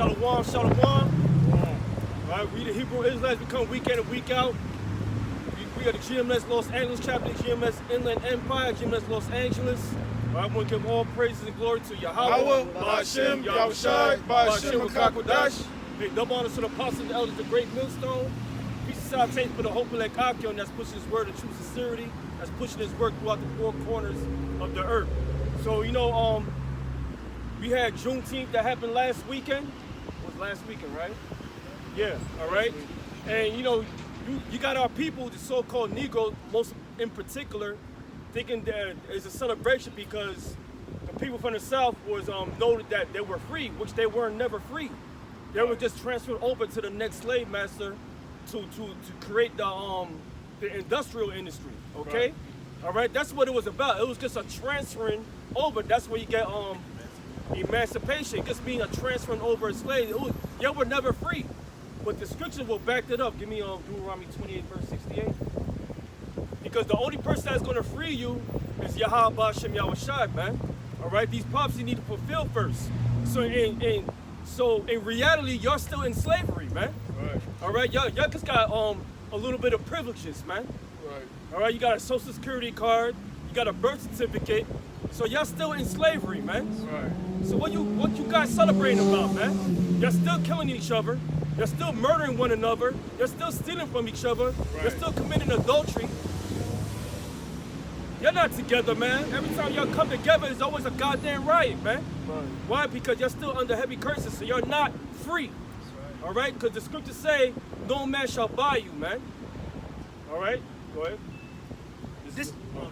Shalom, shalom. All right, we the Hebrew Israelites, we come week in and week out. We are the GMS Los Angeles chapter, GMS Inland Empire, GMS Los Angeles. All right, I want to give all praises and glory to Yahweh, Ba'ashem, Yahushai, Ba'ashem, Makakodash. Hey, double honors to the apostles and the elders, the great millstone. Peace and salutations for the hope of Akakion that's pushing his word in true sincerity, that's pushing his work throughout the four corners of the earth. So, we had Juneteenth that happened last weekend. It was last weekend, right? Yeah, all right. And you got our people, the so-called Negroes, most in particular, thinking that it's a celebration because the people from the South was noted that they were free, which they were never free. They were just transferred over to the next slave master to create the industrial industry. Okay, Right. All right. That's what it was about. It was just a transferring over. That's where you get emancipation, just being a transferring over a slave. They were never free. But the scripture will back that up. Give me Deuteronomy 28, verse 68. Because the only person that's going to free you is Yahweh Ba'ashem Yahushai, man. All right? These prophecies need to fulfill first. So in reality, you're still in slavery, man. Right. All right? Y'all just got a little bit of privileges, man. Right. All right? You got a social security card. You got a birth certificate. So y'all still in slavery, man. Right. So what you guys celebrating about, man? You're still killing each other. You're still murdering one another. You're still stealing from each other. Right. You're still committing adultery. You're not together, man. Every time y'all come together, it's always a goddamn riot, man. Right. Why? Because you're still under heavy curses, so you're not free. Right. All right? Because the scriptures say, no man shall buy you, man. All right? Go ahead.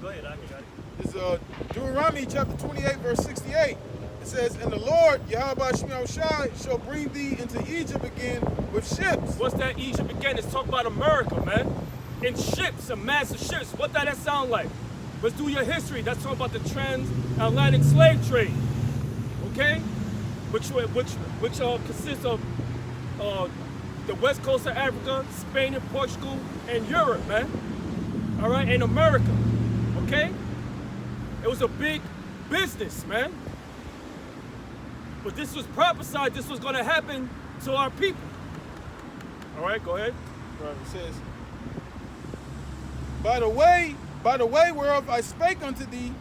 Go ahead, I got it. This is Deuteronomy chapter 28, verse 68. It says, "And the Lord, Yahweh Ba'ashem Yahushai, shall bring thee into Egypt again with ships." What's that Egypt again? It's talking about America, man. In ships, and massive ships. What does that sound like? Let's do your history. That's talking about the transatlantic slave trade. Okay? Which consists of the west coast of Africa, Spain and Portugal, and Europe, man. All right? And America. Okay? It was a big business, man. But this was prophesied, this was going to happen to our people. All right, go ahead. Right. It says, by the way whereof I spake unto thee,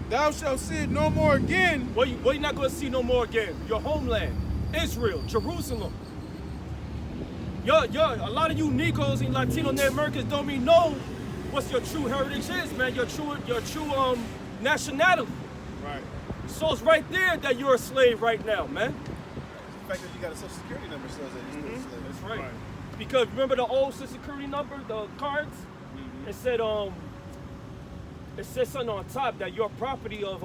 thou shalt see it no more again. What you not going to see no more again? Your homeland, Israel, Jerusalem. A lot of you Negroes and Latino Native Americans don't even know what your true heritage is, man. Your true nationality. Right. So it's right there that you're a slave right now, man. The fact that you got a social security number says that you're still a slave. That's right. Right. Because remember the old social security number, the cards? It said something on top that you're property of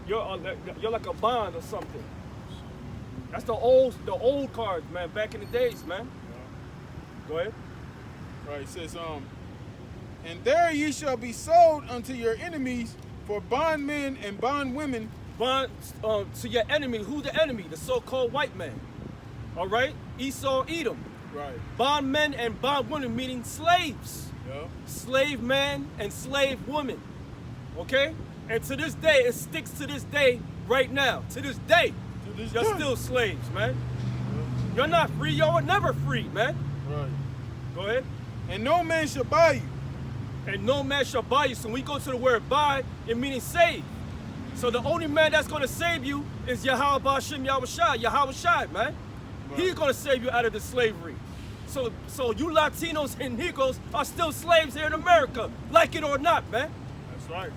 you're like a bond or something. That's the old cards, man, back in the days, man. Go ahead. Right. It says, and there ye shall be sold unto your enemies for bondmen and bondwomen. Bond to your enemy. Who's the enemy? The so-called white man. All right? Esau, Edom. Right. Bondmen and bondwomen, meaning slaves. Yeah. Slave man and slave woman. Okay? And to this day, it sticks to this day right now. To this day, you're still slaves, man. You're not free. You're never free, man. Right. Go ahead. And no man shall buy you. And no man shall buy you. So when we go to the word buy, it means save. So the only man that's going to save you is Yahweh Ba'ashem Yahushai, man. Right. He's going to save you out of the slavery. So you Latinos and Negroes are still slaves here in America, like it or not, man. That's right.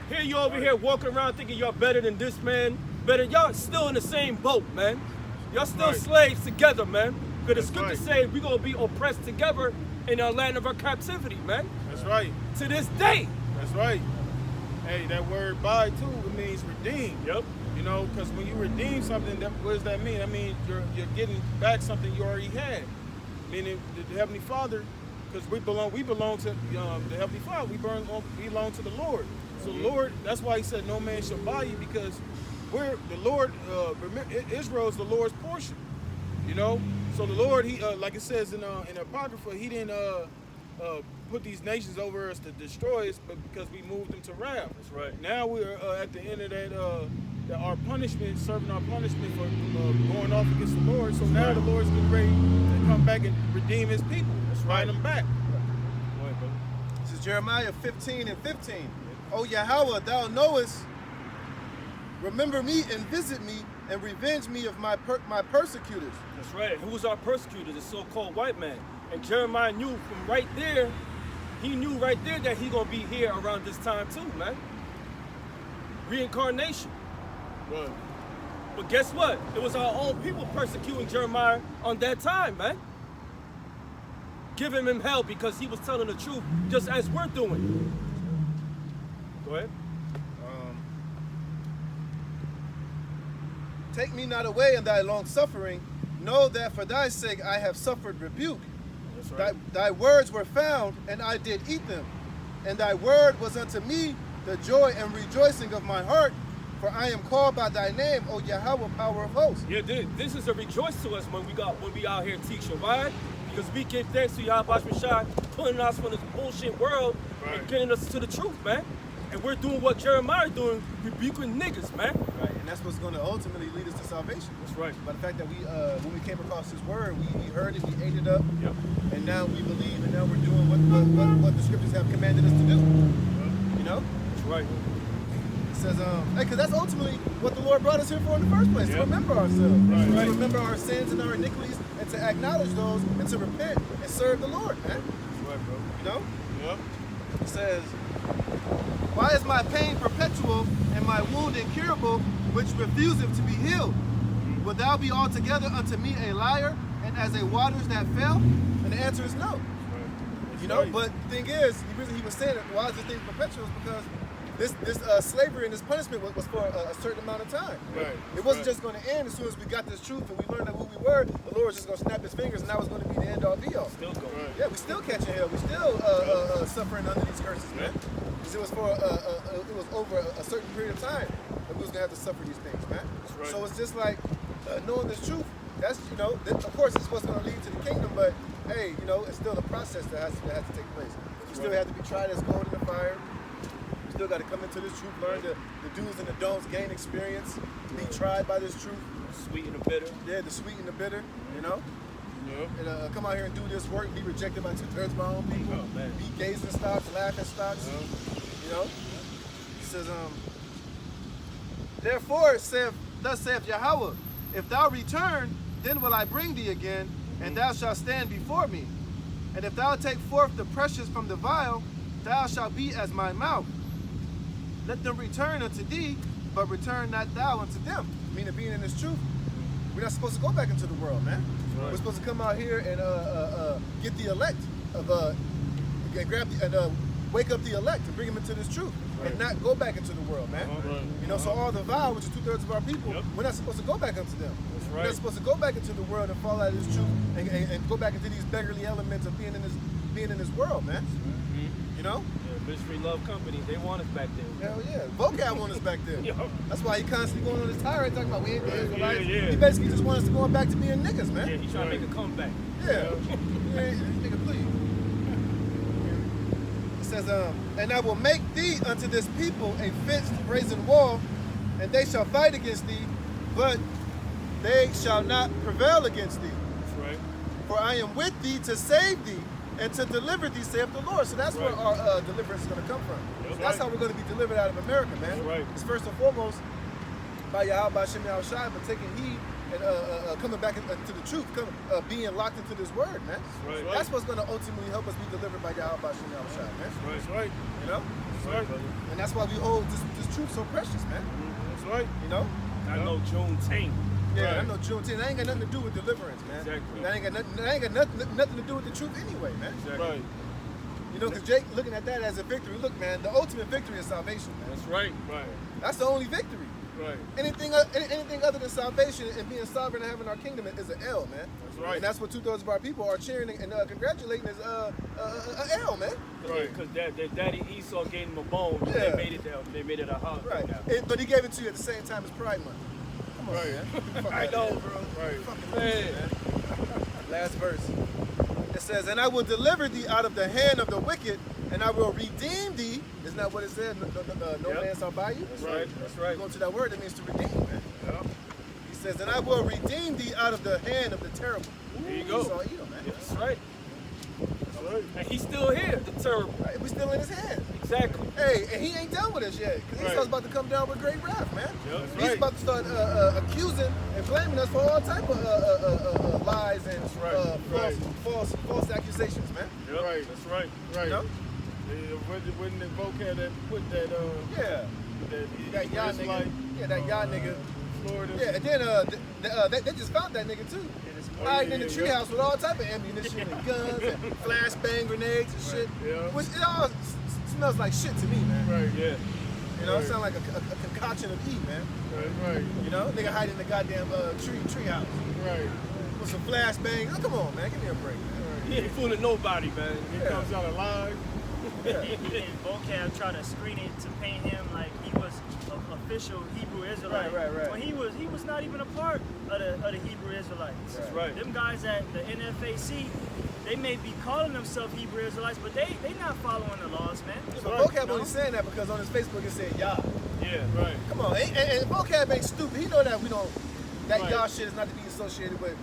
Here you over here walking around thinking you're better than this man, y'all still in the same boat, man. Y'all still Right. slaves together, man. Because the That's scripture right. say we're going to be oppressed together in our land of our captivity, man. That's right. To this day. That's right. Hey, that word buy too, it means redeem. Yep. You know, because when you redeem something, what does that mean? I mean, you're getting back something you already had. Meaning the Heavenly Father, because we belong to the Heavenly Father. We belong to the Lord. So the Lord, that's why he said no man shall buy you, because we're the Lord, Israel is the Lord's portion. You know? So the Lord, he like it says in the Apocrypha, he didn't put these nations over us to destroy us, but because we moved them to wrath. That's right. Now we're at the end of our punishment, serving our punishment for going off against the Lord. So now the Lord's getting ready to come back and redeem his people. That's right. Them back. Go ahead, brother. This is Jeremiah 15:15. O Yahweh, thou knowest, remember me and visit me and revenge me of my persecutors. That's right. Who was our persecutor? The so-called white man. And Jeremiah knew from right there, he knew right there that he gonna be here around this time too, man. Reincarnation. Right. But guess what? It was our own people persecuting Jeremiah on that time, man. Giving him hell because he was telling the truth, just as we're doing. Go ahead. Take me not away in thy long suffering. Know that for thy sake I have suffered rebuke. That's right. Thy words were found, and I did eat them. And thy word was unto me the joy and rejoicing of my heart. For I am called by thy name, O Yahweh, power of hosts. Yeah, this is a rejoice to us when we out here teaching. Why? Because we give thanks to Yahweh Shai, pulling us from this bullshit world and getting us to the truth, man. And we're doing what Jeremiah doing, rebuking niggas, man. Right, and that's what's going to ultimately lead us to salvation. That's right. By the fact that we, when we came across His word, we heard it, we ate it up, and now we believe, and now we're doing what the scriptures have commanded us to do. You know? That's right. It says, because that's ultimately what the Lord brought us here for in the first place, to remember ourselves, to remember our sins and our iniquities, and to acknowledge those, and to repent and serve the Lord, man. That's right, bro. You know? Yeah. It says, why is my pain perpetual and my wound incurable, which refuseth to be healed? Wilt thou be altogether unto me a liar, and as a waters that fail? And the answer is no. You know, but the thing is, the reason he was saying it, why is this thing perpetual, is because this slavery and this punishment was for a certain amount of time. Right. It wasn't just going to end as soon as we got this truth and we learned that who we were. The Lord was just going to snap his fingers, and that was going to be the end all be all. Still going. Yeah, we still catching hell. We still suffering under these curses, man. Because it was for it was over a certain period of time that we was gonna have to suffer these things, man. Right. So it's just like knowing this truth. That's of course it's what's gonna lead to the kingdom, but hey, it's still the process that has to take place. You still have to be tried as gold in the fire. You still got to come into this truth, learn the do's and the don'ts, gain experience, be tried by this truth. Sweet and the bitter. Yeah, the sweet and the bitter. Yeah. And come out here and do this work, be rejected by 2/3 of my own people, be gazing stocks, laughing stocks. He says, therefore, thus saith Yahweh, if thou return, then will I bring thee again, and thou shalt stand before me. And if thou take forth the precious from the vial, thou shalt be as my mouth. Let them return unto thee, but return not thou unto them. Meaning, being in this truth, we're not supposed to go back into the world, man. Right. We're supposed to come out here and get the elect of and grab wake up the elect and bring them into this truth, and not go back into the world, man. So all the vile, which is 2/3 of our people, we're not supposed to go back into them. That's right. We're not supposed to go back into the world and fall out of this truth and go back into these beggarly elements of being in this world, man. Yeah, Mystery Love Company, they want us back there. Hell yeah. Vocab want us back there. That's why he constantly going on this tirade talking about we ain't the Israelites. Yeah. He basically just wants us to go back to being niggas, man. Yeah, he's trying to make a comeback. Yeah. Nigga, please. It says, and I will make thee unto this people a fenced brazen wall, and they shall fight against thee, but they shall not prevail against thee. That's right. For I am with thee to save thee and to deliver thee, saith the Lord. So that's where our deliverance is going to come from. That's how we're going to be delivered out of America, man. That's right. It's first and foremost by Yahweh, by Shem Shai, but taking heed and coming back into the truth, being locked into this word, man. That's right. That's what's going to ultimately help us be delivered by Yahweh, by Shem Shai, man. That's right. That's right, brother. And that's why we hold this truth so precious, man. That's right. I know Juneteenth. Yeah, I know Juneteenth. That ain't got nothing to do with deliverance, man. Exactly. That ain't got nothing to do with the truth anyway, man. Exactly. Right. Because Jake looking at that as a victory. Look, man, the ultimate victory is salvation, man. That's right. Right. That's the only victory. Right. Anything other than salvation and being sovereign and having our kingdom is an L, man. That's right. And that's what 2/3 of our people are cheering and congratulating is a L, man. Right. Because their daddy Esau gave him a bone. And Yeah. they made it a holiday. Right. Now. But he gave it to you at the same time as Pride Month. Come on, man. I know, bro. Right. Fucking man. Last verse. It says, and I will deliver thee out of the hand of the wicked, and I will redeem thee. isn't that what it said? No Yep. man shall buy you. That's right. That's right. Go to that word, that means to redeem, man. Yeah. He says, and I will redeem thee out of the hand of the terrible. There you go. Esau, Edom, man. That's right. That's right. And he's still here, the terrible. Right, we still in his hand. Exactly. Hey, and he ain't done with us yet. Because Right. Esau's about to come down with great wrath, man. Yep. That's He's right. about to start accusing and blaming us for all type of lies and right. false accusations, man. Yep. Right. That's right. Right. You know? Wasn't the vocab that put that Yeah. That y'all Hebrew nigga. Yeah, that y'all nigga. Florida. Yeah, and then they just found that nigga too. Hiding in the treehouse with all type of ammunition and guns and flashbang grenades and shit. Yeah. Which it all smells like shit to me, man. Right. Yeah. You know, it Right. sounds like a concoction of Eve, man. Right. You know, nigga hiding in the goddamn treehouse Right. with some flashbangs. Oh, come on, man, give me a break, man. He ain't fooling nobody, man. He Yeah. comes out alive. And vocab tried to screen it to paint him like he was an official Hebrew Israelite. Right. When he was not even a part of the Hebrew Israelites. That's right. Them guys at the NFAC, they may be calling themselves Hebrew Israelites, but they not following the laws, man. But right. Vocab only saying that because on his Facebook it said Yah. Yeah. Right. Come on, and Vocab ain't stupid. He know that we don't, that Right. Yah shit is not to be associated with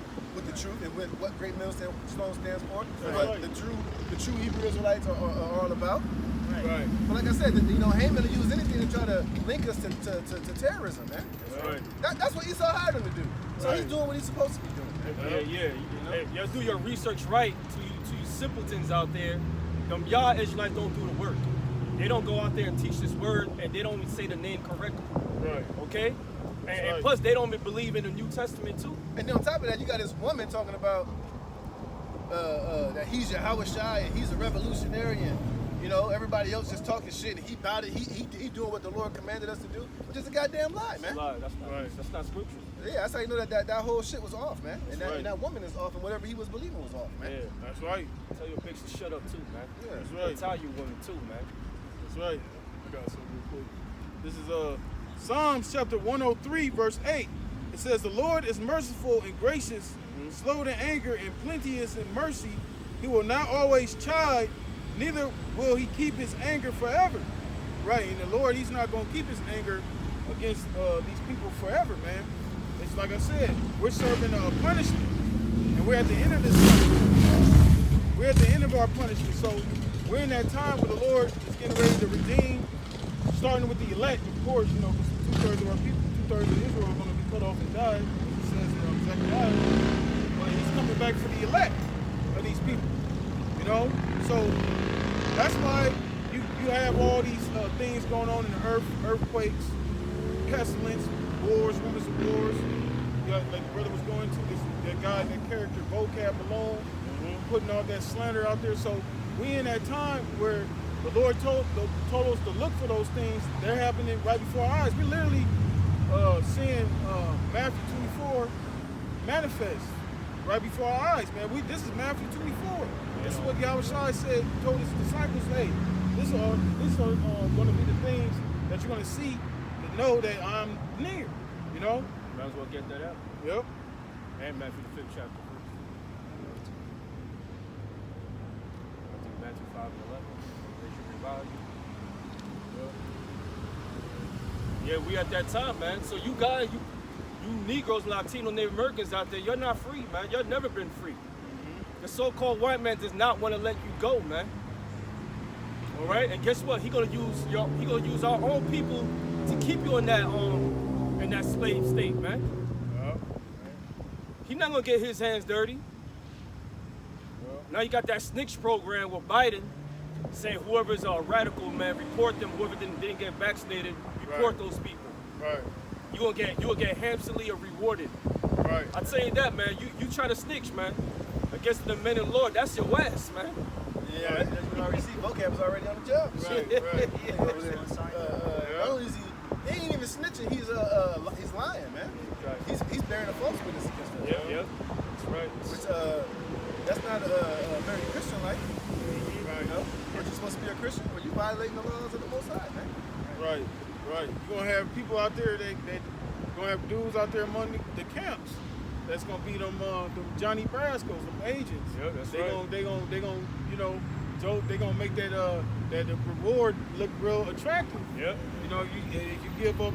the truth and with what Great Millstone stands for. That's What right. the true Hebrew Israelites are all about. Right. But like I said, Haman will use anything to try to link us to terrorism, man. That's right. That's what Esau hired him to do. So Right. he's doing what he's supposed to be doing. Yeah. Hey, y'all do your research right to you simpletons out there. Them Yah Israelites don't do the work. They don't go out there and teach this word, and they don't even say the name correctly. Right. Okay? And right. plus, they don't even believe in the New Testament too. And then on top of that, you got this woman talking about that he's Yahweh Shai and he's a revolutionary and everybody else just talking shit and he about it. He doing what the Lord commanded us to do, which is a goddamn lie, man. Lie. That's not. Right. That's not scriptural. Yeah, that's how you know that whole shit was off, man. And That's right. that woman is off and whatever he was believing was off, man. Yeah. That's right. Tell your bitch to shut up too, man. Yeah. That's right. Tell you women too, man. That's right. I got something real quick. This is Psalms chapter 103, verse 8. It says, "The Lord is merciful and gracious, slow to anger and plenteous in mercy. He will not always chide, neither will he keep his anger forever." Right, and the Lord, he's not going to keep his anger against these people forever, man. It's like I said, we're serving a punishment, and we're at the end of this punishment. We're at the end of our punishment, so we're in that time where the Lord is getting ready to redeem, starting with the elect, of course, because 2/3 of our people, 2/3 of Israel are going to be cut off and die, as it says in Zechariah. But he's coming back for the elect of these people, So that's why you have all these things going on in the earth, earthquakes, pestilence, wars, rumors of wars. You got, like the brother was going to, that guy, that character, Vocab alone, putting all that slander out there. So we in that time where the Lord told us to look for those things. They're happening right before our eyes. We're literally seeing Matthew 24 manifest right before our eyes, man. This is Matthew 24. This is what Yahweh Shai said, told his disciples, hey, these are going to be the things that you're going to see to know that I'm near, Might as well get that out. Yep. And Matthew the 5th chapter. I think Matthew 5 and 11. They should revive you. Yeah, we at that time, man. So you guys, you Negroes, Latino, Native Americans out there, you're not free, man. You've never been free. The so-called white man does not want to let you go, man. All right, and guess what? He gonna use our own people to keep you in that slave state, man. He's not gonna get his hands dirty. Now you got that snitch program with Biden saying whoever's a radical, man, report them. Whoever didn't get vaccinated, report those people. Right. You will get handsomely rewarded. Right. I tell you that, man. You try to snitch, man, against the men of the Lord. That's your ass, man. Yeah, you already see Vocab is already on the job. Right. Yeah, over there. Not only is he ain't even snitching, he's lying, man. He's bearing a false witness against them. Yep. That's right. Which that's not very Christian-like. Right. Aren't you supposed to be a Christian? Well, you violating the laws of the Most High, man. Right. You're gonna have people out there that gonna have dudes out there among the camps. That's gonna be them Johnny Brascos, them agents. Yeah, that's they right. Gonna Joe, they gonna make that that the reward look real attractive. Yep. You know, if you give up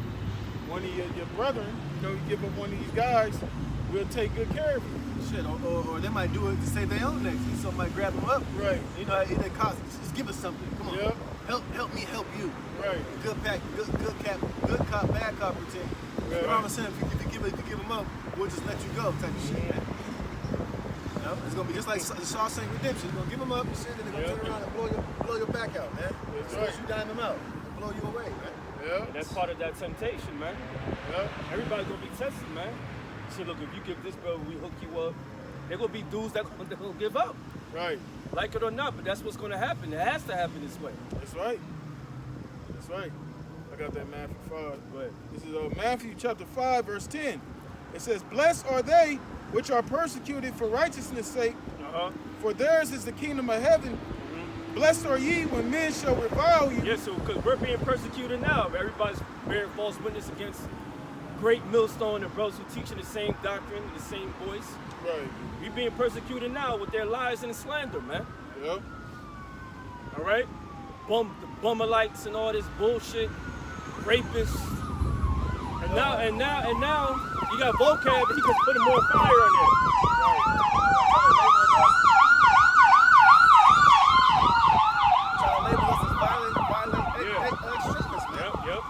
one of your brethren, you know, you give up one of these guys, we'll take good care of you. Shit, or they might do it to save their own necks. Somebody grab them up. Right. You know, it costs. Just give us something. Come on. Yep. Help me help you. Right. Good cop, bad cop routine. Right. You know what I'm saying? If you give them up, we'll just let you go type of shit, man. You know, it's gonna be just like the Shawshank Redemption. You're gonna give them up, shit, then they're gonna turn around and blow your back out, man. That's As soon as right. you dime them out, they'll blow you away, man. Yeah. And that's part of that temptation, man. Yeah. Everybody's gonna be tested, man. So look, if you give this brother, we hook you up. They're gonna be dudes that gonna give up, Right. like it or not. But that's what's gonna happen. It has to happen this way. That's right. That's right. I got that Matthew 5. Go ahead. This is Matthew chapter 5, verse 10. It says, "Blessed are they which are persecuted for righteousness' sake, for theirs is the kingdom of heaven. Blessed are ye when men shall revile you." Yeah, so because we're being persecuted now, everybody's bearing false witness against great millstone and brothers who teaching the same doctrine, the same voice. Right. We being persecuted now with their lies and slander, man. Yep. All right, the bummerlites and all this bullshit, rapists, and now you got vocab. He can put more fire on Trying to label us as violent Yeah. extremists, man. there. Yep,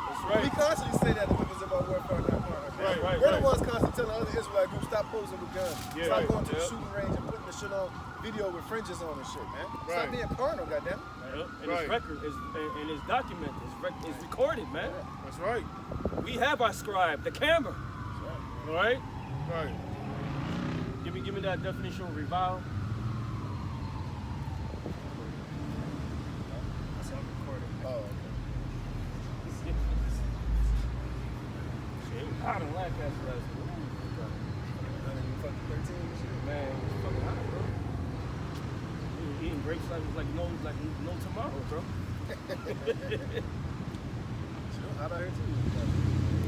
that's We right. constantly say that the weapons of our warfare are not carnal, man. Right, We're right. the ones constantly telling other Israelite groups stop posing with guns. Yeah, Stop right, going to the yeah. shooting range and putting the shit on video with fringes on and shit, man. Right. Stop being carnal, goddamn. Yep. And Right. it's record, and it's documented, it's recorded, man. That's right. We have our scribe, the camera. All right. Right. Give me that definition of revile. That's all recorded. Oh, okay. Shit, I don't like that last one. Fucking 13 and shit. Man, it's fucking hot, bro. Eating grapes like no tomorrow, bro. Shit, hot out here too.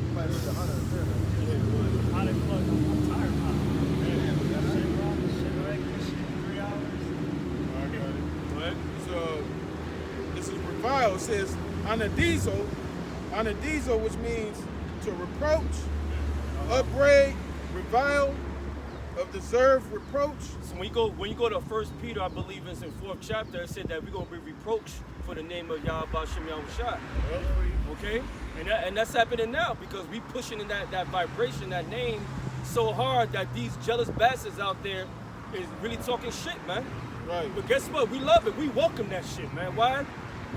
You might lose 100 or 30. How they fuck? I'm tired. Shit regular shit, 3 hours. I got it. What? So this is revile. It says anadizo, which means to reproach, upbraid, revile, of deserved reproach. So when you go to 1 Peter, I believe it's in 4th chapter, it said that we're gonna be reproached for the name of Yahweh Shem Yahushua. Okay? And that's happening now because we pushing in that vibration, that name so hard that these jealous bastards out there is really talking shit, man. Right. But guess what? We love it. We welcome that shit, man. Why?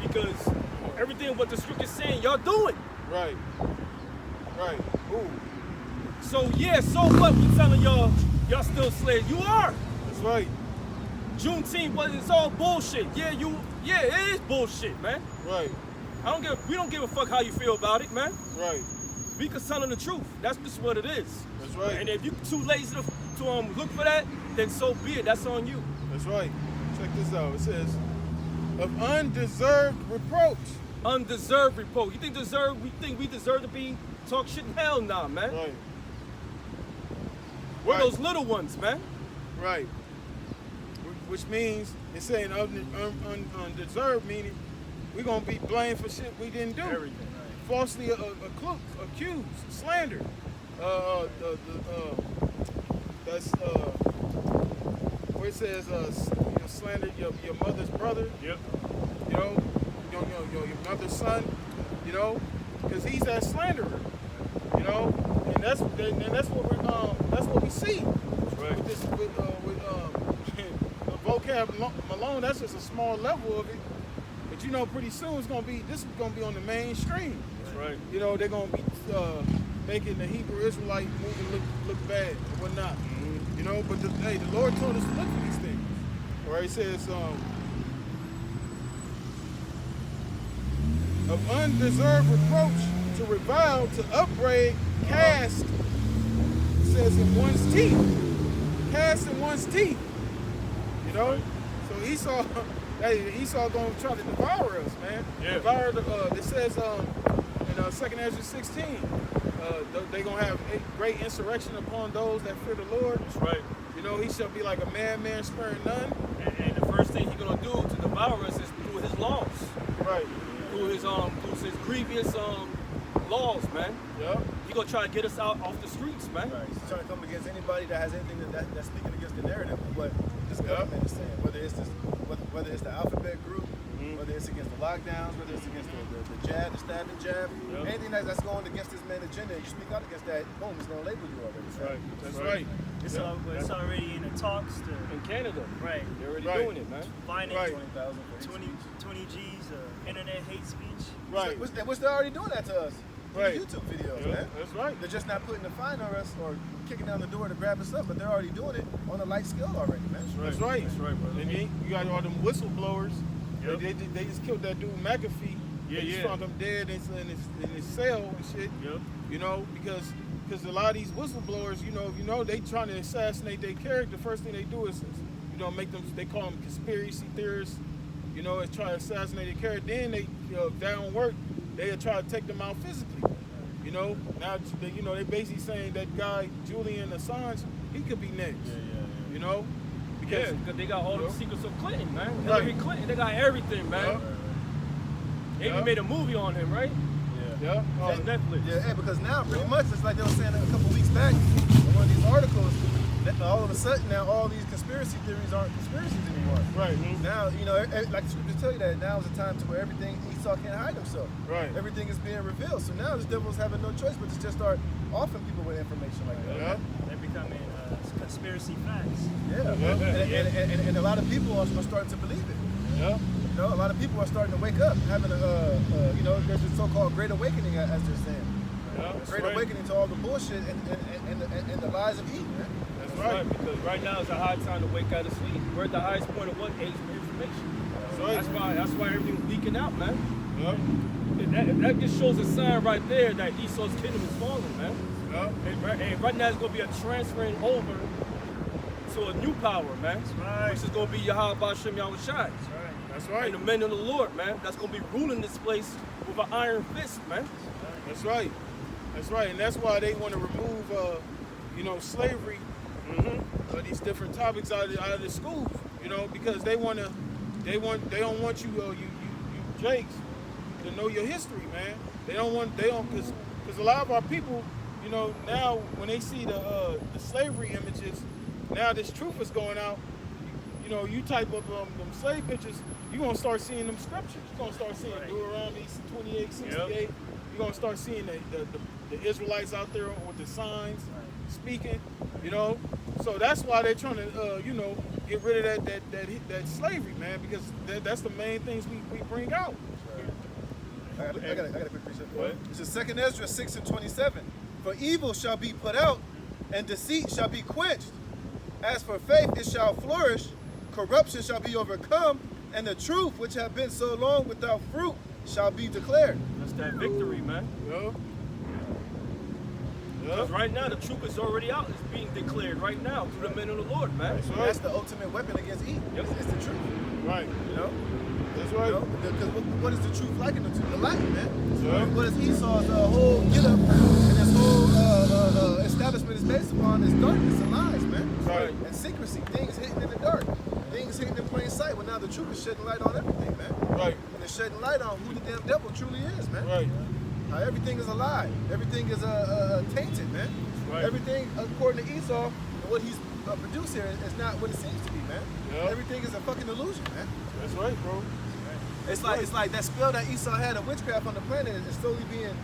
Because everything what the scripture's saying, y'all doing. Right. Right. Ooh. So yeah, so what? We telling y'all still slaves. You are. That's right. Juneteenth, but it's all bullshit. Yeah, it is bullshit, man. Right. We don't give a fuck how you feel about it, man. Right. We just telling the truth. That's just what it is. That's right. And if you too lazy to look for that, then so be it. That's on you. That's right. Check this out. It says, of undeserved reproach. Undeserved reproach. You think we deserve to be talk shit? Hell nah, man. Right. We're Right. those little ones, man. Right. Which means it's saying undeserved, meaning we're gonna be blamed for shit we didn't do. Everything. Falsely accused, slandered. That's where it says slander your mother's brother. Yep. You know, your mother's son. You know, because he's that slanderer. You know, and that's what we see. Right. With this with vocab Malone, that's just a small level of it. But you know, pretty soon this is gonna be on the mainstream. That's right. You know, they're gonna be making the Hebrew Israelite movement look bad and whatnot. Mm-hmm. You know, but the Lord told us to look for these things. All right, he says, of undeserved reproach, to revile, to upbraid, cast. It says in one's teeth. Cast in one's teeth. You know? So Esau gonna try to devour us, man. Yeah. Devour it says in 2nd Ezra 16, they gonna have a great insurrection upon those that fear the Lord. That's right. You know, he shall be like a man sparing none. And the first thing he's gonna do to devour us is through his laws, Right. through his grievous laws, man. Yep. He gonna try to get us out off the streets, man. Right. He's trying to come against anybody that has anything that's speaking against the narrative of what this government is saying. Whether it's the alphabet group, whether it's against the lockdowns, whether it's against the jab, the stab and jab, anything that's going against this man's agenda, you speak out against that, boom, it's gonna label you already. That's right. That's right. It's already in the talks to In Canada, right they're already Right. doing it, man. finance Right. 20 G's internet hate speech. Right. Which they're already doing that to us. Right. YouTube videos, Yeah, man. that's right. They're just not putting the fine on us or kicking down the door to grab us up, but they're already doing it on a light scale already, man. That's right. That's right, brother. And then you got all them whistleblowers. Yep. They just killed that dude McAfee. Yeah, They just yeah. found him dead in his cell and shit. Yep. You know, because a lot of these whistleblowers, they trying to assassinate their character. First thing they do is make them. They call them conspiracy theorists. Is try to assassinate their character. Then they, if that don't work, they try to take them out physically. Now they basically saying that guy Julian Assange, he could be next. Yeah, Because because they got all the secrets of Clinton, man. Right. Hillary Clinton, they got everything, man. Yeah. They even made a movie on him, right? yeah, On Netflix. Yeah, because now pretty much it's like they were saying a couple weeks back in one of these articles that all of a sudden now all these conspiracy theories aren't conspiracies anymore. right, Now, like the scriptures tell you that now is a time to where everything Esau can't hide himself. right. Everything is being revealed. So now this devil's having no choice but to just start offering people with information like that. Yeah, They're becoming conspiracy facts. Yeah. Yeah. And a lot of people are starting to believe it. yeah, A lot of people are starting to wake up, having there's this so-called great awakening, as they're saying. yeah. That's Great right. awakening to all the bullshit and the lies of Eve, man. That's That's right, because right now is a high time to wake out of sleep. We're at the highest point of what age for information. That's right. That's why everything's leaking out, man. Yeah, And that just shows a sign right there that Esau's kingdom is falling, man. yeah. And right now it's going to be a transferring over to a new power, man. right. Which is going to be Yahweh Bashem Yahweh Shai. That's right. And the men of the Lord, man. That's going to be ruling this place with an iron fist, man. That's right. That's right. And that's why they want to remove, slavery, these different topics out of the schools. Because they don't want you Jakes to know your history, man. Because a lot of our people, now when they see the slavery images, now this truth is going out. You type up them slave pictures, you're gonna start seeing them scriptures. You're gonna start seeing Deuteronomy 28, 68. You're gonna start seeing the Israelites out there with the signs speaking. So that's why they're trying to get rid of that slavery, man, because that's the main things we bring out. I got a quick precept. This is 2nd Ezra 6:27. For evil shall be put out, and deceit shall be quenched. As for faith, it shall flourish. Corruption shall be overcome, and the truth, which have been so long without fruit, shall be declared. That's that victory, man. Yeah. Because right now the truth is already out. It's being declared right now through the men of the Lord, man. That's right. That's the ultimate weapon against evil. Yep. It's the truth. Right. That's You right. know? Because what is the truth likened to? The light, man. Yeah. What is Esau's whole get up and his whole establishment is based upon is darkness and lies, man. Right. And secrecy, things hidden in the dark, things hidden in plain sight. Well, now the truth is shedding light on everything, man. Right. And it's shedding light on who the damn devil truly is, man. Right. How everything is a lie. Everything is tainted, man. Right. Everything, according to Esau, and what he's produced here is not what it seems to be, man. Yeah. Everything is a fucking illusion, man. That's right, bro. It's like that spell that Esau had of witchcraft on the planet is slowly being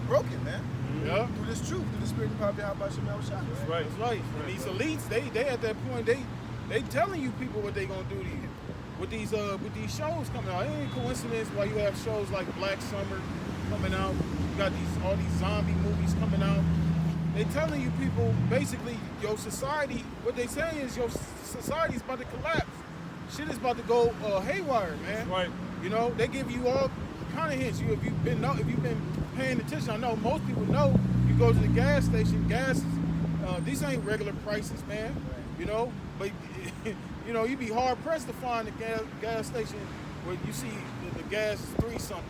broken, man. Yeah. Through this truth, through the spirit and power of Yahweh Shemel Shah. Right. That's right. And these elites, they at that point, they telling you people what they gonna do to you. With these shows coming out. It ain't coincidence why you have shows like Black Summer coming out. You got all these zombie movies coming out. They telling you people basically your society, what they saying is your society's about to collapse. Shit is about to go haywire, man. Right. They give you all kind of hints. If you've been paying attention, I know most people know. You go to the gas station, these ain't regular prices, man. But you'd be hard pressed to find a gas station where you see the gas is $3 something.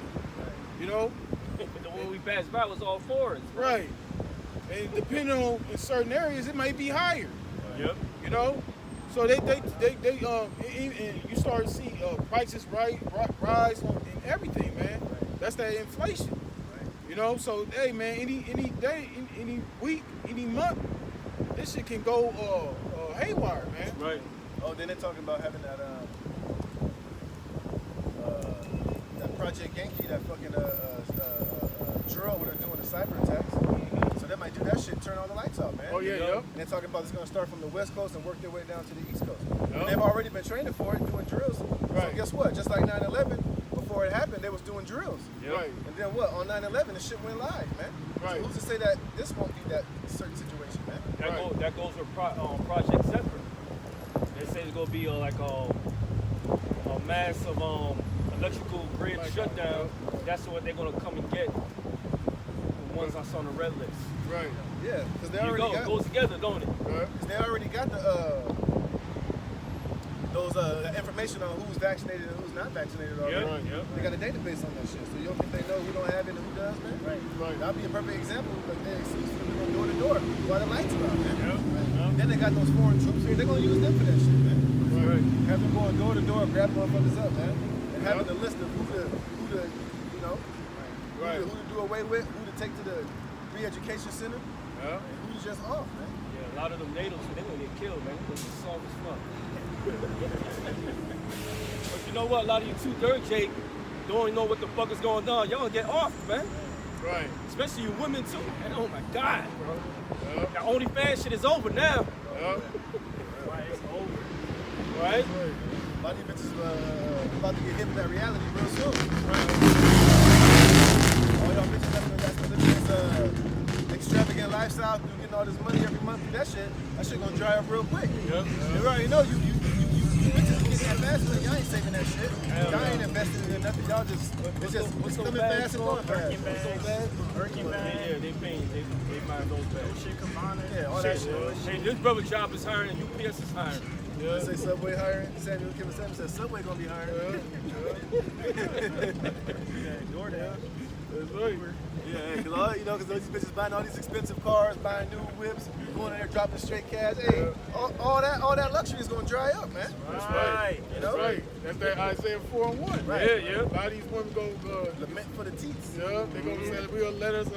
The one we passed by was all fours. Right. And depending on in certain areas, it might be higher. Yep. So and you start to see prices rise in everything, man. That's that inflation. You know, so hey man, any day, any week, any month, this shit can go haywire, man. Right. Oh, then they're talking about having that Project Yankee, that fucking drill where they're doing the cyber attacks. So they might do that shit, turn all the lights off, man. Oh yeah, yep. And they're talking about it's gonna start from the West Coast and work their way down to the East Coast. Yep. And they've already been training for it, doing drills. Right. So guess what? Just like 9/11, before it happened, they was doing drills. Yep. Right. And then what? On 9/11, the shit went live, man. Right. So who's to say that this won't be that certain situation, man? That goes with Project Zephyr. They say it's gonna be like a massive electrical grid shutdown. That's what they're gonna come and get. The ones I saw on the red list. Right. Yeah, because they There you already go. got. It goes together, don't it? Right. Cause they already got the information on who's vaccinated and who's not vaccinated already. Yep. Right. Yep. They got a database on that shit. So you don't think they know who don't have it and who does, man? Right. Right. That'd be a perfect example. Like they see people going door to door while the lights are out, man. Yep. Then they got those foreign troops here. They're gonna use them for that shit, man. Right. Have them going door to door, grab motherfuckers up, man, and having a list of who to you know, Right. who to do away with, who to take to the re-education center, Yeah. and who's just off, man. Yeah, a lot of them natives, they're gonna get killed, man. They're gonna be soft as fuck. But you know what? A lot of you too dirt, Jake, don't even know what the fuck is going on. Y'all gonna get off, man. Right. Especially you women too. And oh my God, bro. Yeah. That OnlyFans shit is over now, Yeah. Right, it's over. right? A lot of you bitches about to get hit with that reality real soon. All y'all bitches that's living this extravagant lifestyle, getting all this money every month, that shit gonna dry up real quick. Yep. You already know you bitches getting that fast money. Y'all ain't saving that shit. Hell Y'all no. ain't investing in nothing. Y'all just it's so coming bad, fast and so going fast. Birkin bags, Birkin Yeah, bags, they paying. They mind those bags. shit combined. Yeah, all that shit. Hey, this brother job is hiring and UPS is hiring. Let's say Subway hiring. Samuel Kim Samuel said Subway gonna be hiring. DoorDash. That's right. Yeah, cause those bitches buying all these expensive cars, buying new whips, going in there dropping straight cash. Hey, all that luxury is gonna dry up, man. That's right. You That's know? right. That's that Isaiah 4:1. Right. Yeah, yeah. A lot of these women go. Lament for the teats. Yeah. They gonna say we'll let us.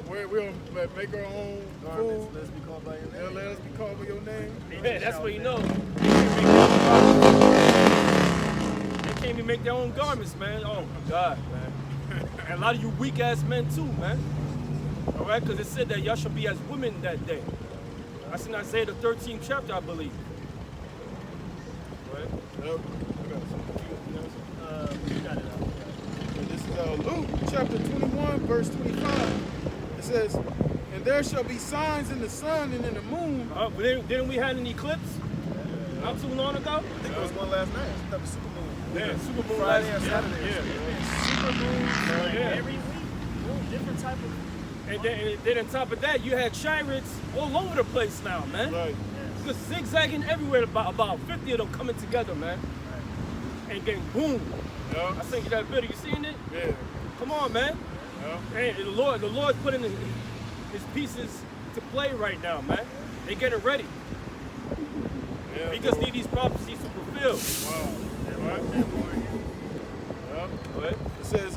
We'll make our own food. Let's be called by your They'll name. let us be called by your name. Yeah, that's what you know. They can't even make their own garments, man. Oh my God, man. And a lot of you weak ass men too, man. All right, because it said that y'all should be as women that day. That's in Isaiah the 13th chapter, I believe. Right? Yep. I got some. You got it out. And this is Luke chapter 21, verse 25. It says, "And there shall be signs in the sun and in the moon." But didn't we have an eclipse not too long ago? I think there was one last night. That was Super Moon. Yeah, Super Bowl Friday last and Saturday. Yeah. Super moon, like Yeah. every week, different type of. And then on top of that, you had chariots all over the place now, man. Right. Just zigzagging everywhere, about 50 of them coming together, man. And getting boom. Yeah. I sent you that video. You seen it? Yeah. Come on, man. Yeah. Hey, the Lord's putting his pieces to play right now, man. They getting ready. Yeah. We just need these prophecies to fulfill. Wow. Right. Yeah. Go ahead. It says,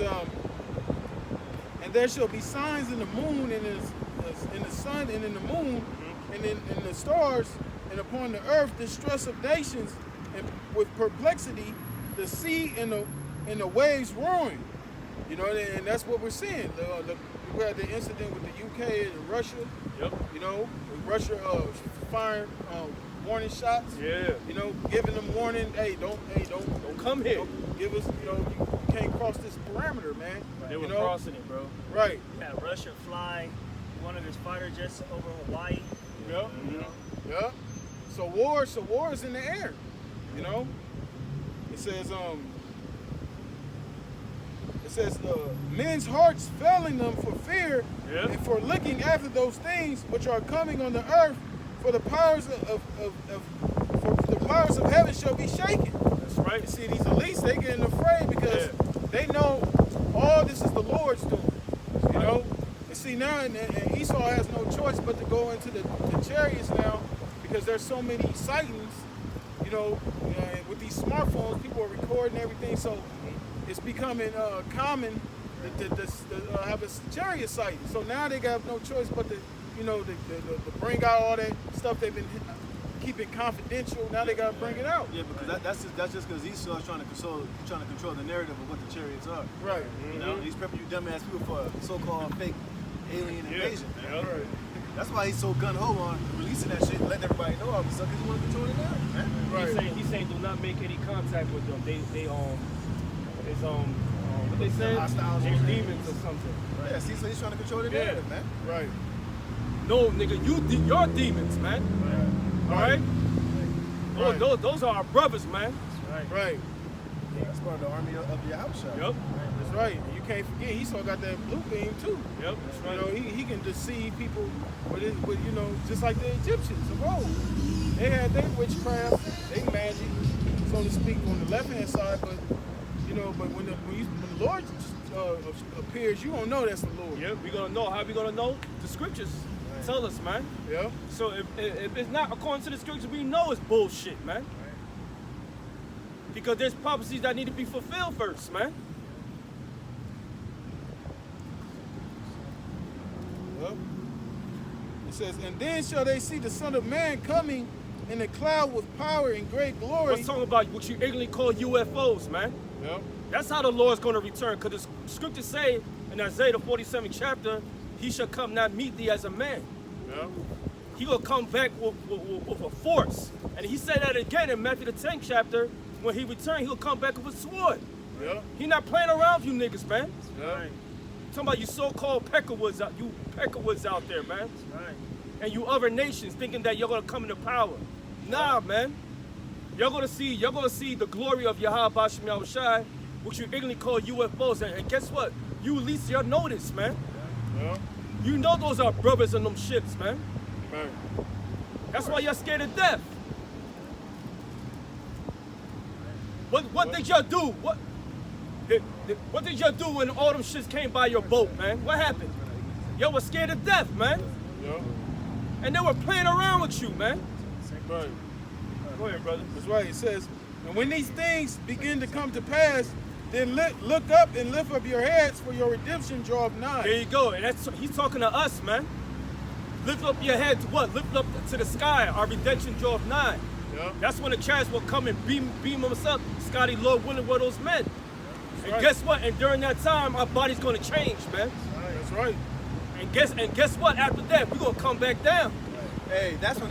"And there shall be signs in the moon, and in the sun, and in the moon, and in the stars, and upon the earth distress of nations, and with perplexity, the sea and the waves roaring." You know, and that's what we're seeing. We had the incident with the UK and Russia. Yep. You know, with Russia firing warning shots. Yeah. You know, giving them warning. Don't Come here. don't give us. You know, you can't cross this parameter, man. They were You know? crossing it, bro. Right. Yeah, Russia fly one of his fighter jets over Hawaii. Yeah. You know, Yeah. So war is in the air. You know. It says men's hearts failing them for fear Yeah. and for looking after those things which are coming on the earth, for the powers of heaven shall be shaken. That's right. You see, these elites, they getting afraid because they know all this is the Lord's doing. You know? And see now, and Esau has no choice but to go into the chariots now because there's so many sightings you know, with these smartphones, people are recording everything, so it's becoming common to have a chariot sighting. So now they got no choice but to, you know, to bring out all that stuff they've been keeping confidential. Now they got to bring it out. Yeah, because that's just because Esau's trying to control the narrative of what the chariots are. Right. You know, he's prepping you dumbass people for a so-called fake alien invasion. Yeah. Right. That's why he's so gun-ho on releasing that shit and letting everybody know all of a sudden because he want to control the narrative, man. Right. He's saying do not make any contact with them. What they say? Hostiles. They're demons or something. Right. Yeah, see, so he's trying to control the narrative, man. Right. No, nigga, you're demons, man. All right? Right. Those are our brothers, man. Right. Yeah, that's part of the army of your house shot. Yep. That's right. And you can't forget, Esau got that blue beam too. Yep. That's right. You know, he can deceive people with you know, just like the Egyptians of old. They had their witchcraft, they magic, so to speak, on the left-hand side, but you know, but when the Lord appears, you don't know that's the Lord. Yeah, we gonna know. How we gonna know? The scriptures tell us, man. Yeah. So if it's not according to the scriptures, we know it's bullshit, man. Because there's prophecies that need to be fulfilled first, man. Well, it says, and then shall they see the Son of Man coming in a cloud with power and great glory. Let's talk about what you ignorantly call UFOs, man. Yeah. That's how the Lord's going to return. Because the scriptures say in Isaiah the 47th chapter, he shall come not meet thee as a man. Yeah. He will come back with a force. And he said that again in Matthew the 10th chapter. When he returned, he'll come back with a sword. Yeah. He not playing around with you niggas, man. Yeah. Talking about you so-called peckerwoods out there, man. Right. And you other nations thinking that you're gonna come into power. Nah, man. You're gonna see the glory of Yahweh Bashim Yahushai, which you ignorantly call UFOs. And guess what? You at least you're noticed, man. Yeah. You know those are brothers in them shits, man. Right. That's why you're scared to death. What did y'all do? What did y'all do when all them shits came by your boat, man? What happened? Y'all was scared to death, man. Yeah. And they were playing around with you, man. Right. Go ahead, brother. That's right. It says, and when these things begin to come to pass, then look up and lift up your heads, for your redemption draweth nigh. There you go. And he's talking to us, man. Lift up your head to what? Lift up to the sky. Our redemption draweth nigh. Yeah. That's when the chariots will come and beam us up. Scotty, Lord willing, were those men. And right. guess what? And during that time, our body's gonna change, man. That's right. And guess what? After that, we're gonna come back down. Hey, that's when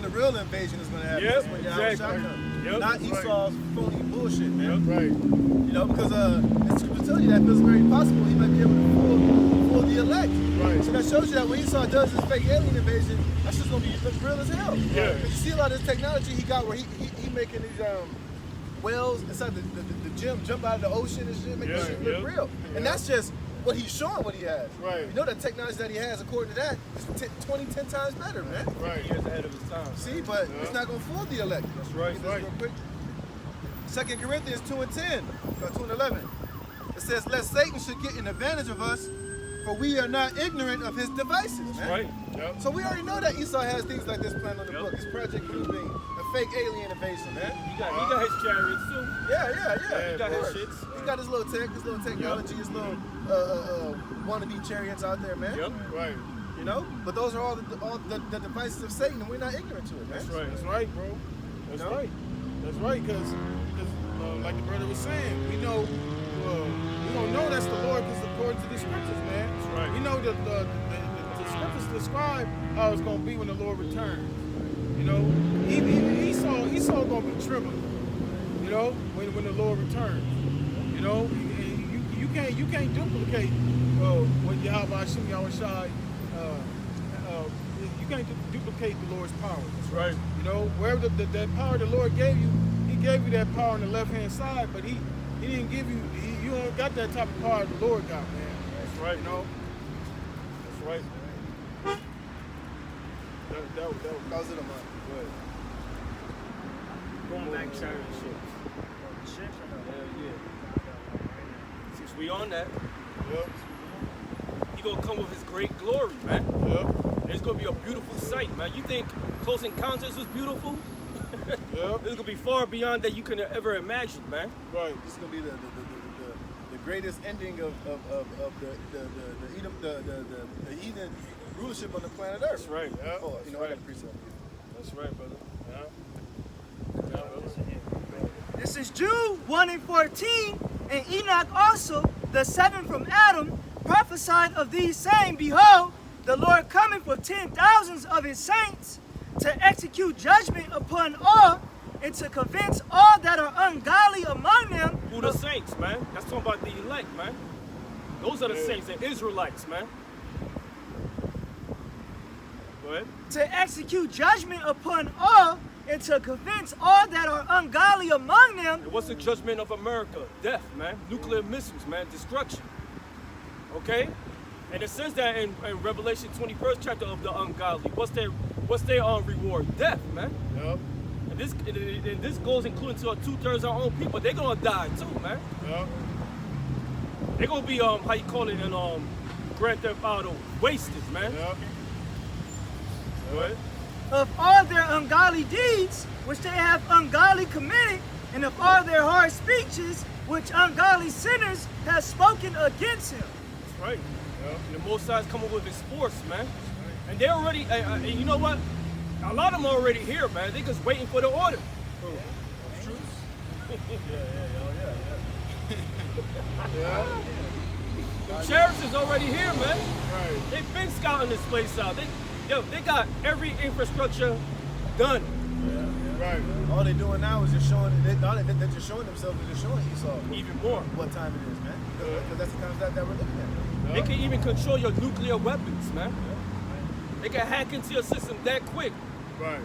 the real invasion is going to happen. Yep, That's when Yahweh exactly. shot comes. Yep. Not Esau's phony bullshit, man. Right. You know, because the scripture tells you that it's very possible he might be able to fool the elect. Right. So that shows you that when Esau does his fake alien invasion, that's just gonna be real as hell. Yeah. Because you see a lot of this technology he got where he making these whales inside the gym jump out of the ocean and shit, making shit look real. And that's just what he's showing what he has. Right. You know that technology that he has, according to that, is 10 times better, man. Right. Years ahead of his time. See, but it's not gonna fool the elect. That's right. Look at this real quick. 2 Corinthians 2:10, 2 and 11. It says, lest Satan should get an advantage of us, for we are not ignorant of his devices. That's Man. right. Yep. So we already know that Esau has things like this planned on the Yep. book. His Project Bluebeam, a fake alien invasion, man. He got his chariots too. Yeah. He got of his course. shits. He got his little technology, his little wannabe chariots out there, man. Yep. Right. You know, but those are all the devices of Satan, and we're not ignorant to it, man. That's right. That's right, bro. That's No. right. That's right, because like the brother was saying, we know we don't know that's the Lord because according to the scriptures, man. That's right. We know that the scriptures describe how it's gonna be when the Lord returns. You know, even Esau gonna be trembling. You know, when the Lord returns. You know, you can't duplicate what Yahweh Hashem Yahushai. You can't duplicate the Lord's power. That's right. You know, wherever that power the Lord gave you, He gave you that power on the left hand side, but He didn't give you. You don't got that type of power the Lord got, man. That's right. You know. That's right. That That was it, man. Going back to Chariot shit. the ships or no? Hell yeah. Since we on that, Yep. he gonna come with his great glory, man. Yep. And it's gonna be a beautiful sight, man. You think Close Encounters was beautiful? Yep. This is gonna be far beyond that you can ever imagine, man. Right. This is gonna be the greatest ending of the heathen rulership on the planet Earth. That's right. Yeah. Oh, you know, I got a precept. That's right, brother. This is Jude 1 and 14, and Enoch also, the seventh from Adam, prophesied of these saying, Behold, the Lord cometh with 10,000s of his saints to execute judgment upon all and to convince all that are ungodly among them. Who the saints, man? That's talking about the elect, man. Those are the saints, the Israelites, man. Go ahead. To execute judgment upon all and to convince all that are ungodly among them. And what's the judgment of America? Death, man. Nuclear missiles, man. Destruction. Okay? And it says that in Revelation 21st chapter of the ungodly. What's their reward? Death, man. Yep. And this goes including to 2/3 our own people. They're gonna die too, man. Yep. They're gonna be how you call it in Grand Theft Auto, wasted, man. Yep. Go ahead. Of all their ungodly deeds, which they have ungodly committed, and of all their hard speeches, which ungodly sinners have spoken against him. That's right. And the Most High's coming with his force, man. And they're already, and you know what? A lot of them are already here, man. They just waiting for the order. The sheriffs is already here, man. Right. They've been scouting this place out. They got every infrastructure done. Right. All they're doing now is just showing. They're just showing themselves. They're just showing Esau Even more. what time it is, man. Because that's the kind of stuff that we're looking at. They can even control your nuclear weapons, man. They can hack into your system that quick. Right.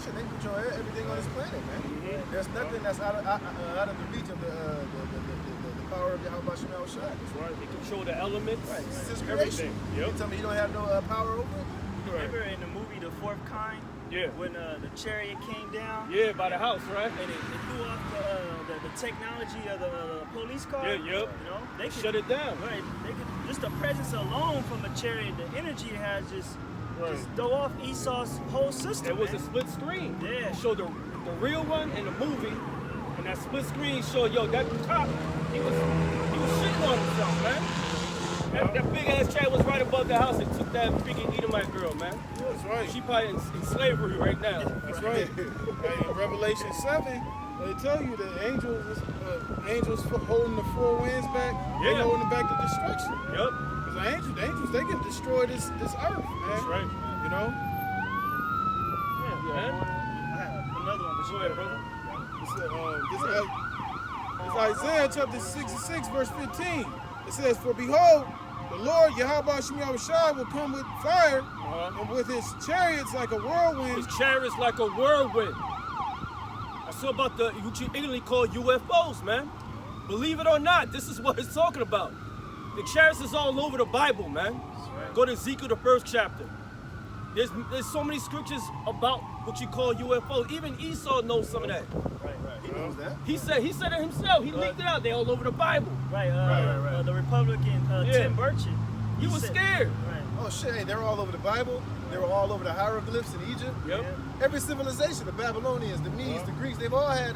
Shit, they control everything on this planet, man. There's nothing that's out of the reach of the power of Yahweh Shem El Shai. That's right. They control the elements. Right. This is Everything. creation. Yep. You tell me you don't have no power over it? Remember in the movie The Fourth Kind? Yeah. When the chariot came down? Yeah, by the house, right? And it threw off the technology of the police car. Yeah, yep. You know, they could Shut it down. Right. They could, just the presence alone from a chariot, the energy it has just throw off Esau's whole system. It was man. a split screen. Yeah. It showed the real one and the movie, and that split screen showed that cop. He was shitting on himself, man. That big ass chariot was right above the house and took that freaking Edomite girl, man. That's right. She probably in slavery right now. That's right. And in Revelation 7, they tell you that angels holding the four winds back. They Yeah. holding back the destruction. Yep. Because the angels, they can destroy this earth, man. That's right. You know? Yeah, man. I have another one, but Go ahead, brother. It's Isaiah chapter 66, verse 15. It says, For behold, the Lord Yahweh Shem Yahushua will come with fire, and with his chariots like a whirlwind. His chariots like a whirlwind. I saw about what you English call UFOs, man. Believe it or not, this is what it's talking about. The chariots is all over the Bible, man. Go to Ezekiel, the first chapter. There's so many scriptures about what you call UFOs. Even Esau knows some of that. He knows that. He said it himself. He leaked it out. They all over the Bible. Right. The Republican Tim Burchett. He was scared. Right. Oh shit, hey, they were all over the Bible. They were all over the hieroglyphs in Egypt. Yep. Every civilization, the Babylonians, the Medes, the Greeks, they've all had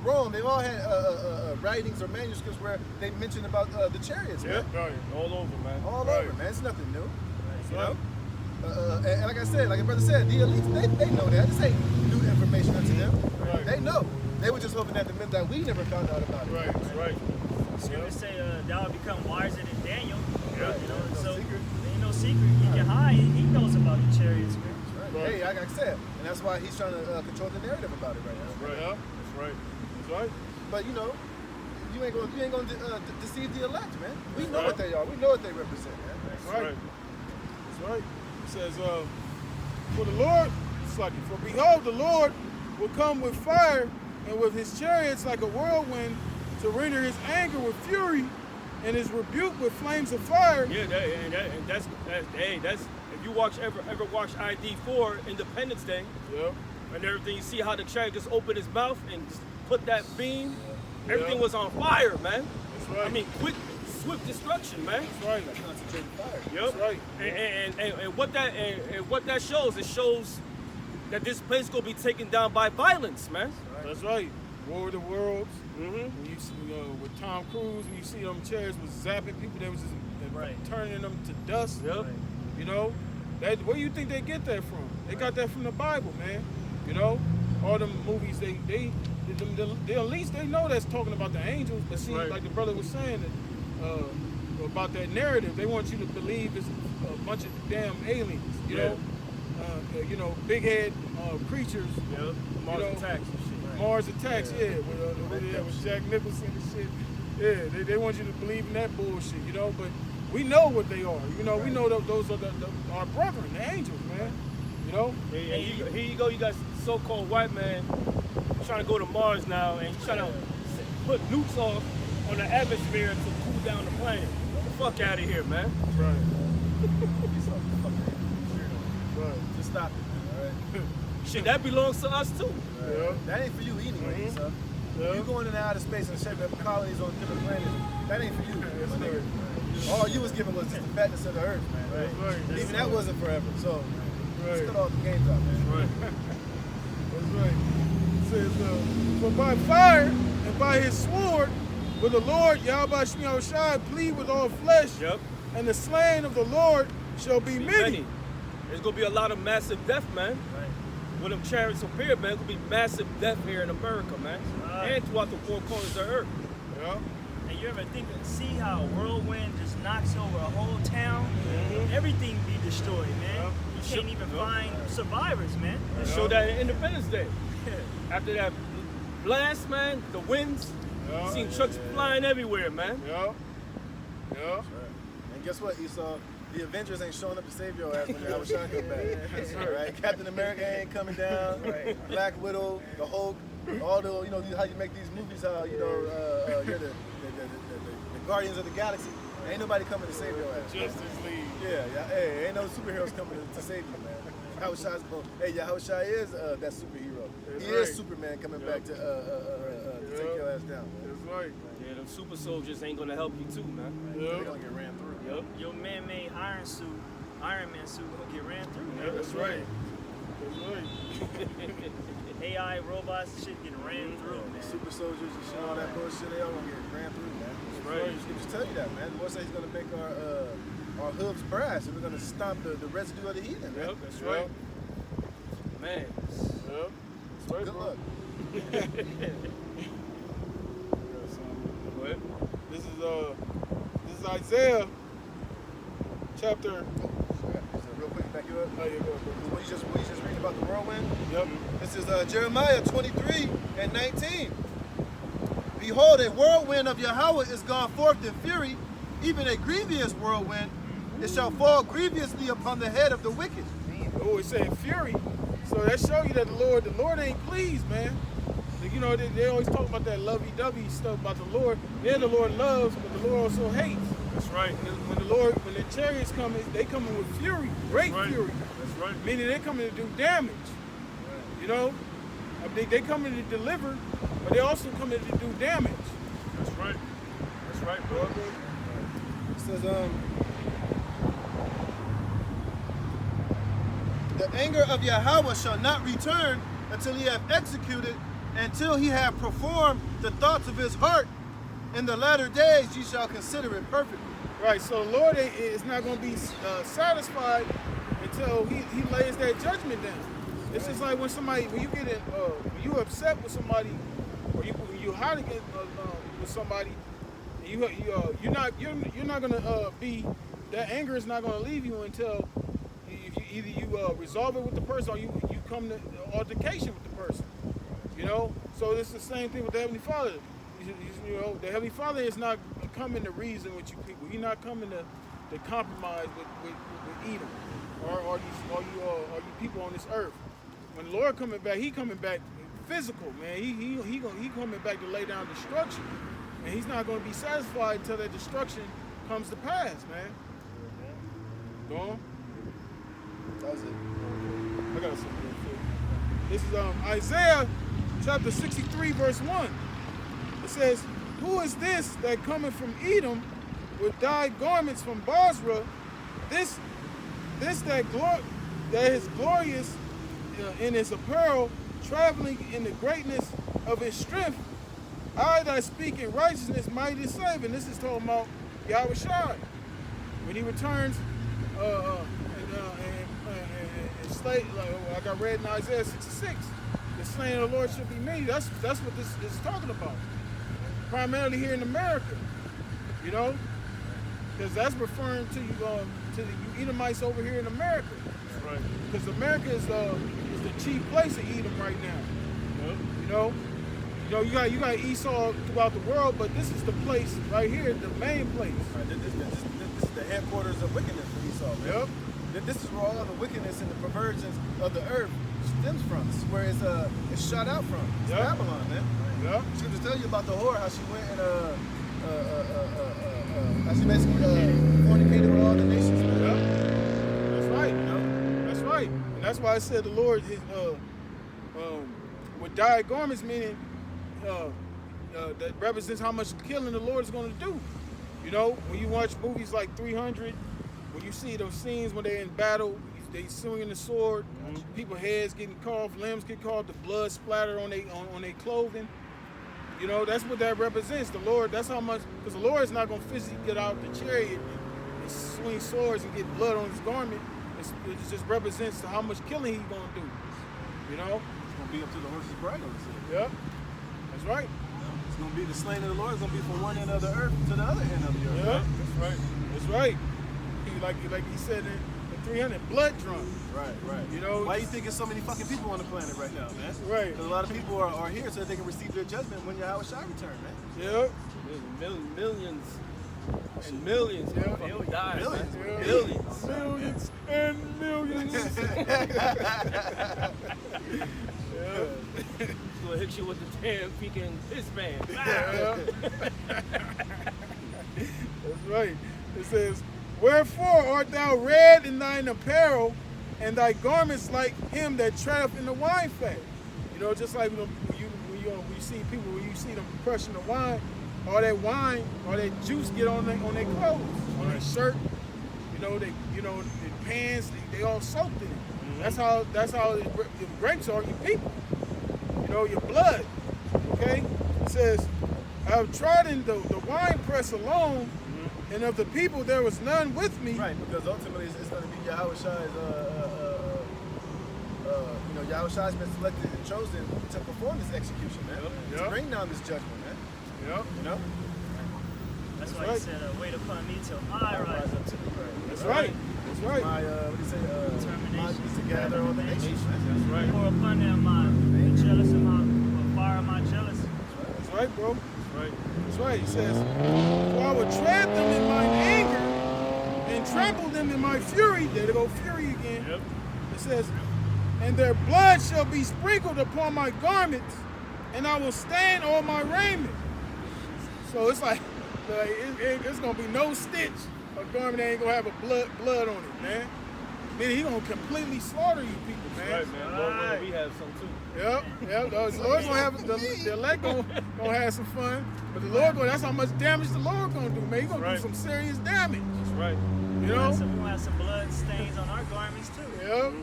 Rome. They've all had writings or manuscripts where they mentioned about the chariots, man. Right. All over, man. All Right. over, man. It's nothing new. You Right. know? And like I said, like your brother said, the elites, they know that. This ain't new information unto them. Right. They know. They were just hoping that the men that we never found out about it. Right. That's right. Scriptures say thou will become wiser than Daniel. Yeah. You know, No so secret. ain't no secret. He can hide. He knows about the chariots, man. Right. Right. Hey, like I said, and that's why he's trying to control the narrative about it right now. Right. Yeah. That's right. That's right. But you know, you ain't gonna deceive the elect, man. We know right. what they are. We know what they represent, man. That's right. That's right. It says, for the Lord, it's like, for behold, the Lord will come with fire and with his chariots like a whirlwind to render his anger with fury and his rebuke with flames of fire. Yeah, that's if you ever watch ID4 Independence Day Yep. and everything, you see how the chariot just opened his mouth and just put that beam. Yeah. Everything was on fire, man. That's right. I mean, quick, swift destruction, man. That's right. Concentrated fire. Yep. That's right. And what that shows, it shows that this place gonna be taken down by violence, man. That's right. War of the Worlds. Mm-hmm. When you see, with Tom Cruise, when you see them chairs was zapping people, they was just turning them to dust. Yep. You know, where do you think they get that from? They got that from the Bible, man. You know, all them movies, they at least they know that's talking about the angels. But see, like the brother was saying, about that narrative, they want you to believe it's a bunch of damn aliens. You know, big head creatures. Yep. Mars attacks and shit. Right. Mars attacks, with Jack Nicholson and shit. Yeah, they want you to believe in that bullshit, you know. But we know what they are. You know, we know that those are our brethren, the angels, man. You know. Here you go. You got so-called white man trying to go to Mars now, and he's trying to put nukes off on the atmosphere to cool down the planet. Get the fuck out of here, man. Right. Just stop it, man, all right? Shit, that belongs to us too. Yeah. That ain't for you anyway, so. Yeah. You going into outer space and shaping up colonies on different planets, that ain't for you. my nigga. All you was given was just the fatness of the earth, man. Right? Even that wasn't forever, so let's cut all the games out, man. Right. That's right. It says, for by fire and by his sword will the Lord Yahweh Shai plead with all flesh, and the slain of the Lord shall be many. There's gonna be a lot of massive death, man. When them chariots appear, man, it's gonna be massive death here in America, man. And throughout the four corners of the earth. Yeah. And you ever see how a whirlwind just knocks over a whole town? Everything be destroyed, man. You can't even find survivors, man. They showed that in Independence Day. After that blast, man, the winds, you seen trucks flying everywhere, man. Yeah. And guess what, Esau? The Avengers ain't showing up to save your ass when the Hawashai come back. Right? Captain America ain't coming down. Black Widow, the Hulk, all the, you know, how you make these movies, how, you know, you're the Guardians of the Galaxy. Ain't nobody coming to save your ass. Justice League. Yeah. Hey, ain't no superheroes coming to save you, man. Yahushua is that superhero. He is Superman coming back to take your ass down, man. That's right. Yeah, them super soldiers ain't gonna help you too, man. They're gonna get ran through. Your man-made Iron Man suit gonna get ran through. Yeah, that's right. AI robots, shit getting ran through, man. Super soldiers and shit, all that bullshit, they all gonna get ran through, man. That's right. He just tell you that, man. The Lord said he's gonna make our hooves brass, and we're gonna stomp the residue of the heathen, man. Yep, that's right. Man. Yep. That's right, Good bro. luck. What? This is Isaiah chapter. Real quick, back you up. Oh, yeah, go, What you just reading about the whirlwind? Yep. This is Jeremiah 23 and 19. Behold, a whirlwind of Yahweh is gone forth in fury, even a grievous whirlwind. It shall fall grievously upon the head of the wicked. Oh, it said fury. So that show you that the Lord ain't pleased, man. You know, they always talk about that lovey-dovey stuff about the Lord. Yeah, the Lord loves, but the Lord also hates. That's right. When the chariots come, they coming with fury, great fury. That's right. Meaning they're coming to do damage. You know, they coming to deliver, but they also coming to do damage. That's right. That's right, bro. It says, the anger of Yahweh shall not return until he have executed, until he have performed the thoughts of his heart. In the latter days ye shall consider it perfectly. Right, so the Lord is not going to be satisfied until he lays that judgment down. It's just like when you get in, when you upset with somebody, or you hot against with somebody, you're not gonna be, that anger is not gonna leave you until either you resolve it with the person, or you come to altercation with the person. You know, so it's the same thing with the Heavenly Father. You know, the Heavenly Father is not coming to reason with you people. He's not coming to compromise with Edom or you people on this earth. When the Lord coming back, he coming back physical, man. He coming back to lay down destruction, and he's not going to be satisfied until that destruction comes to pass, man. Go on. That was it. I got something real quick. This is Isaiah chapter 63, verse 1. It says, "Who is this that cometh from Edom with dyed garments from Basra? This that is glorious in his apparel, traveling in the greatness of his strength. I that speak in righteousness, mighty to save. And this is talking about Yahweh Shai. When he returns and slay, like I read in Isaiah 66, the slain of the Lord should be made. That's what this is talking about. Primarily here in America, you know, because that's referring to you Edomites over here in America. Right. Because America is the chief place of Edom right now. Yep. You know, you got Esau throughout the world, but this is the place right here, the main place. Right, this is the headquarters of wickedness for Esau, man. Yep. This is where all of the wickedness and the perversions of the earth stems from. This is where it's shot out from. It's Yep. Babylon, man. Yep. Scriptures tell you about the whore, how she went and how she basically fornicated with all the nations, man. Yep. That's right. You know? That's right. And that's why I said the Lord, with dyed garments, meaning that represents how much killing the Lord is going to do. You know, when you watch movies like 300, when you see those scenes when they're in battle, they swinging the sword, people's heads getting cut off, limbs get cut off, the blood splatter on their clothing. You know, that's what that represents. The Lord, that's how much, because the Lord is not going to physically get out the chariot and swing swords and get blood on his garment. It just represents how much killing he's going to do. You know? It's going to be up to the horse's bridle. Yeah, that's right. It's going to be the slain of the Lord. It's going to be from one end of the earth to the other end of the earth. Yeah, that's right. That's right. Like he said in 300, blood drunk. Right. You know, Why you think there's so many fucking people on the planet right now, man? Right. Because a lot of people are here so that they can receive their judgment when Yahweh Shai return, man. Yeah. Millions and millions. Yeah. They'll die. Millions. Man. Yeah. Billions. Millions and millions. Yeah. Gonna hit you with the damn freaking piss band. Yeah. That's right. It says, wherefore art thou red in thine apparel, and thy garments like him that treadeth in the wine fat? You know, just like when you see people, when you see them crushing the wine, all that wine, all that juice get on their clothes, on their shirt. Their pants, they all soaked in it. That's how the grapes are, you people. Your blood. Okay? It says, I have trodden the wine press alone, and of the people there was none with me. Right, because ultimately it's going to be Yahweh Shai's, Yahweh Shai's been selected and chosen to perform this execution, man. Yep. To bring down this judgment, man. Yep. You know? That's why right. he said, wait upon me till I rise up to the grave. That's right. That's right. My, what do you say? Determination. Is to gather all the nations, man. That's right. Pour upon them the jealous of my fire of my jealousy. That's right, bro. That's right. That's right. He says, for I will tread them in mine anger and trample them in my fury. There they go, fury again. Yep. It says, and their blood shall be sprinkled upon my garments, and I will stain all my raiment. So it's like it's gonna be no stitch. A garment that ain't gonna have a blood on it, man. Meaning he gonna completely slaughter you people, man. Right, man. Lord, we have some too. Yep. The Lord's gonna have the elect gonna have some fun, but the Lord that's how much damage the Lord gonna do, man. He gonna do some serious damage. That's right. You know? We're gonna have some blood stains on our garments too. Yep.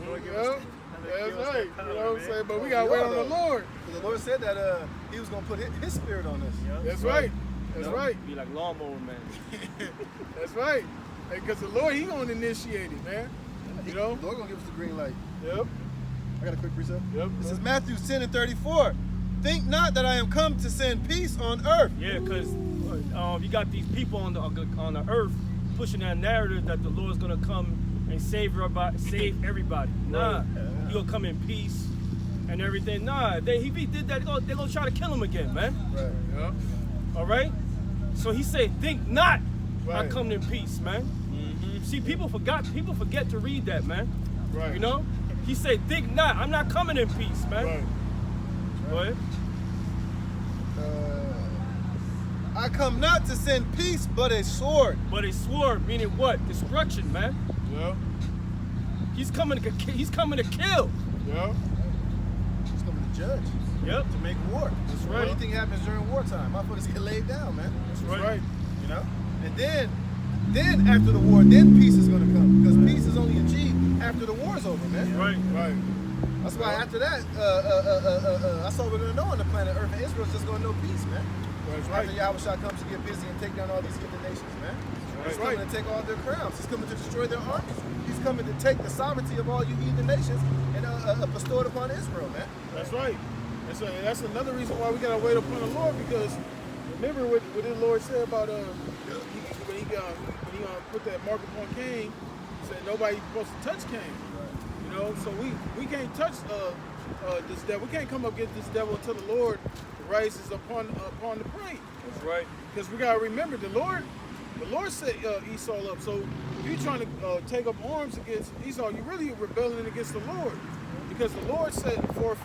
That's right. You know what I'm saying? But we gotta wait on the Lord. Because the Lord said that he was going to put his spirit on us. Yep. That's right. That's right. Be like lawnmower man. That's right. Because the Lord, he gonna initiate it, man. You know? The Lord going to give us the green light. Yep. I got a quick precept. Yep. This is Matthew 10:34. Think not that I am come to send peace on earth. Yeah, because you got these people on the earth pushing that narrative that the Lord's gonna come and save everybody. Nah, he gonna come in peace and everything. Nah, if he did that, they're gonna try to kill him again, man. Right. Yep. All right. So he said, "Think not, I Right. come in peace, man." See, people forget to read that, man. Right. You know, he said, "Think not, I'm not coming in peace, man." Right. Go ahead. I come not to send peace, but a sword. But a sword, meaning what? Destruction, man. Yep. He's coming to kill. Yep. He's coming to judge, Yep. to make war. That's right. Anything happens during wartime, motherfuckers get laid down, man. That's right. You know? And then after the war, then peace is going to come. Because peace is only achieved after the war's over, man. Right. Right. That's why after that, that's all we're gonna know on the planet Earth, and Israel's just gonna know peace, man. That's right. After Yahushua comes to get busy and take down all these heathen nations, man. He's coming to take all their crowns. He's coming to destroy their armies. He's coming to take the sovereignty of all you heathen nations and bestow it upon Israel, man. That's right. And that's another reason why we gotta wait upon the Lord, because remember what the Lord said about when he put that mark upon Cain, he said nobody's supposed to touch Cain. You know, so we can't touch this devil. We can't come up against this devil until the Lord rises upon the plain. That's right. Because we gotta remember the Lord set Esau up. So if you're trying to take up arms against Esau, you're really rebelling against the Lord. Because the Lord set forth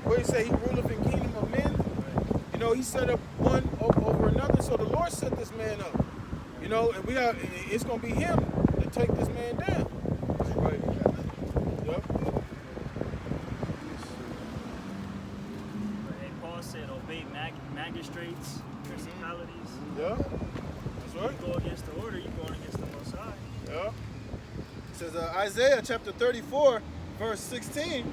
where he said he ruleth in kingdom of men. You know, he set up one over another. So the Lord set this man up. You know, and it's gonna be him to take this man down. That's right. Yep. And Paul said, obey magistrates, principalities. Yeah. That's right. You go against the order, you're going against the Most High. Yeah. It says Isaiah chapter 34, verse 16.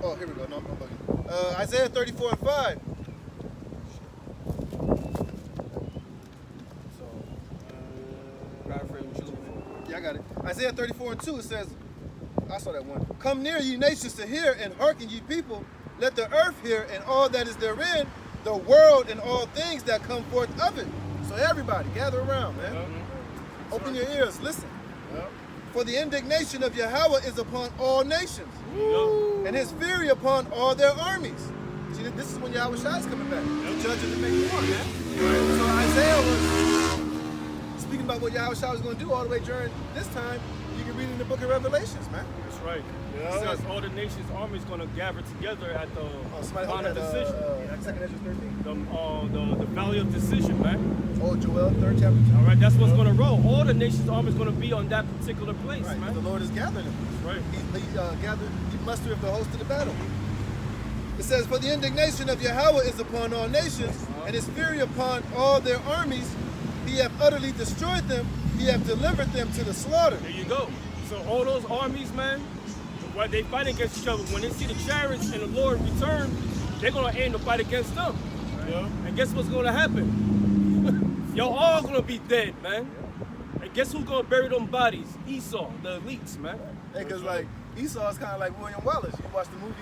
Oh, here we go. No, I'm bugging. Isaiah 34 and 5. Yeah, I got it. Isaiah 34 and 2, it says, I saw that one. Come near, ye nations, to hear, and hearken, ye people. Let the earth hear, and all that is therein, the world and all things that come forth of it. So everybody, gather around, man. Open your ears, listen. For the indignation of Yahweh is upon all nations, and his fury upon all their armies. See, this is when Yahweh Shai is coming back to judge and to make war, man. So Isaiah was speaking about what Yahweh Shai was going to do all the way during this time. You can read in the book of Revelations, man. That's right. Yeah. It says all the nations' armies going to gather together at the Somebody hold Mount of that, Decision. 2nd Ezra 13. The Valley of Decision, man. Oh, Joel, 3rd chapter. All right, that's what's going to roll. All the nations' armies going to be on that particular place, Right, man. the Lord is gathering them. Right. He mustered the host of the battle. It says, for the indignation of Yahweh is upon all nations, and his fury upon all their armies. He hath utterly destroyed them. He hath delivered them to the slaughter. There you go. So all those armies, man, while they fight against each other, when they see the chariots and the Lord return, they're going to aim to fight against them. Yeah. And guess what's going to happen? Y'all all going to be dead, man. And guess who's going to bury them bodies? Esau, the elites, man. Hey, because like Esau is kind of like William Wallace. You watched the movie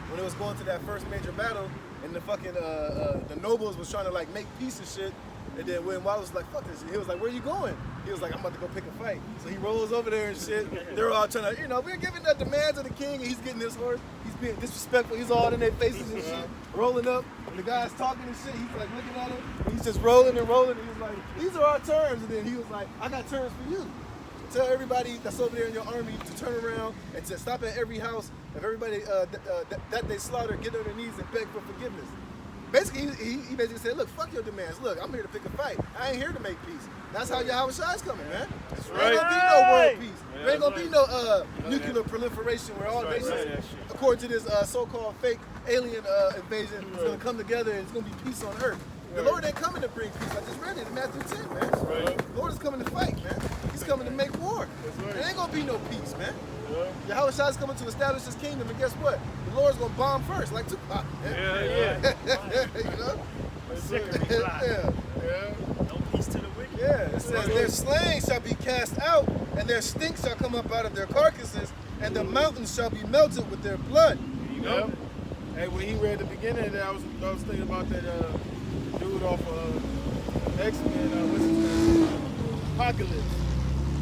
when it was going to that first major battle, and the fucking the nobles was trying to like make peace and shit. And then William Wallace was like, fuck this. He was like, where you going? He was like, I'm about to go pick a fight. So he rolls over there and shit. They're all trying to, we're giving the demands of the king, and he's getting his horse. He's being disrespectful. He's all in their faces and shit, rolling up. And the guy's talking and shit. He's like looking at him. And he's just rolling and rolling. And he's like, these are our terms. And then he was like, I got terms for you. Tell everybody that's over there in your army to turn around and to stop at every house of everybody that they slaughter, get on their knees and beg for forgiveness. Basically, he basically said, look, fuck your demands. Look, I'm here to pick a fight. I ain't here to make peace. That's how Yahweh Shai is coming, man. That's There ain't right. gonna be no world peace. Yeah, There ain't gonna that's be no nuclear proliferation where all right. nations, Right, that shit. according to this so-called fake alien invasion, is gonna come together and it's gonna be peace on earth. The Lord ain't coming to bring peace. I just read it in Matthew 10, man. Right. The Lord is coming to fight, man. He's coming to make war. right. There ain't gonna be no peace, man. Yeah. Yahweh Shai is coming to establish his kingdom, and guess what? The Lord's gonna bomb first, like Tupac. Yeah. You know? Second reply. Yeah. Yeah. No peace to the wicked. Yeah, it says their slain shall be cast out, and their stink shall come up out of their carcasses, and the mountains shall be melted with their blood. Yep. Hey, when he read the beginning of that, I was thinking about that dude off X-Men, what's his name? Apocalypse.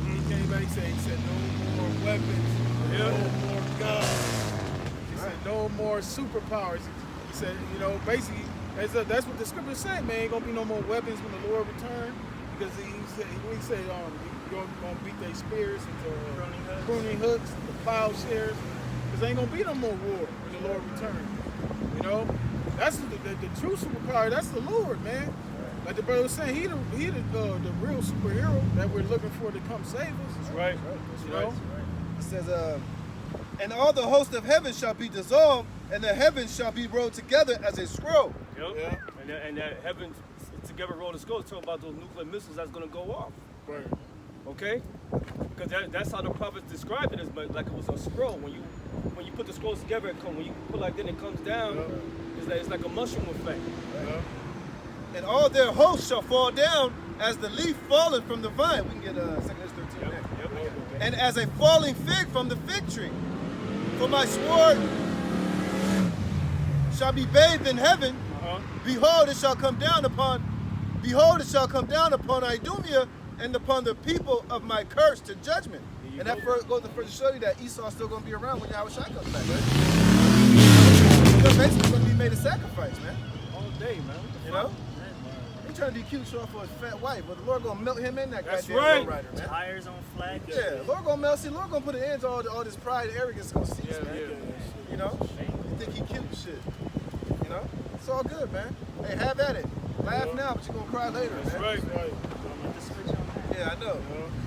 He came back, he said no more weapons, no more guns. He said no more superpowers. He said, basically, that's what the scripture said, man. Ain't gonna be no more weapons when the Lord return. Because he said, you're gonna beat their spears into pruning hooks, the plowshares. Because ain't gonna be no more war when the Lord returns. That's the true superpower. That's the Lord, man. Like the brother was saying, he the real superhero that we're looking for to come save us. That's right. It says, and all the host of heaven shall be dissolved, and the heavens shall be rolled together as a scroll. Yep. Yeah. And that heavens together roll the scrolls, talk about those nuclear missiles that's gonna go off. Right. Okay? Because that's how the prophets described it, as like it was a scroll. When you put the scrolls together, when you put like then it comes down, it's like a mushroom effect. And all their hosts shall fall down as the leaf falleth from the vine. We can get 2 Kings 13 there. And as a falling fig from the fig tree. For my sword shall be bathed in heaven. Behold, it shall come down upon Idumea and upon the people of my curse to judgment. And that goes to further show you that Esau's still going to be around when Yahushua comes back, right? He's basically going to be made a sacrifice, man. All day, man. You know? He trying to be cute, show off for his fat wife, but the Lord going to melt him in that That's goddamn right. rider, man. Tires on flat. Yeah, Lord going to melt. See, Lord going to put an end to all this pride and arrogance going to cease, man. You know? You think he cute and shit. You know? It's all good, man. Hey, have at it. Laugh now, but you're going to cry later, That's man. right. Yeah, I know.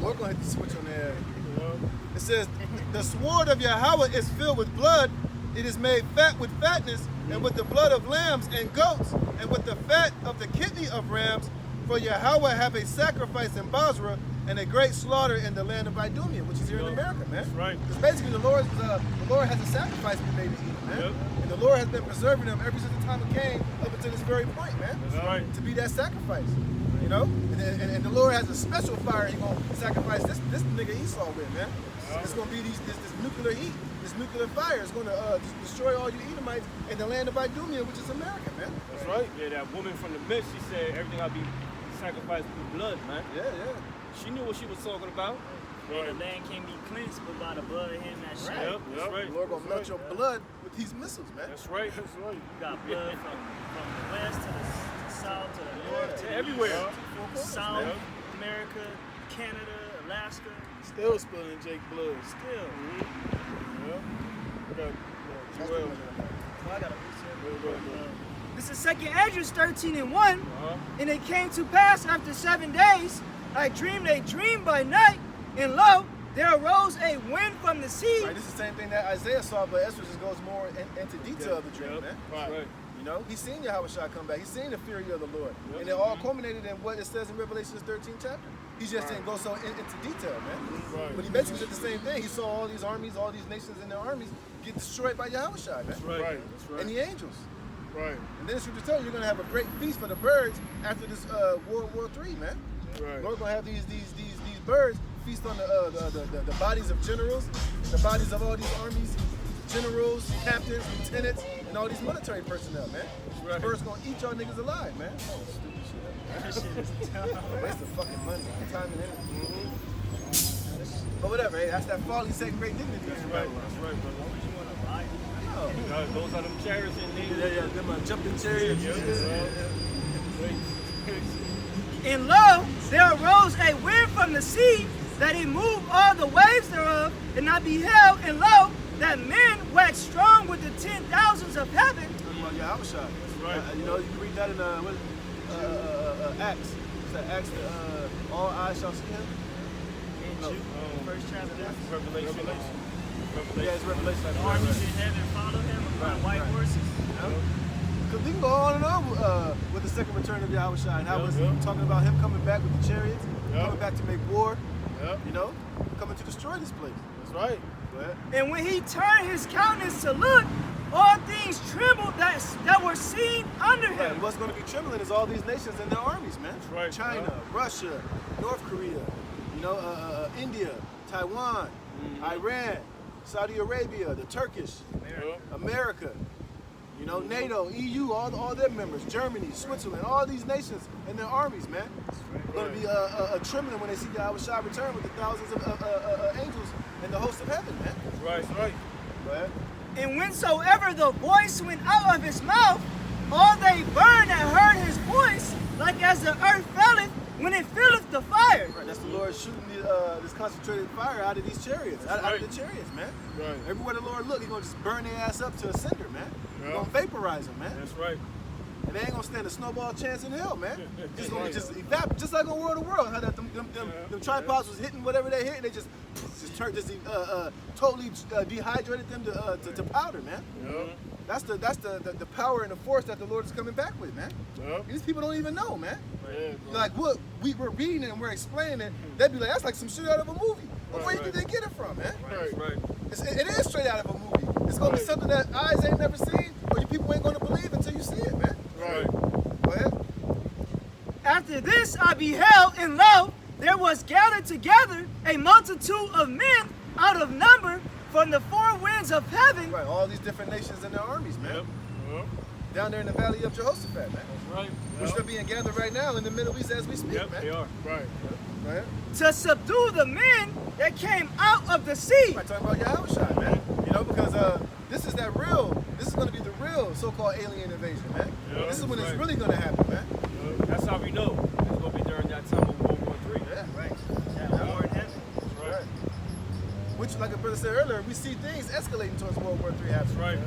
Lord going to hit the switch on there. It says, the sword of Yahweh is filled with blood. It is made fat with fatness, and with the blood of lambs and goats, and with the fat of the kidney of rams. For Yahweh have a sacrifice in Basra, and a great slaughter in the land of Idumea, which is here in America, man. That's right. Because basically the Lord has a sacrifice been made to eat, man. Yep. And the Lord has been preserving them ever since the time it came up until this very point, man. That's right. To be that sacrifice. You know? And the Lord has a special fire He's going to sacrifice this nigga Esau with, man. It's going to be this nuclear heat, this nuclear fire. It's going to destroy all you Edomites in the land of Idumea, which is America, man. That's right. Yeah, that woman from the mist, she said everything I'll be sacrificed through blood, man. Yeah. She knew what she was talking about. The land can't be cleansed but by the blood of him that shed. Yep, that's right. The Lord going to melt your blood with these missiles, man. That's right. You got blood from the west to the south to the north to Everywhere. South America, Canada, Alaska. Still spilling Jake blood. Still. I got a This is 2 Esdras 13:1. And it came to pass after 7 days, I dreamed a dream by night, and lo, there arose a wind from the sea. Right, this is the same thing that Isaiah saw, but Ezra just goes more into detail of the dream, man. Right. You know, he's seen Yahushua come back. He's seen the fury of the Lord. And it all culminated in what it says in Revelation 13 chapter. He just didn't go so into detail, man. But he basically did the same thing. He saw all these armies, all these nations and their armies get destroyed by Yahushua, man. That's right. That's right. And the angels. Right. And then the scripture tells you you're going to have a great feast for the birds after this World War III, man. Right. Lord's going to have these birds feast on the bodies of generals, the bodies of all these armies, generals, captains, lieutenants, and all these military personnel, man. Right. Birds going to eat y'all niggas alive, man. That shit is tough. Waste of fucking money, time and energy. But whatever, hey, that's that folly, second grade dignity. That's right, brother. Oh. Those are them chariots in need. Yeah, them jumping chariots. And lo, there arose a wind from the sea, that it moved all the waves thereof, and I beheld, and lo, that men waxed strong with the 10,000s of heaven. Yahushua. That's right. You know, you can read that in Acts. It's that Acts, all eyes shall see him. First chapter. Revelation. Yeah, it's Revelation. Armies in heaven follow him on white horses. Because we can go on and on with the second return of Yahushua and how it's talking about him coming back with the chariots, coming back to make war, you know, coming to destroy this place. That's right. Go ahead. And when he turned his countenance to look, all things trembled that were seen under Right, him. and what's going to be trembling is all these nations and their armies, man. That's right. China, Russia, North Korea, you know, India, Taiwan, Iran, Saudi Arabia, the Turkish, America, you know, NATO, EU, all their members, Germany, Switzerland, all these nations and their armies, man. Going to be trembling when they see Yahushua return with the thousands of angels and the host of heaven, man. Right. Go ahead. And whensoever the voice went out of his mouth, all they burned that heard his voice, like as the earth felleth when it filleth the fire. Right, that's the Lord shooting this concentrated fire out of these chariots, out of the chariots, man. Right. Everywhere the Lord look, He's going to just burn their ass up to a cinder, man. He's going to vaporize them, man. That's right. And they ain't going to stand a snowball chance in hell, man. Just going to just evaporate, just like on World of World, how that them tripods was hitting whatever they hit, and they just totally dehydrated them to powder, man. the power and the force that the Lord is coming back with, man. Yep. These people don't even know, man. Yeah, bro. Like what we're reading and we're explaining it, they'd be like, that's like some shit out of a movie. But where Right, do they get it from, man? Right. It is straight out of a movie. It's gonna be something that eyes ain't never seen, or you people ain't gonna believe until you see it, man. Right. Go ahead. After this I beheld, and lo, there was gathered together a multitude of men out of number from the four winds of heaven. Right, all these different nations and their armies, man. Yep. Down there in the valley of Jehoshaphat, man. Right. Which they're being gathered right now in the Middle East as we speak, Yep, man. they are. Right. Right? To subdue the men that came out of the sea. Right, talking about Yahushua, man. You know, because this is going to be the real so-called alien invasion, man. Yeah, This is when it's right. really going to happen, man. That's how we know it's going to be during that time of World War III. Yeah, right. Yeah, war in heaven. Right. Which, like a brother said earlier, we see things escalating towards World War III happening. Right.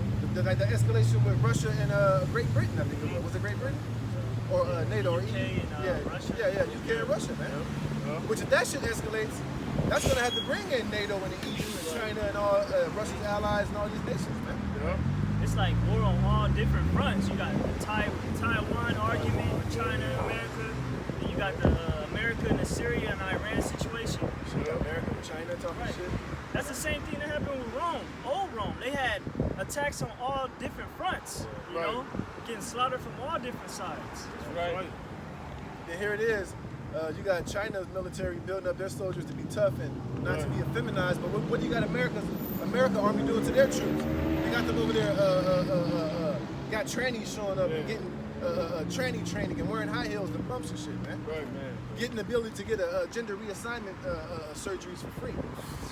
Like the escalation with Russia and Great Britain, I think it was. Was it Great Britain? Or NATO or UK EU? and, Russia. Yeah, UK and Russia, man. Which if that shit escalates, that's going to have to bring in NATO and the EU and China and all Russia's allies and all these nations, man. Yep. It's like war on all different fronts. You got the Taiwan argument with China and America. Then you got the America and the Syria and Iran situation. America and China talking Right. shit. That's the same thing that happened with Rome, old Rome. They had attacks on all different fronts, you Right. know, getting slaughtered from all different sides. Right. And here it is. You got China's military building up their soldiers to be tough and not to be effeminized. But what do you got America army doing to their troops? They got them over there, got trannies showing up and getting tranny training and wearing high heels and pumps and shit, man. Right, man. Getting the ability to get a gender reassignment surgeries for free.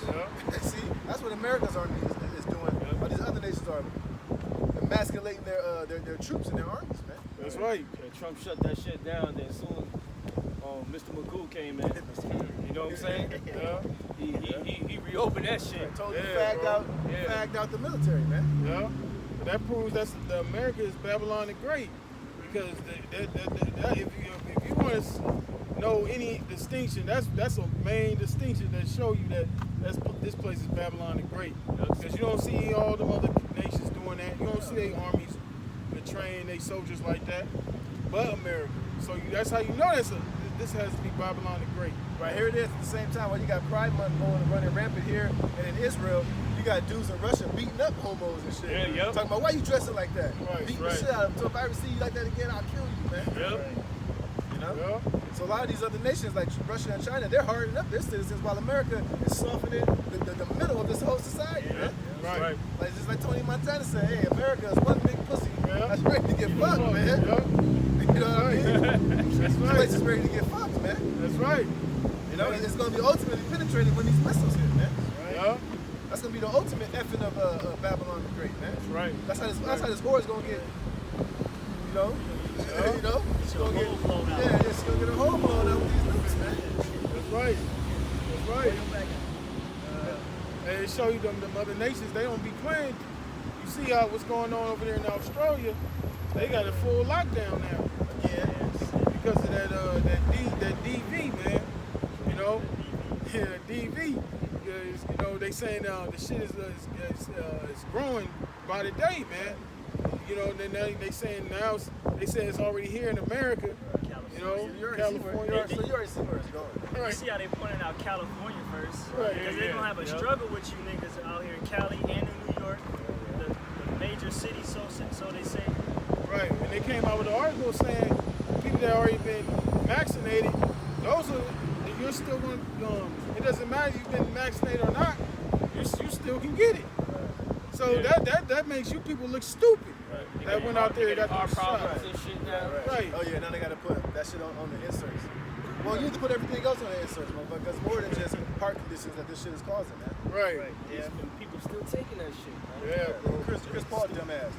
Yeah. See, that's what America's army is doing. But these other nations are emasculating their troops and their armies, man. That's right. Yeah, Trump shut that shit down. Then soon, Mr. Magoo came in. You know what I'm saying? Yeah. He reopened that shit. Totally Yeah, fagged bro. fagged out the military, man. Yeah. But that proves the America is Babylon the Great. Because if you want to know any distinction, that's a main distinction that show you that this place is Babylon the Great. Because you don't see all the other nations doing that. You don't see their armies betraying their soldiers like that. But America. So that's how you know this has to be Babylon the Great. Right, here it is at the same time. While you got Pride Month going and running rampant here, and in Israel, you got dudes in Russia beating up homos and shit. Yeah, yep. Talking about why you dressing like that? Right, Beating right. the shit out of them. So if I ever see you like that again, I'll kill you, man. Yep. You know? Yeah. So a lot of these other nations like Russia and China, they're hardening up their citizens while America is softening the middle of this whole society, man. Right. Like just like Tony Montana said, hey, America is one big pussy. Yeah. That's ready to get fucked, man. Yeah. You know what I mean? That's This right. place is ready to get fucked, man. That's right. You know, it's going to be ultimately penetrated when these missiles hit, man. Yeah. That's going to be the ultimate effing of Babylon the Great, man. That's right. That's how this war is going to get, you know? You know? She's Get a gonna hole blown out. Yeah, she's going to get a hole blown out with these nukes, man. That's right. That's right. And they show you them other nations, they don't be playing. You see what's going on over there in Australia. They got a full lockdown now. Again. Because of that DV, man. You know? Yeah, DV. Because, you know, they saying the shit is growing by the day, man. You know, then they saying now, they say it's already here in America. You know, You already California. see where it's going. You see how they pointed out California first. Right, Because they're going to have a struggle with you niggas out here in Cali and in New York. The major cities, so they say. Right, and they came out with an article saying people that already been vaccinated, those are, you're still going to, it doesn't matter if you've been vaccinated or not, you still can get it. So that makes you people look stupid. That went out there, got our them shot. problems and shit now. Right. Oh yeah, now they got to put that shit on the inserts. Well, you need to put everything else on the inserts, motherfucker. Because more than just heart conditions that this shit is causing, man. Right. Yeah. And people still taking that shit, man. Yeah, bro. Chris Paul dumbass.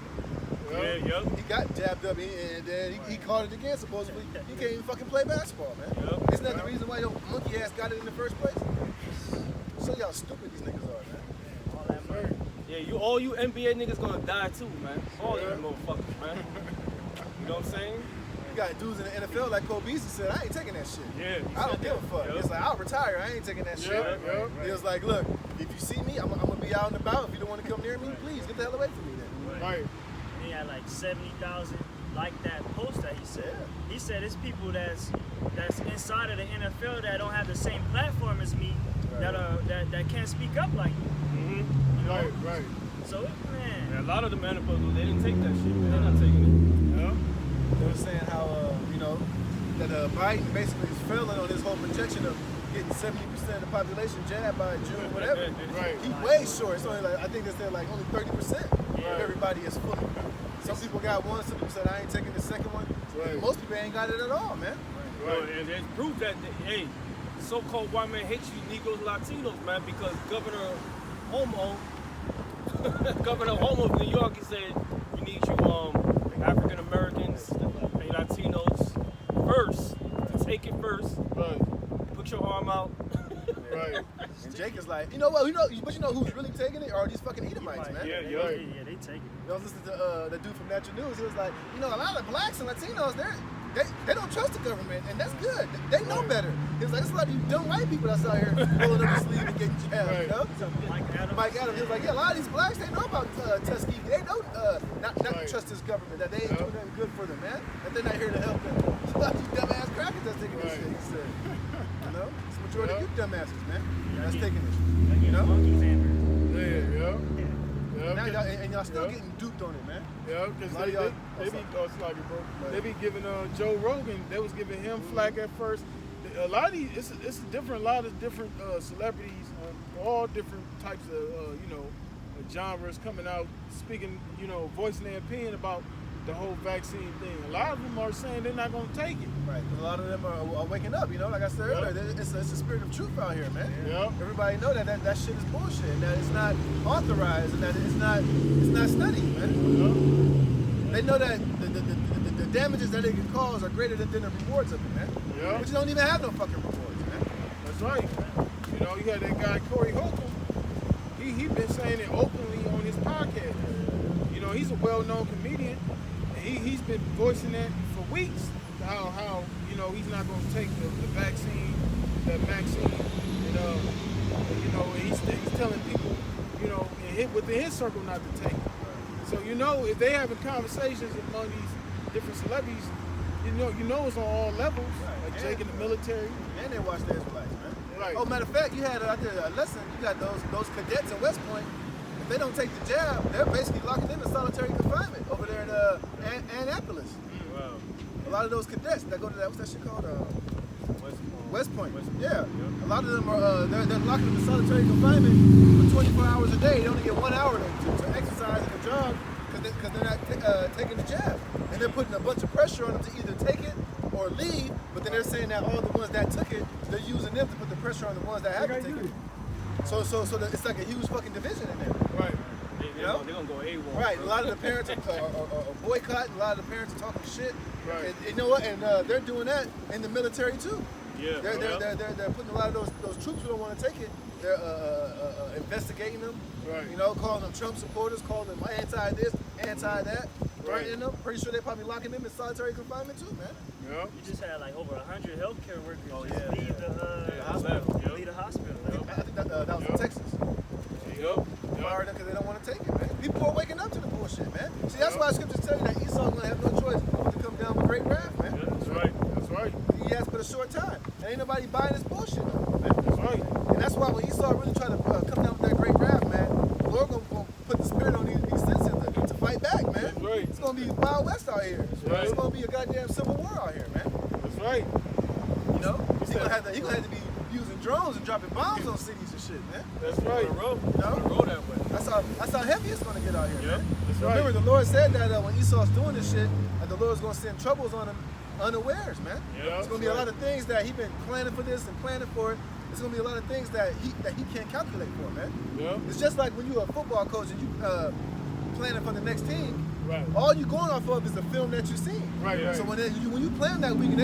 Yeah, He got jabbed up and then he caught it again, supposedly. He can't even fucking play basketball, man. Yep. Isn't that the reason why your monkey ass got it in the first place? Show you how stupid these niggas are, man. All that money. Yeah, all you NBA niggas gonna die too, man. All you motherfuckers, man. You know what I'm saying? You got dudes in the NFL like Kobe Beasley said, I ain't taking that shit. Yeah. I don't give a fuck. Yep. It's like, I'll retire. I ain't taking that shit. Yep. He was like, look, if you see me, I'm going to be out and about. If you don't want to come near me, please get the hell away from me then. Right. he had like 70,000 like that post that he said. He said it's people that's inside of the NFL that don't have the same platform as me, that can't speak up like me. Right, right. So man, Yeah, a lot of the manipulations, they didn't take that shit. They're not taking it. Yeah. They were saying how, that Biden basically is failing on his whole projection of getting 70% of the population jabbed by June or whatever. Right. He way short. It's only like, I think they said like only 30% of everybody is fully. Some people got one, some people said I ain't taking the second one. Right. Most people ain't got it at all, man. Right. And it's proof that, hey, so-called white man hates you Negroes, Latinos, man, because Governor Homo of New York, he said, we need you African Americans and Latinos first, to take it first. Right. Put your arm out. Right. And Jake is like, you know what? But you know who's really taking it? Are these fucking Edomites, man? Yeah, yeah, they take it. I was listening to the dude from Natural News. He was like, a lot of blacks and Latinos, they don't trust the government, and that's good. They know better. He was like, there's a lot of you dumb white people that's out here rolling up their sleeve and getting jabbed, Right. you know? So Mike Adams, he was like, yeah, a lot of these blacks, they know about Tuskegee. They know not to Right. trust this government, that they ain't doing nothing good for them, man. That they're not here to help them. A lot of these dumbass crackers that's taking this Right. shit, he said. You know? It's the majority of Yeah. you dumbasses, man. That's taking this. you know, monkey hammer. Yeah. Now and y'all still getting duped on it, man. Yeah, because A lot of they y'all- be they be giving Joe Rogan. They was giving him flack at first. A lot of these, it's a lot of different celebrities, all different types of genres coming out, speaking, voicing their opinion about the whole vaccine thing. A lot of them are saying they're not going to take it. Right, 'cause a lot of them are waking up, like I said earlier. It's a spirit of truth out here, man. Yeah. Everybody know that shit is bullshit, and that it's not authorized, and that it's not studied, man. They know that the damages that they can cause are greater than the rewards of it, man. Yeah. But you don't even have no fucking rewards, man. That's right. You had that guy Corey Holcomb. He been saying it openly on his podcast. He's a well-known comedian. And he's been voicing that for weeks. How he's not going to take the vaccine, and he's telling people, within his circle not to take it. So if they having conversations among these different celebrities, it's on all levels. Like Jake in the military. And they watch the Israelites, man. Right. Oh, matter of fact, you had I did a lesson. You got those cadets in West Point. If they don't take the jab, they're basically locking them in solitary confinement over there in Annapolis. Wow. A lot of those cadets that go to that, what's that shit called? West Point. Yeah. A lot of them are they're locking them in solitary confinement for 24 hours a day. They only get 1 hour to exercise and to jog because they're not taking the jab. And they're putting a bunch of pressure on them to either take it or leave. But then they're saying that all the ones that took it, they're using them to put the pressure on the ones that haven't taken it. So it's like a huge fucking division in there. Right. They're going to go AWOL. Right, a lot of the parents are boycotting, a lot of the parents are talking shit. Right. And you know what? And they're doing that in the military too. Yeah. They're putting a lot of those troops who don't want to take it. They're investigating them. Right. Calling them Trump supporters, calling them anti this, anti that, threatening them. Pretty sure they're probably locking them in solitary confinement too, man. Yeah. You just had like over 100 healthcare workers yeah, leave the hospital. Leave the hospital. I think that was in Texas. Yep. Fired them because they don't want to take it, man. People are waking up to the bullshit, man. See, that's why scriptures tell you that Esau's gonna have no choice but to come down with great wrath, man. That's right. That's right. He has but a short time. And ain't nobody buying this bullshit no more, man. That's right. And that's why when Esau really tried to come down with that great wrath, man, the Lord gonna put the spirit on these citizens to fight back, man. That's right. It's gonna be Wild West out here. right. It's gonna be a goddamn civil war out here, man. That's right. You know? He's gonna have to be using drones and dropping bombs on cities and shit, man. That's right. On the road. You know? On the road that way. That's how heavy it's gonna get out here, man. That's So right. remember, the Lord said that when Esau's doing this shit, that the Lord's gonna send troubles on him unawares, man. Yeah, It's gonna be a lot of things that he's been planning for this and planning for it. It's gonna be a lot of things that he can't calculate for, man. Yeah. It's just like when you're a football coach and you planning for the next team. Right. All you going off of is the film that you've seen. Right, right. So when you plan that week and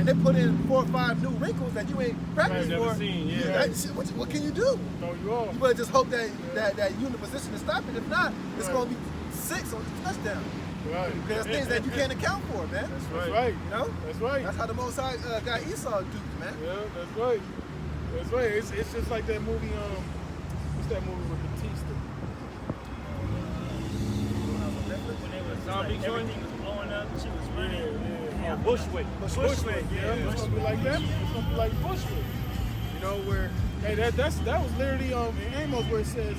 they put in 4 or 5 new wrinkles that you ain't practiced never for, seen, yeah. what can you do? Throw you off. You better just hope that you're in the position to stop it. If not, it's Right. gonna be 6 on the touchdown. Right. Because things that you can't account for, man. That's right. You know? That's right. That's how the Most High got Esau duped, man. Yeah, that's right. That's right. It's just like that movie. What's that movie with Batista? When Zombie joint? Everything was blowing up. She was running. Oh, Bushwick. Bushwick, yeah. It's gonna be like that. It's gonna be like Bushwick. You know where? Hey, that was literally in Amos where it says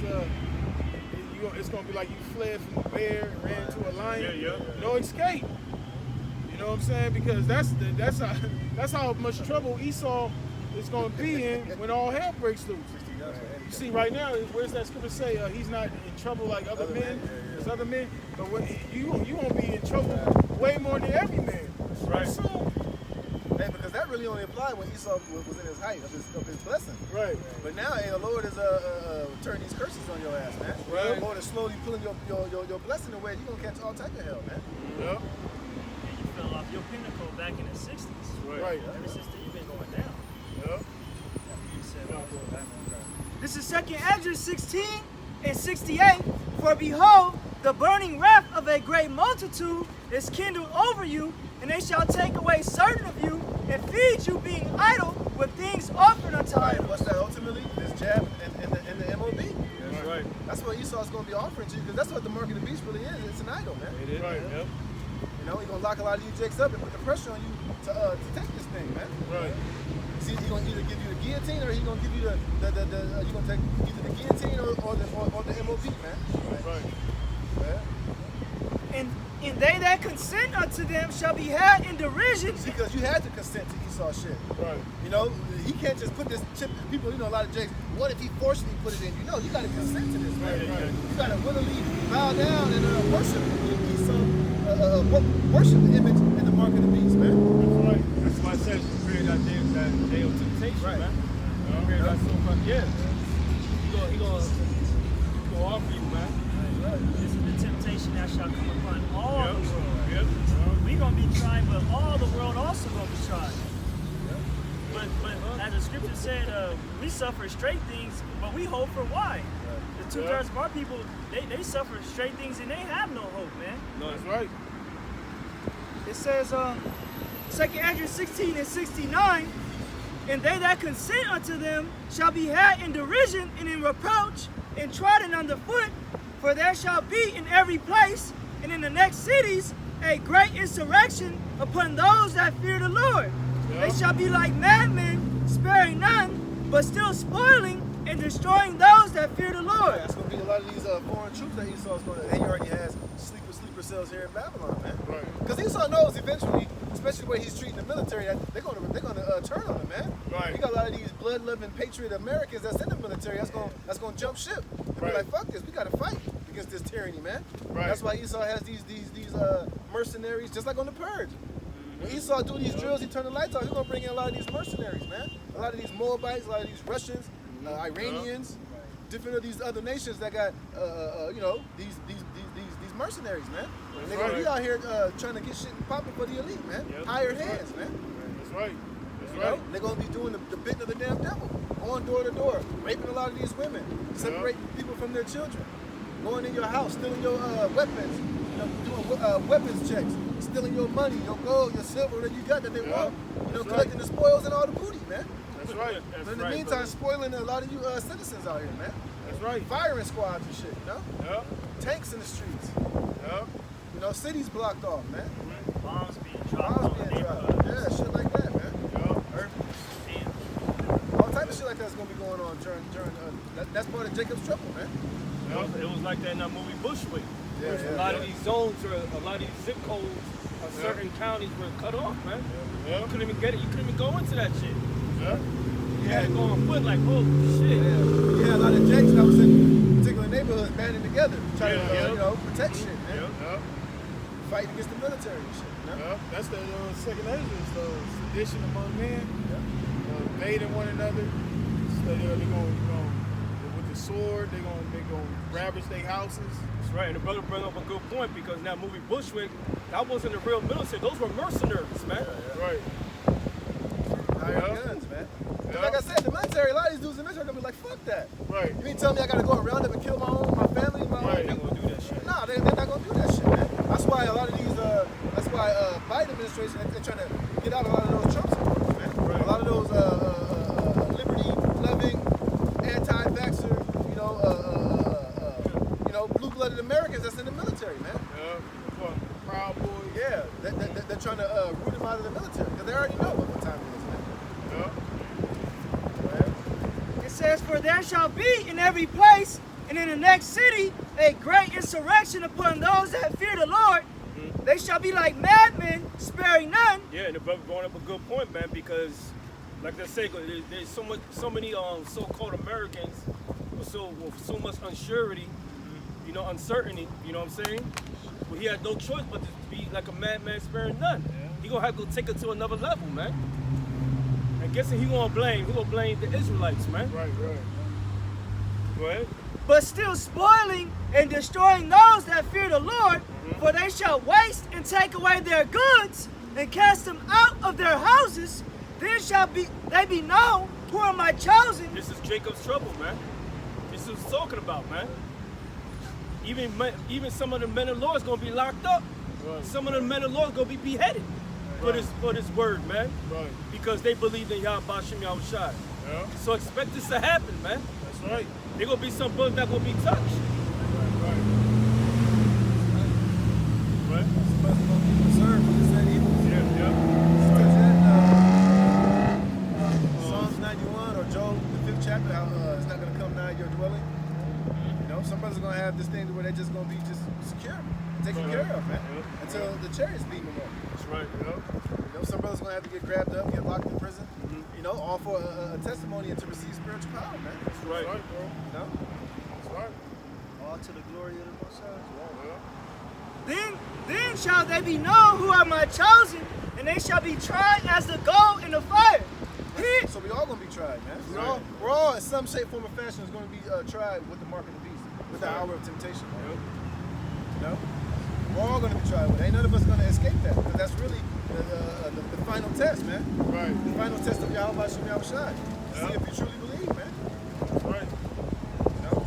it's gonna be like you fled from a bear, ran into a lion. Yeah. No escape. You know what I'm saying? Because that's how much trouble Esau is gonna be in when all hell breaks loose. You see, right now, where's that scripture say? He's not in trouble like other men. There's other men, but you won't be in trouble way more than every man. Right. So, Hey, because that really only applied when Esau was in his height of his blessing. right. But now, hey, the Lord is turning these curses on your ass, man. Right. The Lord is slowly pulling your blessing away. You're gonna catch all type of hell, man. Yep. And you fell off your pinnacle back in the 60s. Right. Ever since then, you've been going down. Yep. You said, This is 2nd Ezra 16 and 68. For behold, the burning wrath of a great multitude is kindled over you, and they shall take away certain of you and feed you, being idle with things offered unto Right. idols. What's that ultimately? This jab and the MOB. That's right. That's what Esau's gonna be offering to you, because that's what the mark of the beast really is. It's an idol, man. It is. Right. Yep. You know, he's gonna lock a lot of you jakes up and put the pressure on you to take this thing, man. Right. See, he's gonna either give you the guillotine or he's gonna give you the you gonna take either the guillotine or the MOB, man. Right. Yeah. And they that consent unto them shall be had in derision. See, because you had to consent to Esau's shit. Right. You know, he can't just put this chip. People, you know, a lot of jakes. What if he forcibly put it in you? No, you got to consent to this, man. Right. You got to willingly bow down and worship Esau, worship the image and the mark of the beast, man. That's right. That's why I said you created that day of temptation, Right. man. You created that so yeah. He gonna offer you, man. this is the temptation that shall come upon all Yep. the world. Yep. We gonna be tried, but all the world also gonna be tried. But as the scripture said, we suffer straight things, but we hope for why. The 2/3 of our people, they suffer straight things and they have no hope, man. No, That's right. It says, 2nd Ezra 16 and 69, and they that consent unto them shall be had in derision and in reproach and trodden underfoot, for there shall be in every place and in the next cities a great insurrection upon those that fear the Lord. Yeah. They shall be like madmen, sparing none, but still spoiling and destroying those that fear the Lord. That's gonna be a lot of these foreign troops that Esau's gonna. And he already has sleeper cells here in Babylon, man. Right. Because Esau knows eventually, especially the way he's treating the military, that they're gonna turn on him, man. Right. You got a lot of these blood-loving patriot Americans that's in the military. That's gonna jump ship. They'll be Right. like, fuck this, we gotta fight against this tyranny, man. Right. That's why Esau has these mercenaries, just like on the Purge. When Esau do these drills, he turn the lights on. He's gonna bring in a lot of these mercenaries, man. A lot of these Moabites, a lot of these Russians, Iranians, different of these other nations that got, you know, these mercenaries, man. And they're gonna be out here trying to get shit popping for the elite, man. Yep. Hired hands, man. That's right. That's You right. know, they're gonna be doing the bit of the damn devil, going door to door, raping a lot of these women, separating people from their children, going in your house, stealing your weapons, you know, doing weapons checks, stealing your money, your gold, your silver that you got that they want, you know, That's collecting the spoils and all the booty, man. That's right. But in the meantime, spoiling a lot of you citizens out here, man. That's right. Firing squads and shit, you know, Yep. tanks in the streets, Yep. you know, cities blocked off, man. Bombs being dropped Bombs on the being dropped, neighborhood. yeah, shit like that, man. Yep. Damn. All type of shit like that's gonna be going on during that's part of Jacob's trouble, man. It was like that in that movie Bushwick. Yeah, A lot of these zones or a lot of these zip codes of certain counties were cut off, man. Yeah. You couldn't even get it. You couldn't even go into that shit. Yeah. You had to go on foot like, oh shit. Yeah, a lot of jakes that was in particular neighborhoods banding together, trying Yeah, to yeah. you know, protect shit, man. Yep. Fighting against the military and shit. You know? Yep. That's the second Ezra's sedition among men, invading one another. So they're going with the sword. They're going ravage their houses. That's right. And the brother brought up a good point because in that movie Bushwick, that wasn't the real military. Those were mercenaries, man. Right. Hired guns, man. 'Cause like I said, the military, a lot of these dudes in the military are gonna be like, fuck that. Right. You mean tell me I gotta go around them and kill my family, my Right. They're gonna do that shit. Nah, they're not gonna do that shit, man. That's why a lot of these, that's why Biden administration, they're trying to get out a lot of those Trump supporters, man. Right. A lot of those liberty-loving, anti-vaxxer, you know, blue-blooded Americans that's in the military, man. Yeah. there shall be in every place and in the next city a great insurrection upon those that fear the Lord. They shall be like madmen, sparing none. Yeah, and the brother brought up a good point, man, because like I say, there's so many so-called Americans with so much unsurety, you know, uncertainty, you know what I'm saying? Well, he had no choice but to be like a madman sparing none. Yeah. He gonna have to go take it to another level, man. And guessing he gonna blame the Israelites, man. Right. Go ahead. But still spoiling and destroying those that fear the Lord, for they shall waste and take away their goods and cast them out of their houses. Then shall they be known who are my chosen. This is Jacob's trouble, man. This is what he's talking about, man. Even some of the men of the Lord is gonna be locked up. Right. Some of the men of the Lord is gonna be beheaded for this word, man. Right. Because they believed in Yahweh Shem Yahushua. Yeah. So expect this to happen, man. That's right. There gonna be some brothers that gonna be touched. Right. Right? Somebody's gonna be preserved from this and evil. Yeah. Because in Psalms 91 or Job, the 5th chapter, how it's not gonna come nigh your dwelling. You know, some brothers are gonna have this thing where they're just gonna be just secure, taken care of, man, until the chariots beat them up. That's right. You know, some brothers gonna have to get grabbed up, get locked in prison. You know, all for a testimony and to receive spiritual power, man. That's right. That's right, bro. You know, That's right. All to the glory of the Most High. Yeah. Then shall they be known who are my chosen, and they shall be tried as the gold in the fire. Here, so we all gonna be tried, man. Right. We're all in some shape, form, or fashion is gonna be tried with the mark of the beast, with the hour of temptation. Yep. You know, we're all gonna be tried with it. Ain't none of us gonna escape that, because that's really the final test, man. Right. The final test of Yahweh Shem Yahushua. Yeah. See if you truly believe, man. That's right. You know?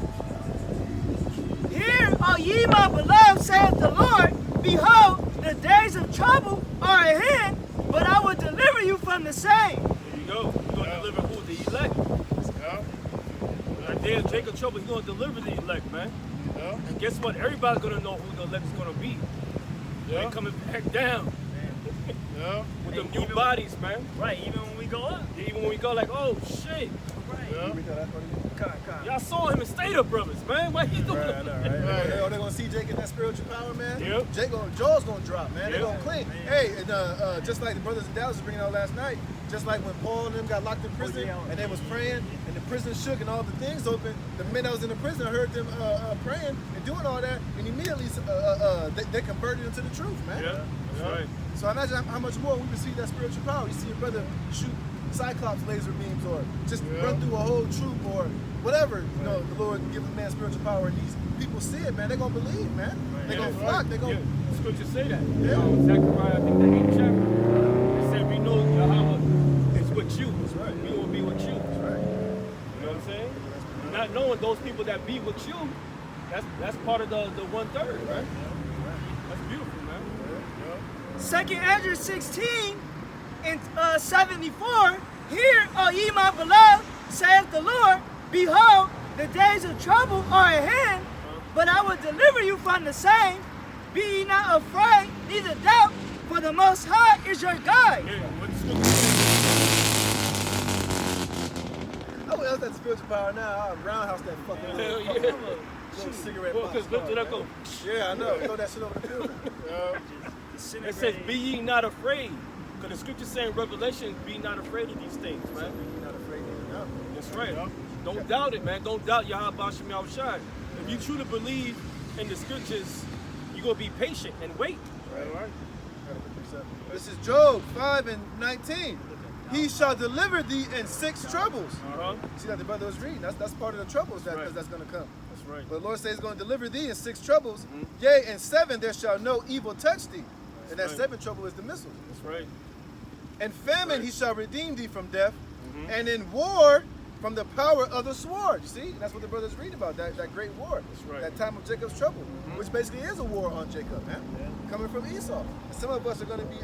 Hear, O ye my beloved, saith the Lord, behold, the days of trouble are at hand, but I will deliver you from the same. There you go. He's gonna deliver who? The elect. Yeah. That day of Jacob's trouble, he's gonna deliver the elect, man. Yeah. And guess what? Everybody's gonna know who the elect is gonna be. They Yeah. ain't coming back down Yeah. with them And new even- bodies, man. Right, even when we go up. Even when we go like, oh shit, Yeah. y'all saw him in State of Brothers, man. Why he doing Right, I that? know, right? They're gonna see Jake in that spiritual power, man. Yep. Joel's gonna drop, man. They're Yep. gonna clean. Hey, and just like the brothers in Dallas was bringing out last night, just like when Paul and them got locked in prison and they was praying and the prison shook and all the things open, the men that was in the prison heard them praying and doing all that, and immediately they converted into the truth, man. Yeah, that's right. So imagine how much more we receive that spiritual power. You see a brother shoot Cyclops laser beams or just run through a whole troop or whatever, you know, the Lord give a man spiritual power and these people see it, man, they're gonna believe, man. They're gonna flock, they're gonna Yeah, scriptures say that. Yeah. Zechariah, I think the 8th chapter. It said, we know Yahweh is with you. That's right. We will be with you. That's right. You know what I'm saying? Not knowing those people that be with you, that's part of the 1/3, right? That's beautiful, man. 2nd Ezra 16 and 74. Hear, O ye my beloved, saith the Lord, behold, the days of trouble are at hand, but I will deliver you from the same. Be ye not afraid, neither doubt, for the Most High is your guide. Yeah, what the scripture says. I would else that spiritual power now, I'll roundhouse that fucking Hell little, yeah. little cigarette Well, box. because look to that go. Yeah, I know. Throw that shit over the building. It says, be ye not afraid. Because the scripture saying in Revelation, be not afraid of these things, man. You're not afraid to know. That's right. Don't doubt it, man. Don't doubt Yahweh Shem Yahushua. If you truly believe in the scriptures, you're going to be patient and wait. Right. This is Job 5:19. He shall deliver thee in 6 troubles. Uh-huh. See that the brother was reading. That's part of the troubles that's going to come. That's right. But the Lord says he's going to deliver thee in 6 troubles. Yea, in 7 there shall no evil touch thee. And that right. 7th trouble is the missiles. That's right. In famine he shall redeem thee from death, and in war from the power of the sword. You see, that's what the brothers read about, that great war. That's right. That time of Jacob's trouble, which basically is a war on Jacob, man. Coming from Esau. And some of us are going to be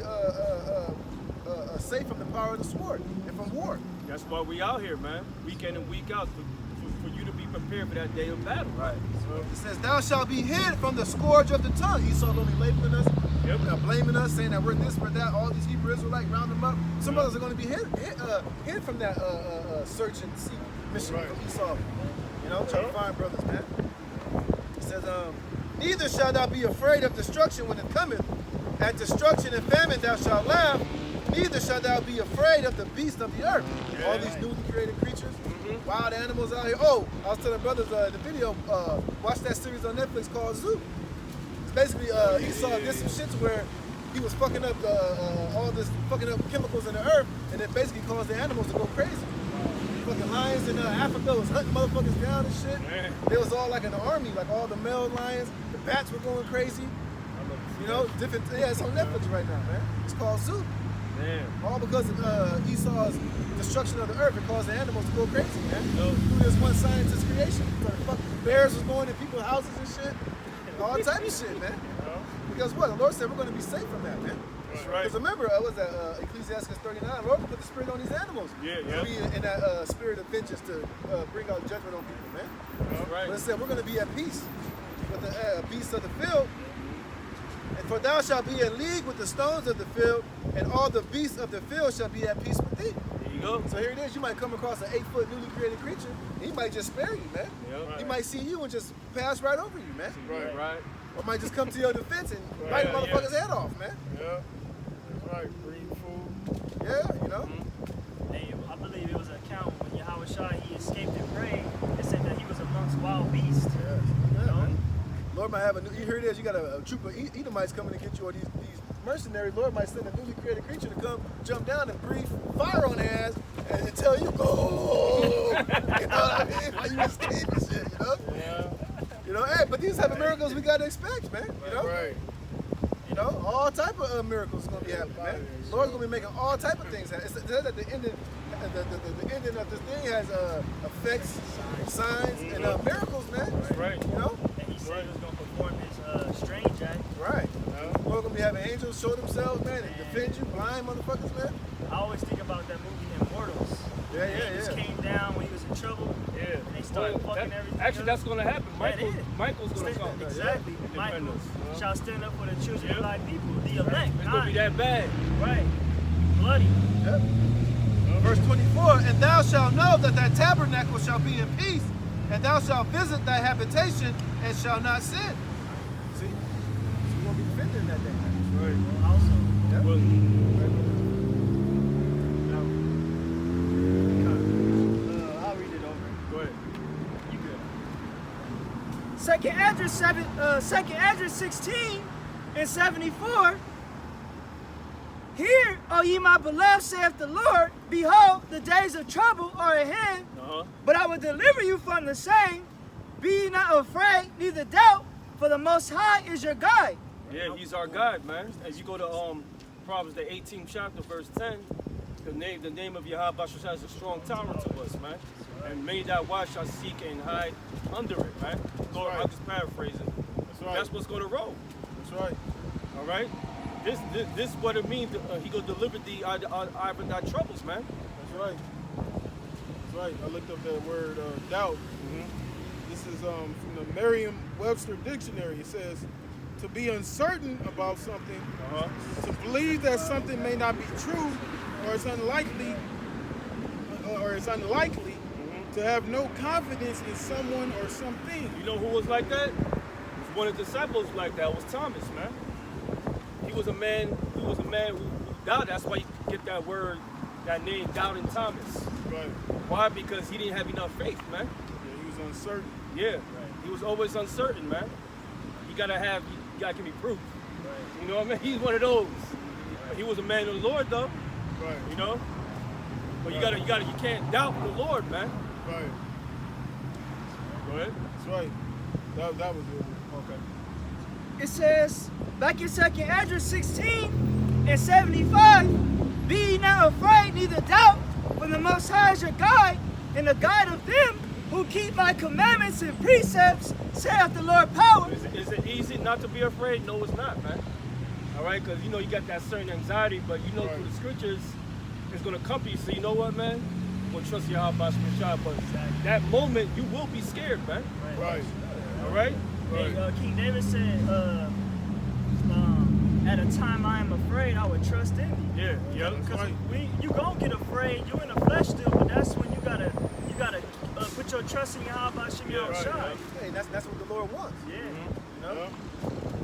safe from the power of the sword and from war. That's why we out here, man. Week in and week out for you to be prepared for that day of battle. Right. So, It says, thou shalt be hid from the scourge of the tongue. Esau only labeling us, blaming us, saying that we're this, we're that, all these Hebrew Israelites, round them up. Some others are going to be hid from that search and seek, mission Right. from Esau. You know, trying to find brothers, man. It says, neither shalt thou be afraid of destruction when it cometh. At destruction and famine thou shalt laugh. Neither shalt thou be afraid of the beasts of the earth. Yeah. All these newly created creatures, wild animals out here. Oh, I was telling brothers in the video, watch that series on Netflix called Zoo. It's basically Esau did some shit to where he was fucking up all this fucking up chemicals in the earth, and it basically caused the animals to go crazy. Fucking lions in Africa was hunting motherfuckers down and shit. Man. They was all like in an army, like all the male lions, the bats were going crazy. You know, different. Yeah, it's on Netflix right now, man. It's called Zoo. Damn. All because of Esau's destruction of the earth. It caused the animals to go crazy, man. Yo. Through this one scientist's creation. Bears was going in people's houses and shit. All type of shit, man. Because what? The Lord said we're going to be safe from that, man. That's right. Because remember, was that Ecclesiastes 39? The Lord put the spirit on these animals. Yeah, To yeah. be in that spirit of vengeance to bring out judgment on people, man. That's right. But it said we're going to be at peace with the beasts of the field. And for thou shalt be in league with the stones of the field, and all the beasts of the field shall be at peace with thee. There you go. So here it is. You might come across an 8-foot newly created creature, and he might just spare you, man. Yep. He might see you and just pass right over you, man. Right. Right. Or might just come to your defense and Right, bite a yeah. motherfucker's head off, man. Yeah. That's right. Breed food. Yeah, you know. Hey, I believe it was an account when Yahweh Shah, he escaped and prayed. It said that he was amongst wild beasts. Yeah, You know? man. Lord might have you hear it is, you got a troop of Edomites coming to get you, or these mercenaries. Lord might send a newly created creature to come jump down and breathe fire on their ass and tell you, go. You know what I mean? How you escape and shit, you know? Yeah. You know, hey, but these type of miracles we gotta expect, man. You know? Right. You know, all type of miracles is gonna be happening, man. Lord's gonna be making all type of things happen. It says that the ending of this thing has effects, signs, and miracles, man. That's right. You know? And he said he was going to perform his strange act. Right. Lord gonna be having angels show themselves, man, and defend you, blind motherfuckers, man. I always think about that movie Immortals. Yeah, And he just came down when he was in trouble. Yeah. And they started Well, fucking everything actually, up. that's going to happen. Yeah, it Michael's going to come. Exactly. Yeah. Michael Independence. shall stand up for the children Yeah. of thy people, the elect. It's going to be that bad. Right. Bloody. Yep. Verse 24, and thou shalt know that thy tabernacle shall be in peace, and thou shalt visit thy habitation, and shall not sin. See? So we're gonna be defended in that day. Right. Also, Yep. Well, I'll read it over. go ahead. You good. Second Ezra 16 and 74. Hear, O ye my beloved, saith the Lord, behold, the days of trouble are at hand, Uh-huh. but I will deliver you from the same. Be ye not afraid, neither doubt, for the Most High is your guide. Yeah, he's our God, man. As you go to Proverbs, the 18th chapter, verse 10, the name of Yahweh Bashar is a strong tower to us, man. And many that watch shall seek and hide under it, man. Lord, right. I'm just paraphrasing. That's right. That's what's going to roll. That's right. All right? This is what it means. He going to deliver thee out of thy troubles, man. That's right. That's right. I looked up that word doubt. This is from the Merriam-Webster dictionary. It says, to be uncertain about something, Uh-huh. to believe that something may not be true, or it's unlikely, to have no confidence in someone or something. You know who was like that? One of the disciples like that was Thomas, man. He was a man who doubted. That's why you get that word, that name, Doubting Thomas. Right. Why? Because he didn't have enough faith, man. Yeah, he was uncertain. Yeah, he was always uncertain, man. You gotta give me proof. You know what I mean? He's one of those. He was a man of the Lord, though. Right. You know. But you can't doubt the Lord, man. Right. Go ahead. That's right. That was it. Okay. It says, back in 2nd Ezra 16 and 75, be ye not afraid, neither doubt, for the Most High is your guide, and the guide of them who keep my commandments and precepts, saith the Lord power. Is it easy not to be afraid? No, it's not, man. All right, because you know you got that certain anxiety, but you know Right. through the scriptures, it's going to accompany you. So you know what, man? I'm going to trust you out by Shah, but that moment you will be scared, man. Right. All right? Hey, King David said, at a time I am afraid, I would trust in thee. Yeah, yeah. That's Because right. you gonna get afraid. You in the flesh still, but that's when you gotta trust in Yahweh Shem Yahushua. Hey, that's what the Lord wants. Yeah. You know? Yeah.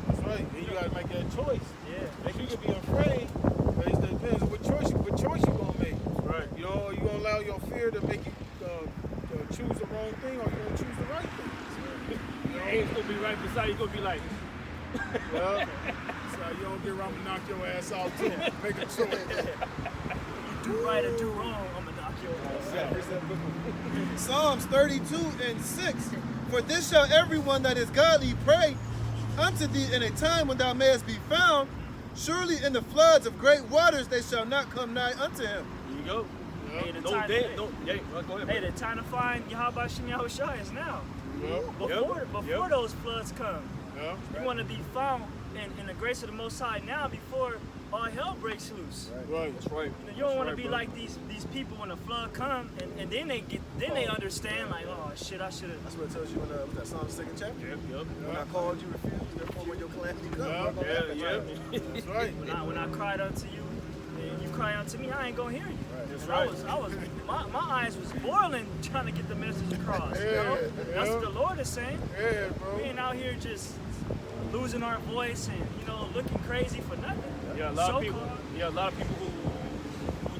That's right. And you gotta make that choice. Yeah. Like you could be afraid, but it depends what choice you gonna make. Right. You know, are you gonna allow your fear to make you choose the wrong thing, or you gonna choose the right thing? Your angel's gonna be right beside you. Gonna be like, Yeah. So you don't get around and knock your ass out too. Make a choice. Do right or do wrong, I'm gonna knock your ass out. Psalms 32:6. For this shall everyone that is godly pray unto thee in a time when thou mayest be found. Surely in the floods of great waters they shall not come nigh unto him. here you go. Hey, the No time, day, hey, no, yeah, go ahead. hey, man. the time to find Yahweh Shem Yahushua is now. Yeah. Before those floods come. Yeah. You want to be found in the grace of the Most High now before all hell breaks loose. Right. That's right. You don't want to That's be right, like these people when the flood come and then they understand like, oh shit, I should have. That's what it tells you in what's that Psalms 2nd chapter. bro. Yep, When I called you, refused, therefore when your calamity comes, Yeah. I'm gonna laugh at you. yeah. That's right. When I cried unto you, and you cry unto me, I ain't gonna hear you. That's And right. my eyes was boiling trying to get the message across. You know? Yeah, That's yeah. what the Lord is saying. Yeah, bro. We ain't out here just losing our voice and looking crazy for nothing. Yeah, a lot of people. So-called. Yeah, a lot of people who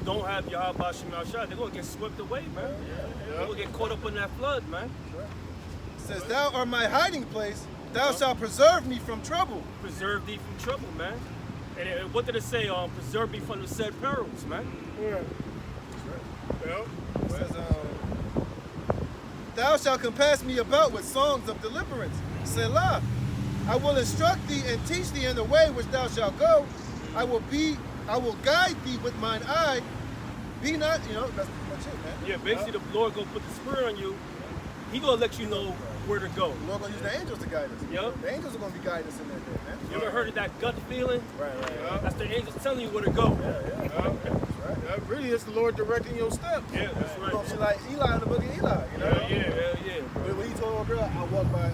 don't have Yahweh Shem Yahushua, they're gonna get swept away, man. They're gonna get caught up in that flood, man. It says, thou art my hiding place, thou shalt preserve me from trouble. Preserve thee from trouble, man. And what did it say? Preserve me from the said perils, man. Yeah. Yeah. It says, thou shalt compass me about with songs of deliverance. Selah. I will instruct thee and teach thee in the way which thou shalt go. I will guide thee with mine eye. Be not, that's pretty much it, man. Yeah, basically the Lord gonna put the spirit on you. He gonna let you know where to go. The Lord gonna use the angels to guide us. Yep. The angels are gonna be guiding us in that day, man. You ever heard of that gut feeling? Right. That's the angels telling you where to go. Yeah, really, it's the Lord directing your steps. Yeah, that's You're gonna right. be like Eli in the book of Eli, you know? Yeah. When he told a girl, I walk by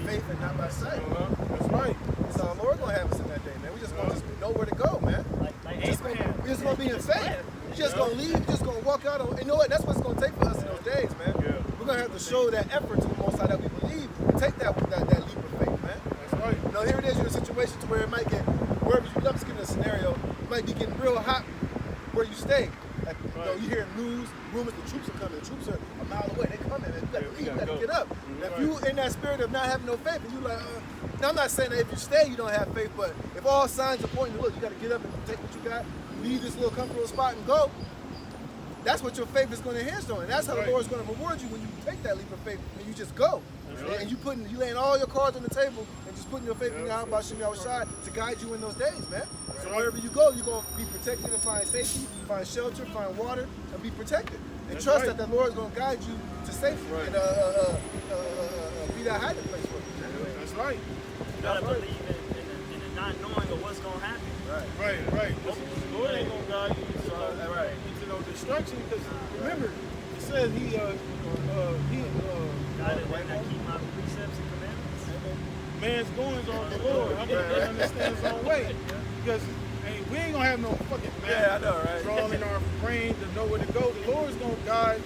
faith and not by sight. That's right. So the Lord gonna have us in that day, man. We just gonna know where to go, man. Like Abraham. We just gonna be in faith. You just gonna leave, you just gonna walk out on, you know what, that's what it's gonna take for us in those days, man. Yeah. We're gonna have to show that effort to the Most High that we believe, take that leap of faith, man. That's right. Now here it is, you're in a situation to where it might get, wherever you, I'm just giving a scenario, it might be getting real hot where you stay. Like, you hear news, rumors, the troops are coming, the troops are a mile away, they coming, man. You gotta leave, you gotta get up. Now, if you in that spirit of not having no faith, and you like, now I'm not saying that if you stay, you don't have faith, but if all signs are pointing to, look, you gotta get up and take what you got, leave this little comfortable spot and go, that's what your faith is gonna hinge on. And that's how the Lord's gonna reward you when you take that leap of faith and you just go. And you laying all your cards on the table and just putting your faith in Yahweh Shem Yahushua to guide you in those days, man. So wherever you go, you're gonna be protected and find safety, find shelter, find water, and be protected. And trust that the Lord is gonna guide you to safety and be that hiding place for you. That's right. You gotta believe in the not knowing of what's gonna happen. Right. The Lord ain't gonna guide you into no destruction, because remember, it says he God is that keep my precepts and commandments. man's goings on the Lord. I mean, man understands his own way. Because we ain't gonna have no fucking map drawn in our brain to know where to go. The Lord's gonna guide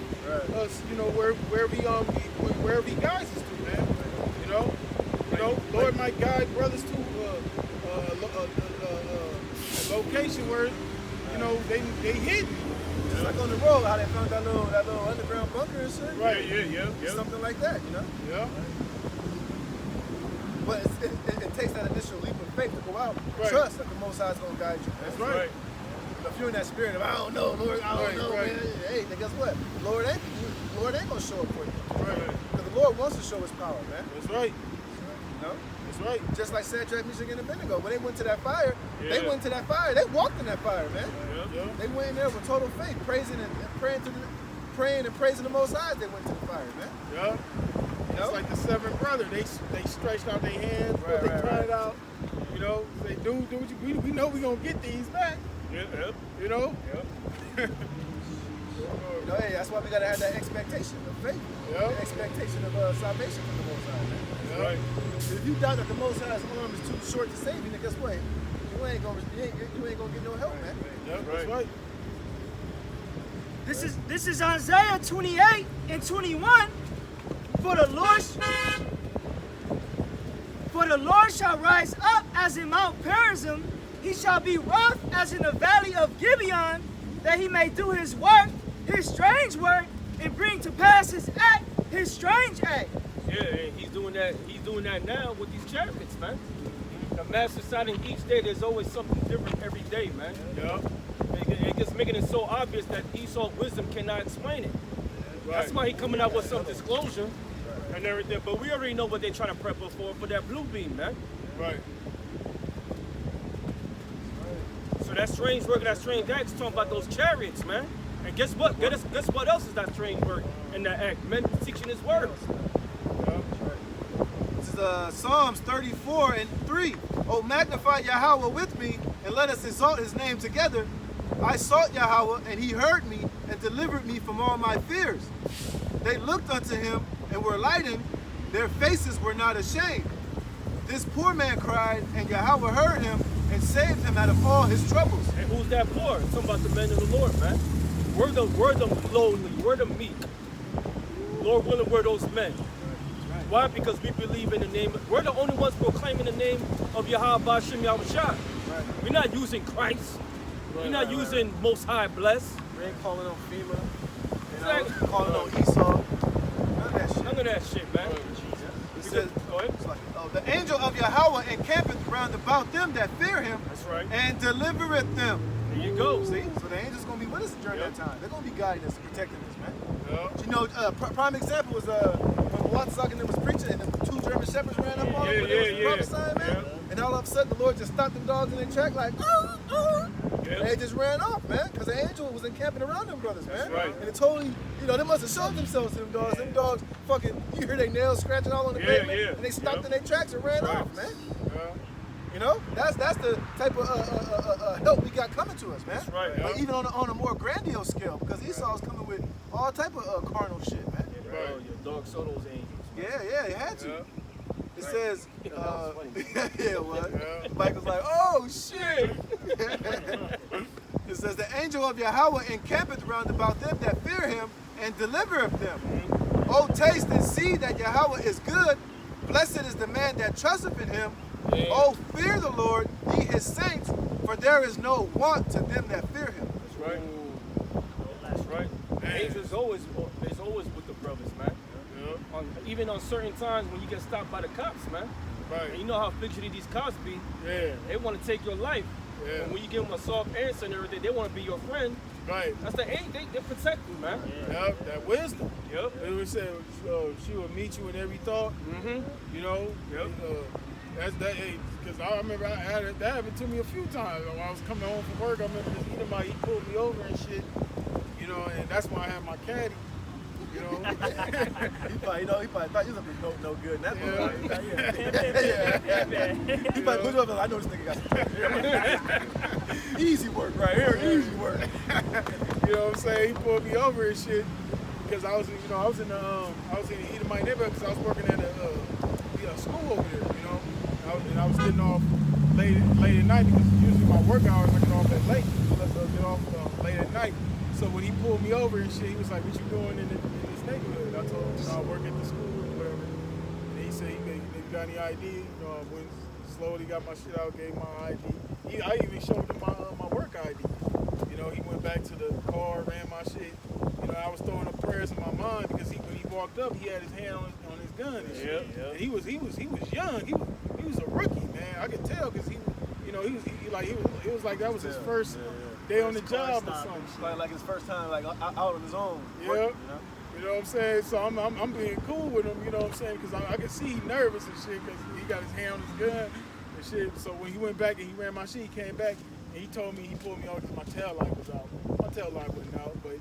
us, wherever he guides us to, man. You know, Lord might guide brothers to a location where, they hidden. Just like on the road, how they found that little underground bunker and shit. Right, yeah. Something like that, Yeah. But it takes that initial leap of faith to go out. Trust that the Most High is going to guide you. That's right. But if you're in that spirit of, I don't know, Lord, I don't know, man. Hey, then guess what? Lord ain't going to show up for you. Right. Because the Lord wants to show his power, man. That's right. You know? That's right. Just like Shadrach, Meshach, and Abednego. When they went to that fire, they walked in that fire, man. Yeah. They went in there with total faith, praising and praising the Most High as they went to the fire, man. Yeah. It's like the seventh brother. They stretched out their hands, they cried out. They do we know we're gonna get these back. Yeah. Hey, that's why we gotta have that expectation of faith. The expectation of salvation from the Most High, man. Yeah. Right. If you doubt that the Most High's arm is too short to save you, then guess what? You ain't gonna get no help, man. Yeah, that's right. This is Isaiah 28 and 21. For the Lord shall rise up as in Mount Perazim. He shall be wroth as in the valley of Gibeon, that he may do his work, his strange work, and bring to pass his act, his strange act. Yeah, and he's doing that. He's doing that now with these chariots, man. The master signing each day. There's always something different every day, man. Yeah. It gets making it so obvious that Esau's wisdom cannot explain it. That's why he coming out with some disclosure and everything. But we already know what they're trying to prep us for that blue beam, man. Right. So that strange work and that strange act is talking about those chariots, man. And guess what? Guess what else is that strange work in that act? Men teaching his word. This is Psalms 34 and 3. Oh, magnify Yahweh with me, and let us exalt his name together. I sought Yahweh, and he heard me, and delivered me from all my fears. They looked unto him, and were lightened. Their faces were not ashamed. This poor man cried, and Yahweh heard him, and saved him out of all his troubles. And who's that poor? It's talking about the men of the Lord, man. We're the lowly, we're the meek. Lord willing, we're those men. Why? Because we believe in the name. We're the only ones proclaiming the name of Yahweh Bashem Yahushua. We're not using Christ. We're not using Most High Bless. We ain't calling on FEMA. Exactly. Calling on Esau. None of that shit. None of that shit, man. It says, Go ahead. it's like, oh, the angel of Yahweh encampeth round about them that fear him, That's right. and delivereth them. There you go. See? So the angel's going to be with us during that time. They're going to be guiding us and protecting us, man. Yeah. You know, prime example was when Watzak was preaching and the two German shepherds ran up on him when they was prophesying, man. And all of a sudden the Lord just stopped them dogs in their track like, and they just ran off, man, because the angel was encamping around them brothers, man. That's right. And it totally, you know, they must have showed themselves to them dogs. Them dogs fucking, you hear their nails scratching all on the pavement, and they stopped in their tracks and ran off, man. Yeah. You know, that's the type of help we got coming to us, man. That's right. But even on a more grandiose scale, because Esau's coming with all type of carnal shit, man. Right. Your dog saw those angels. Yeah, it had to. Yeah. It says, That was funny. yeah, it was. Yeah. Mike was like, oh shit. It says, the angel of Yahweh encampeth round about them that fear him, and delivereth them. Oh, taste and see that Yahweh is good. Blessed is the man that trusteth in him. Yeah. Oh, fear the Lord, ye his saints, for there is no want to them that fear him. That's right. That's right. Angels is always with the brothers, man. Yeah. Even on certain times when you get stopped by the cops, man. Right. And you know how fidgety these cops be. Yeah. They want to take your life. Yeah. And when you give them a soft answer and everything, they want to be your friend. Right. That's the aim. They protect you, man. Yep. That wisdom. Yep. It was said she will meet you in every thought. Mm-hmm. You know. Yep. That's that. Because I remember that happened to me a few times. When I was coming home from work, I remember this Edomite, he pulled me over and shit. You know, and that's why I had my caddy. You know. He probably thought you was no good in that Yeah. He probably put you up and I know this nigga got some easy work right here, easy work. You know what I'm saying? He pulled me over and shit because I was in the Edomite neighborhood because I was working at a school over there. You know, I was getting off late at night because usually my work hours I get off at late. Get off late at night. So when he pulled me over and shit, he was like, "What you doing in this neighborhood?" I told him, I work at the school or whatever. And he said, "You got any ID?" You know, I went slowly got my shit out, gave my ID. I even showed him my work ID. You know, he went back to the car, ran my shit. You know, I was throwing up prayers in my mind because when he walked up, he had his hand on his gun and shit. Yeah. And he was young. He was a rookie, man. I could tell because it was like that was his first day on the job or something. Like his first time out on his own. Yeah. Working, You know what I'm saying? So I'm being cool with him, you know what I'm saying? Because I can see he nervous and shit because he got his hand on his gun and shit. So when he went back and he ran my shit, he came back and he told me he pulled me over because my tail light was out. My tail light wasn't out, but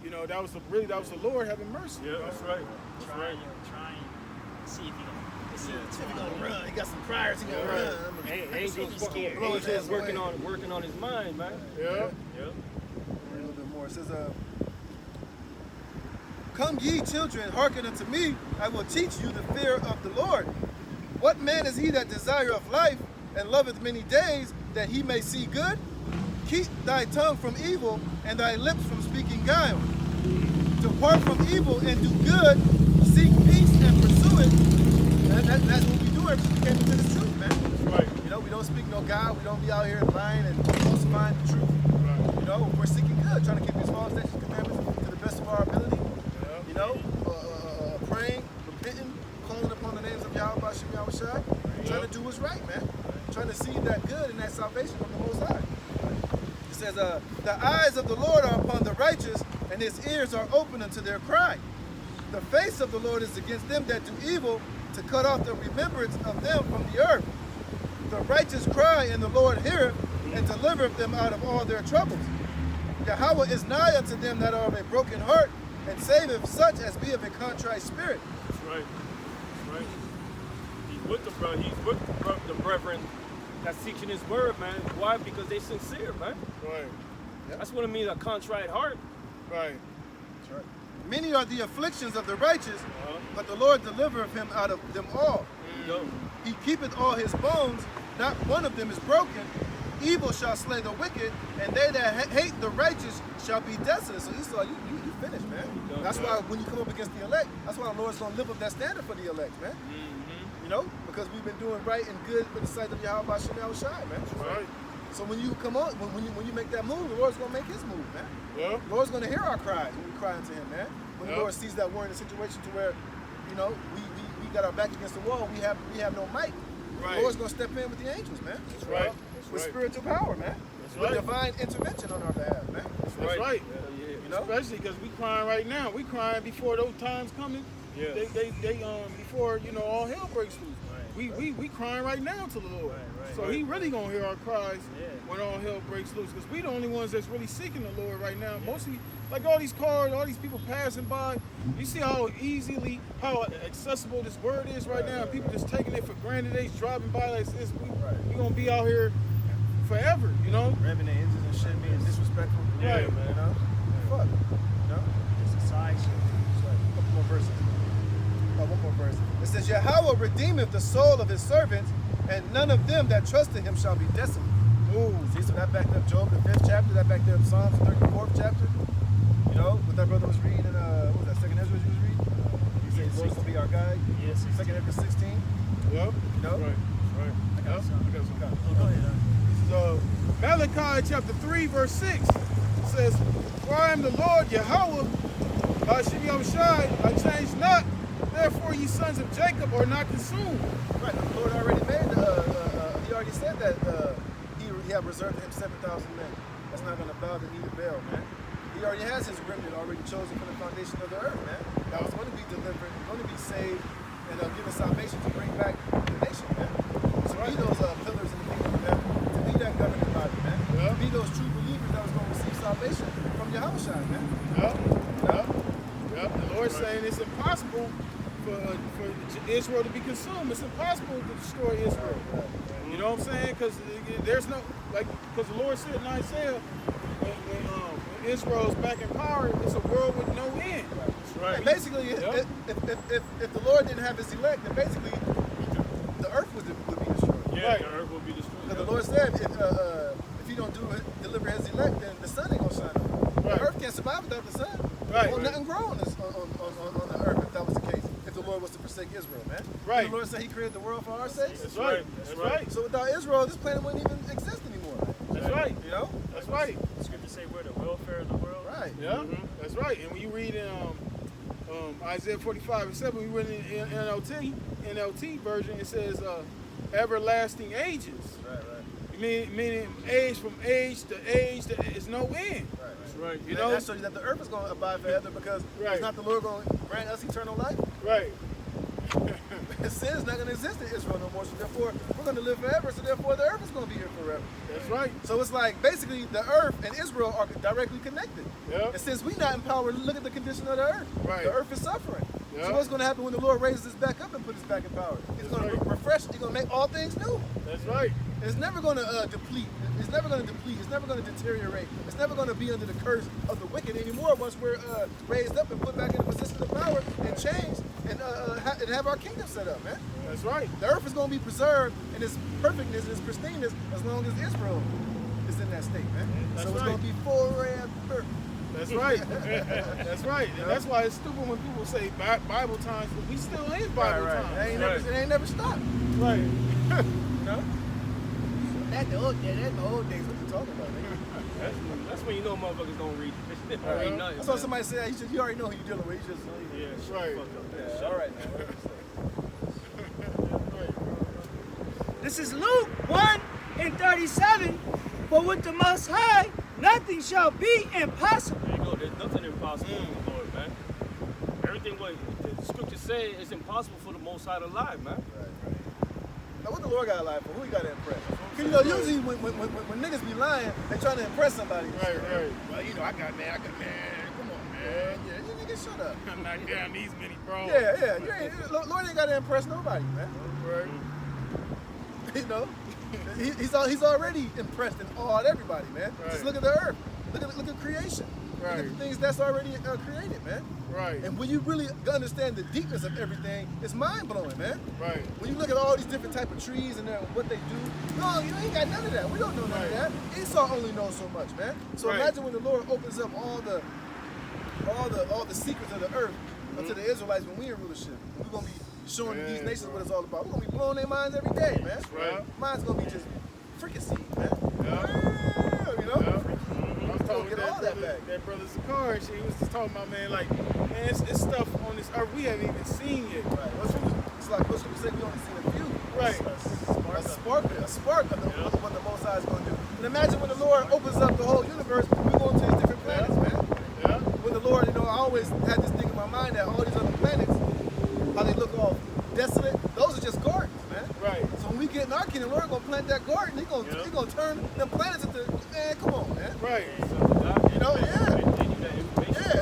you know, that was the Lord having mercy. Yeah, that's right. Trying to see if he gonna run. He got some priors. He gonna run. Angels working on his mind, man. Yeah. Yeah. A little bit more. It says, "Come ye children, hearken unto me. I will teach you the fear of the Lord. What man is he that desireth life and loveth many days, that he may see good? Keep thy tongue from evil and thy lips from speaking guile. Depart from evil and do good. Seek peace and that's what we do ever since we came into this truth, man. That's right. You know, we don't speak no God. We don't be out here lying and falsifying the truth. Right. You know, we're seeking good, trying to keep His laws, statutes, commandments to the best of our ability. Yeah. You know, praying, repenting, calling upon the names of Yahweh, Bashem, Yahweh Shai, trying to do what's right, man. Trying to see that good and that salvation from the Most High. It says, the eyes of the Lord are upon the righteous, and His ears are open unto their cry. The face of the Lord is against them that do evil, to cut off the remembrance of them from the earth. The righteous cry, and the Lord heareth, and delivereth them out of all their troubles. Yahweh is nigh unto them that are of a broken heart, and saveth such as be of a contrite spirit. That's right. That's right. He's with the bro. He's with the brethren that's teaching His word, man. Why? Because they sincere, man. Right. That's what it means, a contrite heart. Right. That's right. Many are the afflictions of the righteous, Uh-huh. but the Lord delivereth him out of them all. Yo. He keepeth all his bones, not one of them is broken. Evil shall slay the wicked, and they that hate the righteous shall be desolate. So Esau, you finished, man. done, That's man. why when you come up against the elect, that's why the Lord's going to live up that standard for the elect, man. Mm-hmm. You know, because we've been doing right and good in the sight of Yahweh Bashem Yahweh Shai, man. Right. So when you come on, when you make that move, the Lord's going to make His move, man. Yeah. The Lord's going to hear our cries when we cry unto Him, man. When the Yeah. Lord sees that we're in a situation to where, you know, we got our back against the wall, we have no might. Right. The Lord's going to step in with the angels, man. That's right. That's With right. spiritual power, man. That's With right. divine intervention on our behalf, man. That's right. You know? Especially because we crying right now. We crying before those times coming. Yeah. They before all hell breaks loose. We crying right now to the Lord. Right. So He really gonna hear our cries Yeah. when all hell breaks loose. Because we the only ones that's really seeking the Lord right now. Mostly, like all these cars, all these people passing by. You see how how accessible this word is right now. And people just taking it for granted. They driving by like this. We gonna be out here forever, you know. Revving the engines and shit, being disrespectful. Yeah, Right. man. You know? Fuck. You know? It's a side shit. It's like a couple more verses. Oh, one more verse. It says, Yahweh redeemeth the soul of His servants, and none of them that trust in Him shall be desolate. Ooh, see, so that backed up Job, the 5th chapter. That backed up Psalms, the 34th chapter. You know, what that brother was reading in, what was that, 2nd Ezra you was reading? He said, the Lord's going to be our guide. Yes. 2nd Ezra 16. Yep. You know? Right. I got some. Go ahead. This is Malachi chapter 3, verse 6. It says, For I am the Lord Yahweh, Hashem Yahushai, I change not. Therefore, ye sons of Jacob are not consumed. Right, the Lord already made, He already said that he had reserved Him 7,000 men. That's not going to bow the knee to Baal, man. He already has His remnant already chosen from the foundation of the earth, man. That was going to be delivered, going to be saved, and given salvation to bring back the nation, man. To be those pillars in the kingdom of heaven, to be that governing body, man. Yeah. To be those true believers that was going to receive salvation from Yahweh Shai, man. Yep. The Lord's saying it's impossible for Israel to be consumed. It's impossible to destroy Israel. You know what I'm saying? Because there's no, because the Lord said in Isaiah, when Israel's back in power, it's a world with no end. That's right. And basically, Yep. if the Lord didn't have His elect, then basically the earth would be destroyed. Yeah, Right. the earth will be destroyed. Because the Lord said, if He don't deliver His elect, then the sun ain't gonna shine. Right. The earth can't survive without the sun. Right. Well, nothing grow on the earth if that was the case. If the Lord was to forsake Israel, man. Right. The Lord said He created the world for our sakes. That's right. That's That's right. right. So without Israel, this planet wouldn't even exist anymore. That's right. You know? That's right. The scripture say we're the welfare of the world. Right. Yeah, that's right. And when you read in Isaiah 45:7, we read in NLT version, it says everlasting ages. Right. Meaning age from age to age, there is no end. That's right. You know? That shows you that the earth is going to abide forever because Right. it's not the Lord going to grant us eternal life. Right. Sin is not going to exist in Israel no more. So therefore, we're going to live forever. So therefore, the earth is going to be here forever. That's right. So it's like basically the earth and Israel are directly connected. Yeah. And since we're not empowered, look at the condition of the earth. Right. The earth is suffering. Yeah. So what's going to happen when the Lord raises us back up and puts us back in power? He's going to refresh. He's going to make all things new. That's right. It's never going to deplete. It's never going to deplete. It's never going to deteriorate. It's never going to be under the curse of the wicked anymore once we're raised up and put back in a position of power and changed and have our kingdom set up, man. That's right. The earth is going to be preserved in its perfectness and its pristineness as long as Israel is in that state, man. That's so it's right. going to be forever. That's right. That's right. And that's why it's stupid when people say Bible times, but we still in Bible times. It ain't never stopped. Right. You know? That's the old days. What you talking about, nigga? That's when you know motherfuckers don't read. They don't read nothing. That's what somebody said. You already know who you're dealing with. You just, Yeah, Right. yeah, all right, man. This is Luke 1:37. For with the Most High, nothing shall be impossible. There you go. There's nothing impossible with the Lord, man. Everything what the scriptures say is impossible for the Most High to lie, man. Now, what the Lord got to lie for? Who he got to impress? Because, you know, usually when niggas be lying, they trying to impress somebody. Right. Well, you know, I got man. Come on, man. Yeah, you niggas shut up. I'm not down these many, bro. Yeah. Lord ain't got to impress nobody, man. Right. You know? He's already impressed and awed everybody, man. Right. Just look at the earth. Look at creation. Look Right. at the things that's already created, man. Right. And when you really understand the deepness of everything, it's mind-blowing, man. Right. When you look at all these different type of trees and what they do, no, you ain't got none of that. We don't know none of that. Esau only knows so much, man. So imagine when the Lord opens up all the secrets of the earth to the Israelites when we in rulership. We're gonna be showing these nations what it's all about. We're gonna be blowing their minds every day, man. Right. Mine's gonna be just fricassee, man. Yeah. You know? I was talking Get with all that back. that brother Zakar, and he was just talking about, man, like, man, it's stuff on this earth we haven't even seen yet. Right. It's like what you say, we only seen a few. Right. A spark of what the Most High is going to do. And imagine when the Lord opens up the whole universe, we're going to these different planets, man. Yeah. When the Lord, you know, I always had this thing in my mind that all these other planets, how they look all desolate, those are just gardens, man. Right. So when we get in our kingdom, Lord going to plant that garden. He's going to turn them planets into, man, come on, man. Right. You know, yeah,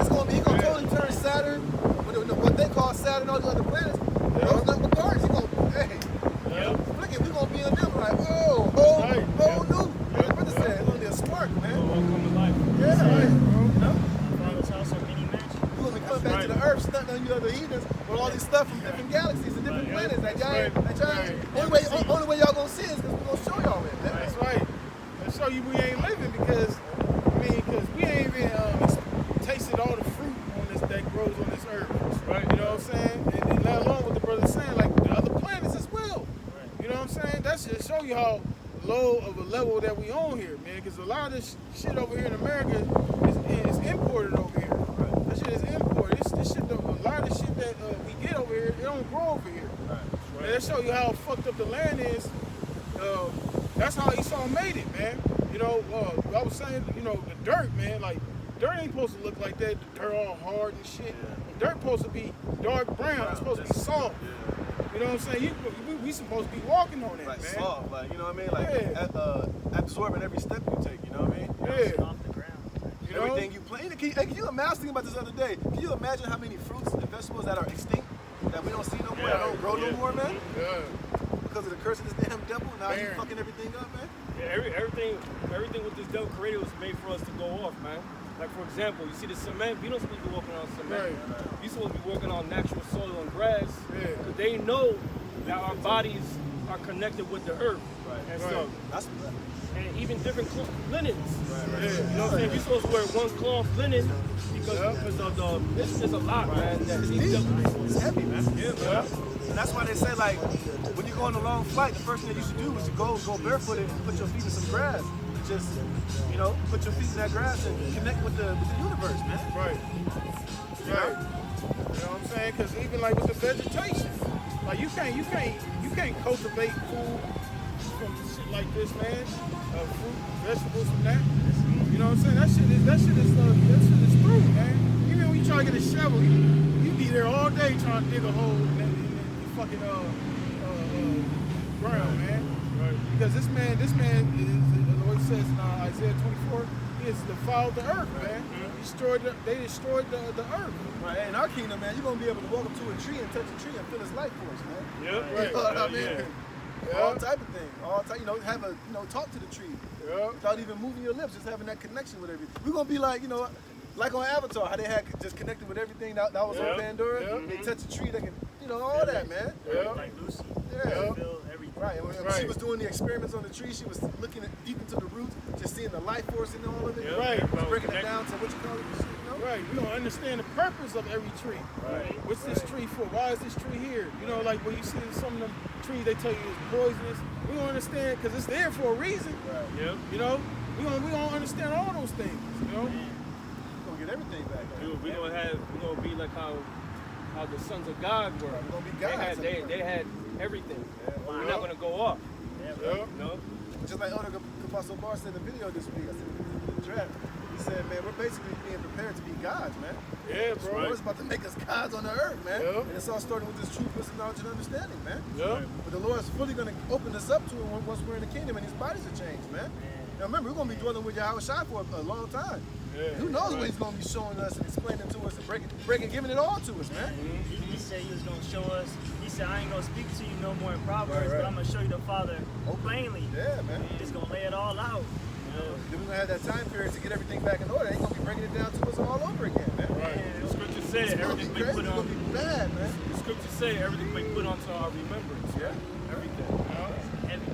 it's gonna be. He's gonna totally turn Saturn, what they call Saturn, all the other planets. Those number cards. He's gonna, hey, look at, we gonna be in them like, whoa, new. Like brother said, it's gonna be a spark, man. Yeah, right. You know, Father's house or mini mansion. we're gonna be coming back to the earth, stunting on you other heathens with all this stuff from different galaxies and different planets. That y'all, only way y'all gonna see it is because we're gonna show y'all it, man. That's right. And show you we ain't living because we ain't even tasted all the fruit on this that grows on this earth. Right. You know what I'm saying? And let alone what the brother's saying, like the other planets as well. Right. You know what I'm saying? That should show you how low of a level that we on here, man. Because a lot of this shit over here in America is imported over here. Right. That shit is imported. This shit, a lot of the shit that we get over here, it don't grow over here. Right. And that show you how fucked up the land is. That's how Esau made it, man. You know, I was saying, you know, the dirt, man, like, dirt ain't supposed to look like that. The dirt all hard and shit. Dirt supposed to be dark brown. It's supposed to be soft. You know what I'm saying? We supposed to be walking on that, Like man. soft, like, you know what I mean? Like absorbing every step you take, you know what I mean? Yeah. Off the ground. You know? Everything you plant. Can you imagine? I was thinking about this other day. Can you imagine how many fruits and vegetables that are extinct, that we don't see no more, that don't grow no more, man? Yeah. Because of the curse of this damn devil, now he's Man. fucking everything up, man. Yeah, everything with this devil created was made for us to go off, man. Like for example, you see the cement. We don't supposed to be walking on cement. Right. We supposed to be walking on natural soil and grass. Yeah. Because they know that our bodies are connected with the earth and Right. stuff. That's And even different linens. Yeah. You know what I'm saying? You're supposed to wear one cloth linen because of the. It's a lot, man. That these devils. it's heavy, man. Yeah, man. And that's why they say, like, when you go on a long flight, the first thing you should do is to go barefooted and put your feet in some grass. Just, you know, put your feet in that grass and connect with the universe, man. Right. Right. You know what I'm saying? Because even like with the vegetation, like you can't cultivate food from shit like this, man. Fruit, vegetables from that. You know what I'm saying? That shit is through, man. Even when you try to get a shovel, you be there all day trying to dig a hole in the fucking ground, man. Right. Because this man is, the Lord says in Isaiah 24, he has defiled the earth, man. They destroyed the earth. Right. In our kingdom, man, you're going to be able to walk up to a tree and touch a tree and feel its life force, man. Yep. Right. You know what I mean? Yeah. All type of things. All type, have a, talk to the tree. Yeah. Without even moving your lips, just having that connection with everything. We're going to be like, like on Avatar, how they had just connected with everything that was on Pandora. Yeah. They touch a tree, they can, all that, man. Yeah. Like Lucy. Yeah. Feel everything. Right, and when she was doing the experiments on the tree, she was looking deep into the roots, just seeing the life force in all of it. Yeah, Right. Just breaking it down to what you call it, you know? Right, we don't understand the purpose of every tree. Right. What's this tree for? Why is this tree here? You know, like when you see some of them trees, they tell you it's poisonous. We don't understand because it's there for a reason. Right. Yep. You know, we don't understand all those things. You know, We're gonna get everything back. Dude, we're gonna be like how the sons of God were. We're gonna be They gods. they had everything. We're Yeah. not gonna go off. yeah. You know? Just like Elder Capasso Bar said in the video this week, I said in the draft, he said, man, we're basically being prepared to be gods, man. Yeah, The bro. Lord's about to make us gods on the earth, man. Yeah. And it's all starting with this truth, wisdom, knowledge, and understanding, man. Yeah. But the Lord's fully going to open us up to it once we're in the kingdom and these bodies are changed, man. Now remember, we're going to be dwelling with Yahweh Shai for a long time. Yeah. Who knows what he's going to be showing us and explaining to us and breaking, giving it all to us, man. He said he was going to show us. He said, I ain't going to speak to you no more in Proverbs, Right. but I'm going to show you the Father plainly. Yeah, man. He's going to lay it all out. Then we're going to have that time period to get everything back in order. He's going to be breaking it down to us all over again, man. Right. The scripture said It's going to everything be we crazy. put It's going on. to be bad, man. The scripture say everything we put onto our remembrance. Yeah. Everything. Heavy.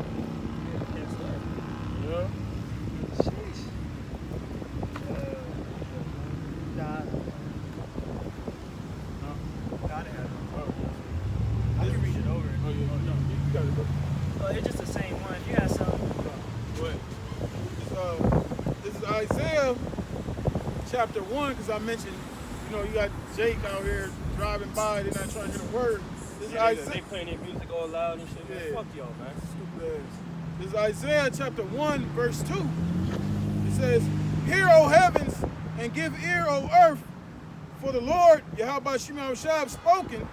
Yeah. Gotta have it. I can read it over. Oh, yeah. Oh, no. You got it, bro. Oh, it's just the same one. If you got something. What? This is Isaiah chapter 1, because I mentioned, you know, you got Jake out here driving by, they're not trying to get a word. This is Yeah, they Isaiah. playing their music all loud and shit. Man, Yeah. fuck y'all, man. Stupid ass. This is Isaiah chapter 1, verse 2. It says, Hear, O heavens, and give ear, O earth, for the Lord, Yahweh Shema Shai, have spoken.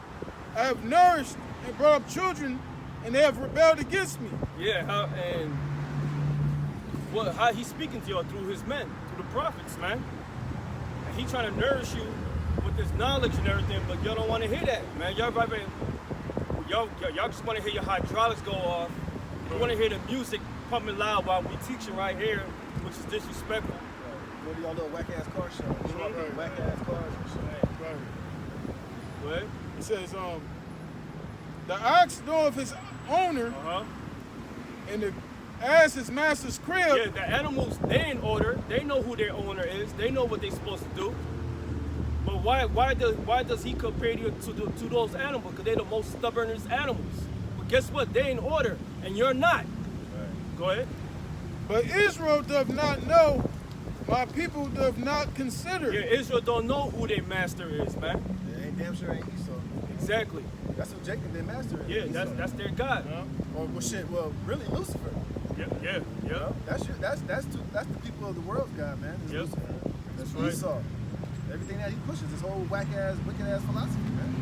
I have nourished and brought up children, and they have rebelled against me. Yeah, how he's speaking to y'all through his men, through the prophets, man. And he trying to nourish you with this knowledge and everything, but y'all don't want to hear that, man. Y'all just want to hear your hydraulics go off. You want to hear the music pumping loud while we teaching right here, which is disrespectful. Go to y'all little whack-ass car show. Right. Whack-ass cars and shit. Right. What? It says, the ox knoweth his owner, Uh-huh. and the ass his master's crib. Yeah, the animals, they in order. They know who their owner is. They know what they're supposed to do. But why does he compare you to those animals? Because they're the most stubbornest animals. But guess what? They in order, and you're not. Go ahead. But Israel doth not know, my people doth not consider. Yeah, Israel don't know who their master is, man. It ain't damn sure ain't Esau. Exactly. That's what Jacob, their master, is. Yeah, Esau. that's their God. Or well, shit. Well, really, Lucifer. Yeah. That's the people of the world's God, man. It's Yep. Lucifer. That's It's right. Esau. Everything that he pushes, this whole whack ass, wicked ass philosophy, man.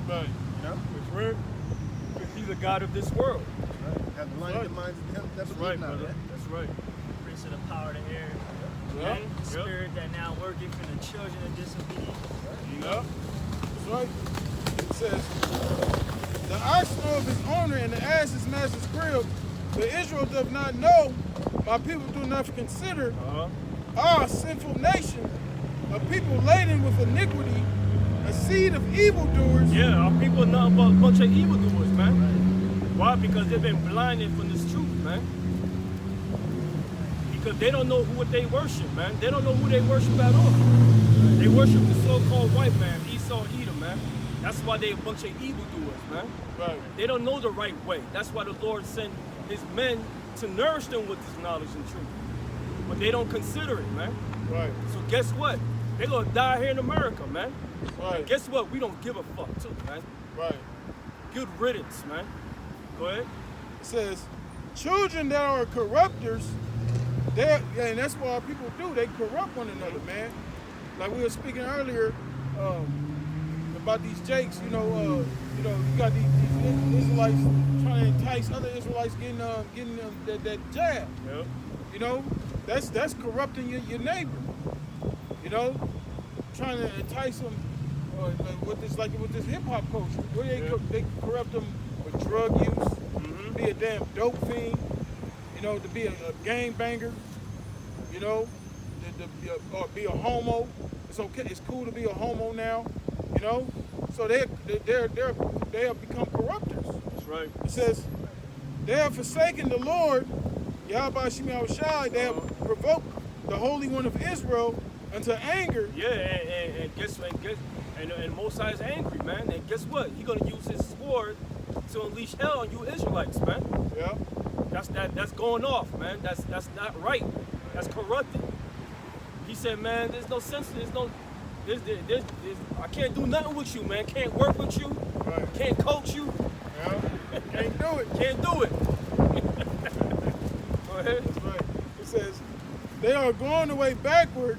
Right. You know? That's right. He's the God of this world. Right. Have the right. lion minds of him. That's That's what right, now, brother. man. That's right. Prince of the power of the air. Yeah. The spirit that now working for the children of disobedience. Yeah. That's right. It says, the ox knoweth his owner, and the ass his master's crib. But Israel doth not know, my people do not consider. Uh-huh. Sinful nation, a people laden with iniquity, a seed of evildoers. Yeah, our people are nothing but a bunch of evildoers, man. Why? Because they've been blinded from this truth, man. Because they don't know what they worship, man. They don't know who they worship at all. They worship the so-called white man, Esau, Edom, man. That's why they a bunch of evildoers, man. Right. They don't know the right way. That's why the Lord sent his men to nourish them with this knowledge and truth. But they don't consider it, man. Right. So guess what? They're gonna die here in America, man. Right. Guess what? We don't give a fuck too, man. Right. Good riddance, man. Go ahead. It says, children that are corrupters, and that's what our people do. They corrupt one another, man. Like we were speaking earlier about these jakes. You got these Israelites trying to entice other Israelites getting that jab. Yep. You know, that's corrupting your neighbor. You know, trying to entice them with this hip hop culture. Where they corrupt them with drug use, be a damn dope fiend. You know, to be a gang banger. You know, or be a homo. It's okay. It's cool to be a homo now. You know, so they have become corrupters. That's right. It says, They have forsaken the Lord, Yahweh Shemi Shai. They have provoked the Holy One of Israel unto anger. Yeah, and guess what? And Most High is angry, man. And guess what? He's gonna use his sword to unleash hell on you Israelites, man. Yeah. That's going off, man. That's not right. That's corrupted. He said, man, there's no sense. There's I can't do nothing with you, man. Can't work with you. Right. Can't coach you. Yeah. Can't do it. Can't do it. Go ahead. That's right. It says, they are going away backward.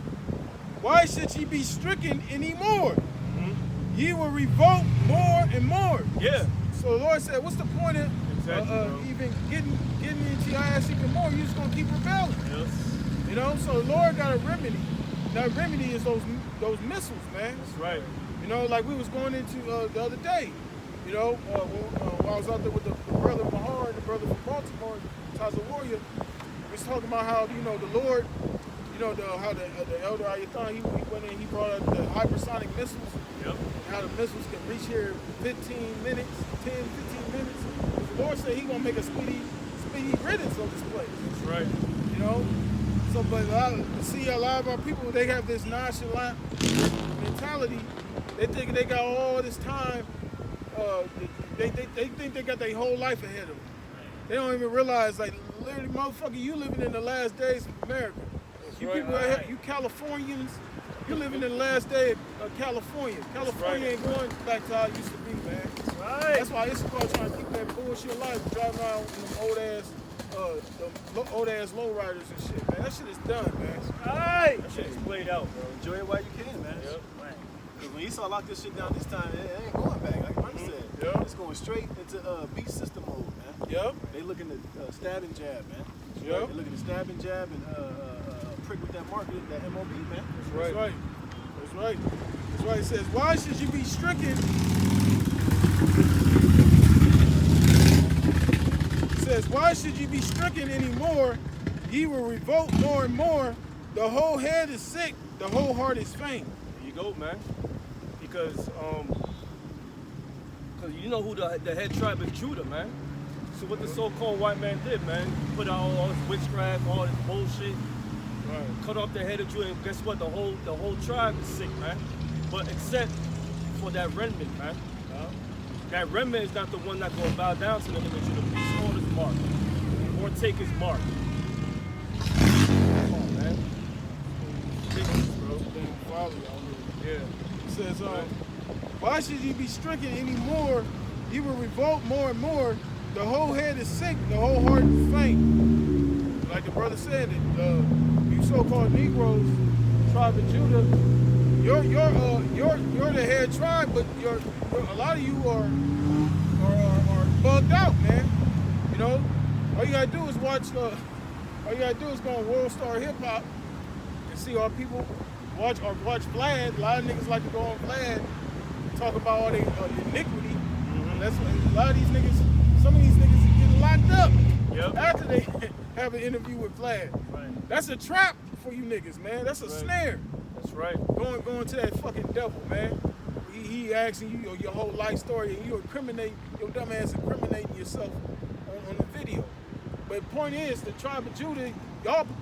Why should ye be stricken anymore? Mm-hmm. Ye will revolt more and more. Yeah. So the Lord said, what's the point of Exactly, even getting into your ass even more? You're just going to keep rebelling. Yes. You know, so the Lord got a remedy. That remedy is those missiles, man. That's right. You know, like we was going into the other day. You know, when I was out there with the brother Mahar and the brother from Baltimore, Taza Warrior, we was talking about how, you know, the Lord, you know, how the elder Ayathan, he went in, he brought out the hypersonic missiles. Yep. And how the missiles can reach here in 15 minutes, 10, 15 minutes. The Lord said he gonna make a speedy riddance of this place. That's right. You know? So, but a lot of our people, they have this nonchalant mentality. They think they got all this time. They think they got their whole life ahead of them. They don't even realize, like, literally, motherfucker, you living in the last days of America. You right. people, you Californians, you living in the last day of California. California ain't going back to how it used to be, man. Right. That's why Issachar trying to keep that bullshit life, driving around in them old ass lowriders and shit, man. That shit is done, man. Right. That shit is played out, bro. Enjoy it while you can, man. Yep. Because when Esau locked this shit down this time, it ain't going back. Like Mike said, Yeah. it's going straight into beast system mode, man. Yep. They looking to stab and jab, man. Yep. They looking to stab and jab and prick with that market, that MOB, man. That's right. That's right. That's why it says, why should you be stricken? It says, why should you be stricken anymore? Ye will revolt more and more. The whole head is sick, the whole heart is faint. There you go, man. Because you know who the head tribe is, Judah, man. So what the so-called white man did, man, put out all this witchcraft, all this bullshit, Right. cut off the head of Judah, and guess what? The whole tribe is sick, man. But except for that remnant, man. That remnant is not the one that's gonna bow down to the image of the beast or his mark, or take his mark. Come on, man. Ridiculous, bro. Follow y'all. Yeah. It says, why should you be stricken anymore? You will revolt more and more. The whole head is sick, the whole heart is faint. Like the brother said, you so-called Negroes, tribe of Judah, you're the head tribe, but a lot of you are bugged out, man. You know, all you gotta do is watch. All you gotta do is go on World Star Hip Hop and see all people watch Vlad. A lot of niggas like to go on Vlad, talk about all their iniquity. Mm-hmm. That's what a lot of these niggas. Some of these niggas are getting locked up Yep. after they have an interview with Vlad. Right. That's a trap for you niggas, man. That's a snare. That's right. Going to that fucking devil, man. He asking you your whole life story, and your dumb ass incriminating yourself on the video. But the point is, the tribe of Judah,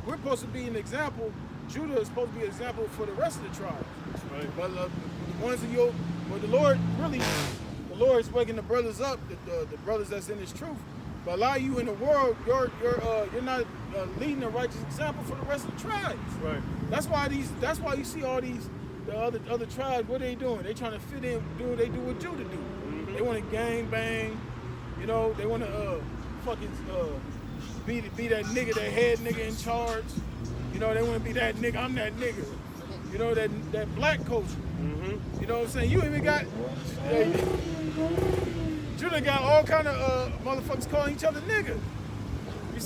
we're supposed to be an example. Judah is supposed to be an example for the rest of the tribes. That's right. But the ones the Lord is waking the brothers up, the brothers that's in His truth. But a lot of you in the world, you're not leading a righteous example for the rest of the tribes. Right. That's why you see all these the other tribes. What they doing? They trying to fit in, do what Judah do. Mm-hmm. They want to gang bang, you know. They want to fucking be that nigga, that head nigga in charge. You know, they want to be that nigga. I'm that nigga. You know, that black culture. Mm-hmm. You know what I'm saying? You even got Judah got all kind of motherfuckers calling each other nigga. You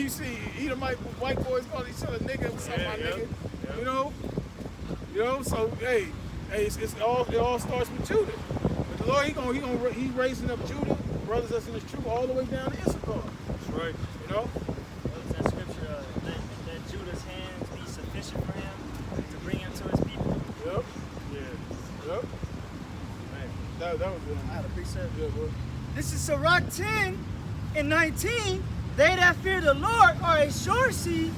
see Edomite white boys calling each other nigga. What's up, my nigga? Yeah. You know. So hey, it all starts with Judah. But the Lord, he raising up Judah, brothers that's in His truth, all the way down to Issachar. That's right. You know. What's that scripture? Let Judah's hands be sufficient for him to bring him to his people. Yep. Yeah. Yep. Man. That was good. I had a precept. Yeah, bro. This is Sirach 10, And 19, they that fear the Lord are a sure seed,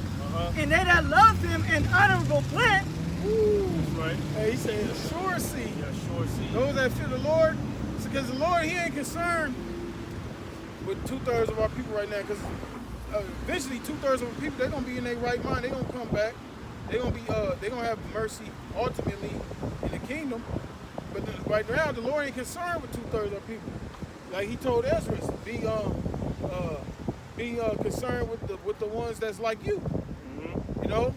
and they that love him an honorable plant. That's right. Hey, he said a sure seed. Yeah, sure see. Those that fear the Lord, because the Lord, he ain't concerned with 2/3 of our people right now, because eventually 2/3 of our people, they're gonna be in their right mind. They're gonna come back. They're gonna have mercy ultimately in the kingdom. But right now, the Lord ain't concerned with 2/3 of our people. Like he told Ezra, be concerned with the ones that's like you. You know,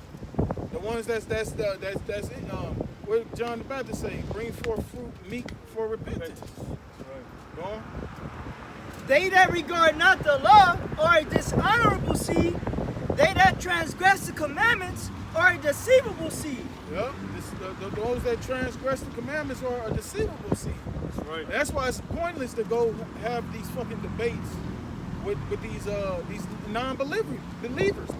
the ones that's what did John the Baptist say? Bring forth fruit meet for repentance. Go on. They that regard not the law are a dishonorable seed. They that transgress the commandments are a deceivable seed. Yep. Those that transgress the commandments are a deceivable seed. That's right. That's why it's pointless to go have these fucking debates with these non-believers,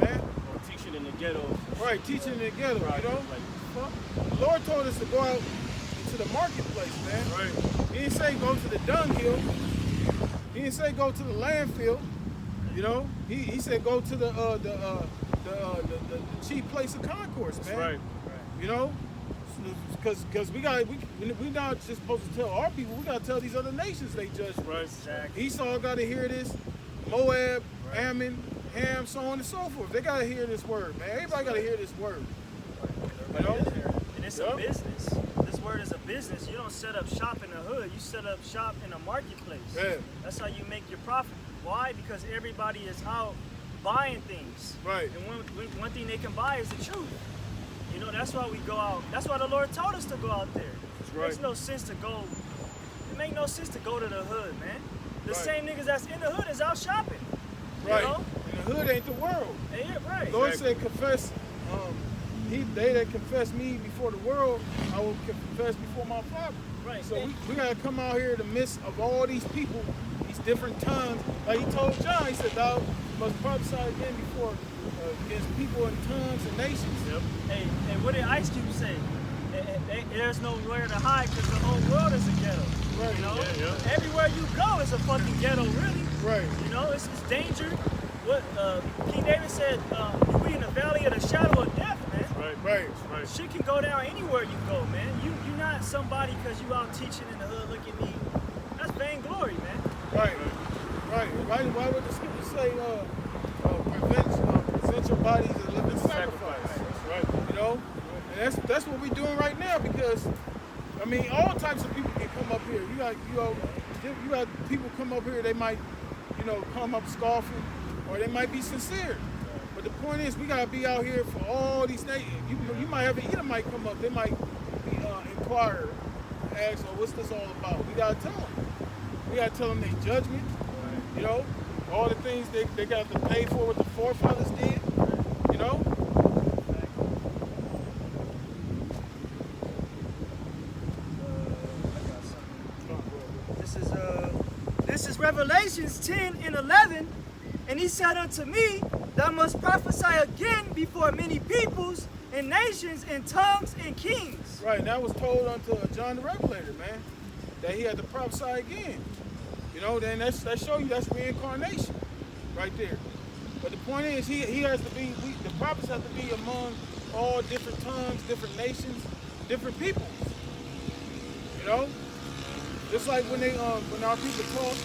man. Or teaching in the ghetto. Right, teaching in the ghetto, Right. you know? Like, The Lord told us to go out into the marketplace, man. right. He didn't say go to the dunghill. He didn't say go to the landfill. You know, he said go to the cheap place of concourse, man. That's right. You know, because we not just supposed to tell our people. We got to tell these other nations they judge. Right. Exactly. Esau got to hear this. Moab, Ammon, Ham, so on and so forth. They got to hear this word, man. Everybody got to hear this word. You know? And it's a business. This word is a business. You don't set up shop in the hood. You set up shop in a marketplace. Yeah. That's how you make your profit. Why? Because everybody is out buying things. Right. And one thing they can buy is the truth. You know, that's why we go out. That's why the Lord told us to go out there. It makes no sense to go. It makes no sense to go to the hood, man. The Right. same niggas that's in the hood is out shopping. Right. You know? And the hood ain't the world. Yeah, right. The Lord said, confess, they that confess me before the world, I will confess before my Father. Right. So we got to come out here in the midst of all these people, these different tongues. Like he told John, he said, thou must prophesy again before against people in tongues and nations. Yep. Hey, what did Ice Cube say? There's nowhere to hide because the whole world is a ghetto. Right. You know? Yeah. Everywhere you go is a fucking ghetto, really. Right. You know, it's danger. What King David said, we in the valley of the shadow of death, man. Right. Right. Right. Shit can go down anywhere you go, man. You're not somebody because you out teaching in the hood. Look at me. That's vainglory, man. Right. Why would the scripture say, present your bodies as a living sacrifice? That's right. You know, and that's what we're doing right now, because I mean all types of people can come up here. You got people come up here. They might, come up scoffing, or they might be sincere. But the point is, we gotta be out here for all these things. You might have an Edomite come up. They might be inquire, ask, "Oh, what's this all about?" We gotta tell them. We gotta tell them their judgment. You know, all the things they got to pay for what the forefathers did. You know. This is Revelations 10 and 11. And he said unto me, thou must prophesy again before many peoples and nations and tongues and kings. Right, and that was told unto John the Revelator, man, that he had to prophesy again. You know, then that show you that's reincarnation right there. But the point is, he has to be, the prophets have to be among all different tongues, different nations, different peoples. You know? Just like when when our people talk,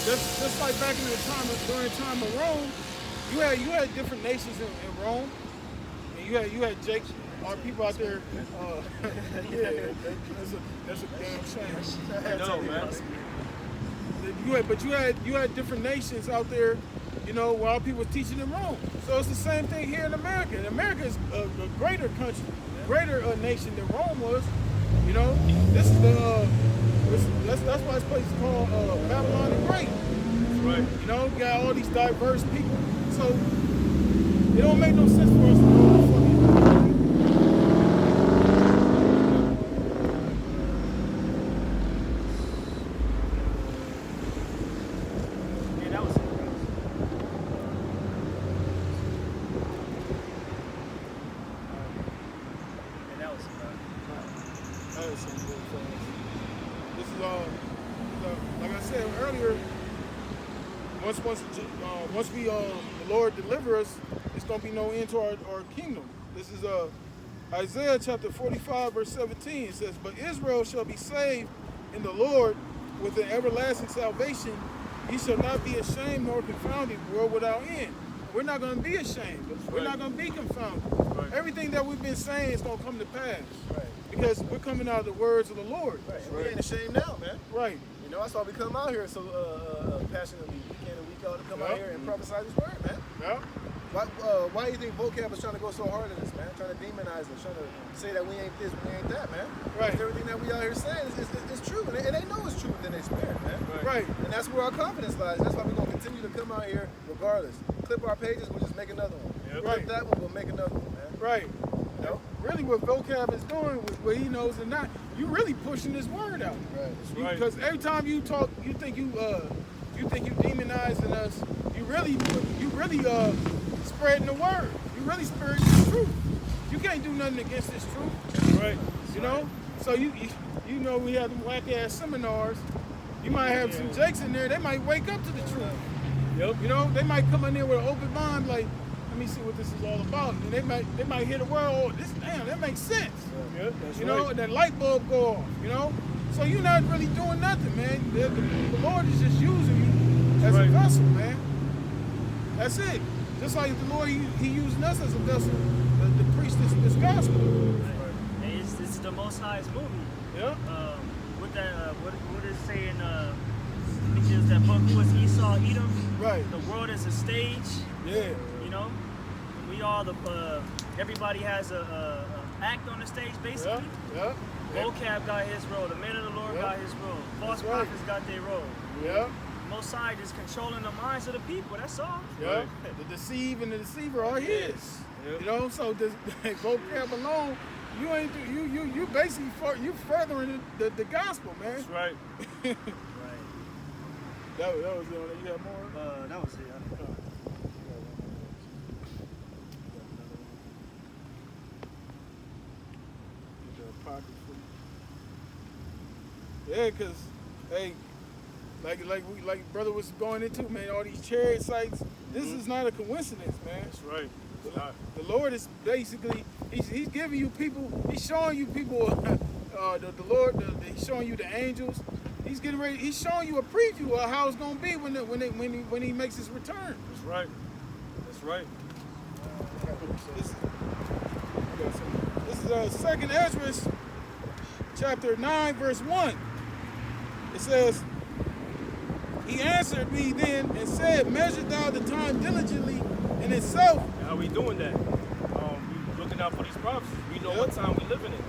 just like back in during the time of Rome, you had different nations in Rome, and you had Jake, our people out there. Yeah, that's a damn shame. I know, man. You had different nations out there, while people were teaching in Rome. So it's the same thing here in America. And America is a greater country, greater nation than Rome was. This is that's why this place is called Babylon the Great. Right. Got all these diverse people. So it don't make no sense for us to go to fucking. Yeah, that was Yeah, that was we the Lord deliver us, it's gonna be no end to our kingdom. This is Isaiah chapter 45 verse 17. It says, "But Israel shall be saved in the Lord with an everlasting salvation. He shall not be ashamed nor confounded, world without end." We're not going to be ashamed. We're not going to be confounded. Everything that we've been saying is going to come to pass. Because we're coming out of the words of the Lord. We ain't ashamed now, man. Right. You know, that's why we come out here so passionately, week in and week out, to come out here and prophesy this word, man. Yeah. Why do you think vocab is trying to go so hard at us, man? Trying to demonize us, trying to say that we ain't this, we ain't that, man. Right. Everything that we out here saying is true, and they know it's true within their spirit, man. Right. And that's where our confidence lies. That's why we're gonna continue to come out here regardless. Clip our pages, we'll just make another one. Yep. Clip that one, we'll make another one, man. Right. You know? Really, what vocab is doing, what he knows and not, you really pushing this word out. Right. Because every time you talk, you think you demonizing us. You really spreading the word. You really spreading the truth. You can't do nothing against this truth. Right. You know? So you know we have them whack ass seminars. You might have some jakes in there, they might wake up to the truth. Yep. You know, they might come in there with an open mind, like, let me see what this is all about. And they might hear the word, oh, that makes sense. Yeah, that's You know, and that light bulb go off, you know? So you're not really doing nothing, man. The Lord is just using you as a vessel, man. That's it. Just like the Lord, he using us as a vessel to preach this gospel. Hey, this is the Most High's movie. Yeah. What is it saying? I think there's that book. Who is Esau, Edom? Right. The world is a stage. Yeah. You know, we all everybody has a act on the stage, basically. Yeah. Vocab got his role. The men of the Lord got his role. False prophets got their role. Yeah. Most High is controlling the minds of the people. That's all. Yeah. The deceive and the deceiver are his. Yep. You know, so the vocab alone, you basically furthering the gospel, man. That's right. Right. That was it. You got more? That was it. Yeah, cause hey, like brother was going into, man, all these chariot sites. This is not a coincidence, man. That's right. The Lord is basically he's giving you people. He's showing you people. The Lord, he's showing you the angels. He's getting ready. He's showing you a preview of how it's gonna be when he makes his return. That's right. That's right. This is 2nd Ezra, chapter 9, verse 1. It says, "He answered me then and said, Measure thou the time diligently in itself." And how we doing that? We looking out for these prophecies. We know what time we living in.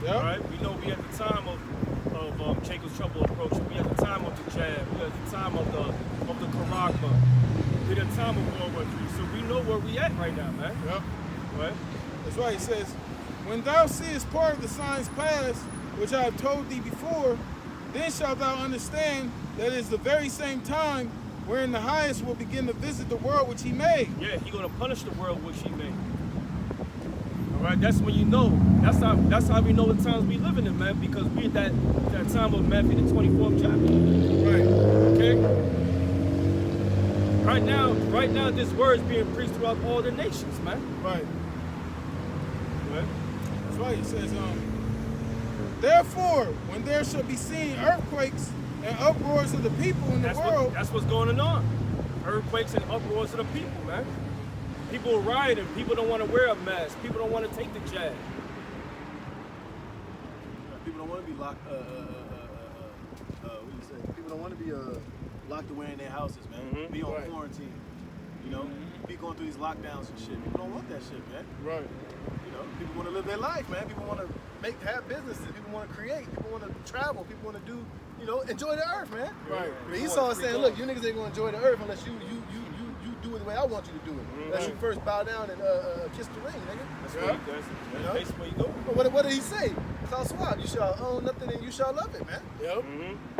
Yeah. Right? We know we at the time of Jacob's trouble approaching. We at the time of the jab. We at the time of the Karagma. We at the time of World War III. So we know where we at right now, man. Yep. Right? That's right. It says, "When thou seest part of the signs past, which I have told thee before, then shalt thou understand that it is the very same time wherein the highest will begin to visit the world which he made." Yeah, he gonna punish the world which he made. All right, that's when you know. That's how we know the times we living in, man. Because we at that time of Matthew the 24th chapter. Right. Okay. Right now, this word is being preached throughout all the nations, man. Right. Right. That's right. It says, "Therefore, when there shall be seen earthquakes and uproars of the people in the world," That's what's going on. Earthquakes and uproars of the people, man. People rioting. People don't want to wear a mask. People don't want to take the jab. People don't want to be locked. What do you say? People don't want to be locked away in their houses, man. Be on quarantine. You know, be going through these lockdowns and shit. People don't want that shit, man. right. You know, people want to live their life, man. People want to have businesses. People want to create. People want to travel. People want to do, enjoy the earth, man. Right. But Esau is saying, look, you niggas ain't gonna enjoy the earth unless you do it the way I want you to do it. Unless you first bow down and kiss the ring, nigga. That's Yeah. that's basically what you do. But what did he say? Klaus Schwab, you shall own nothing and you shall love it, man. Yep.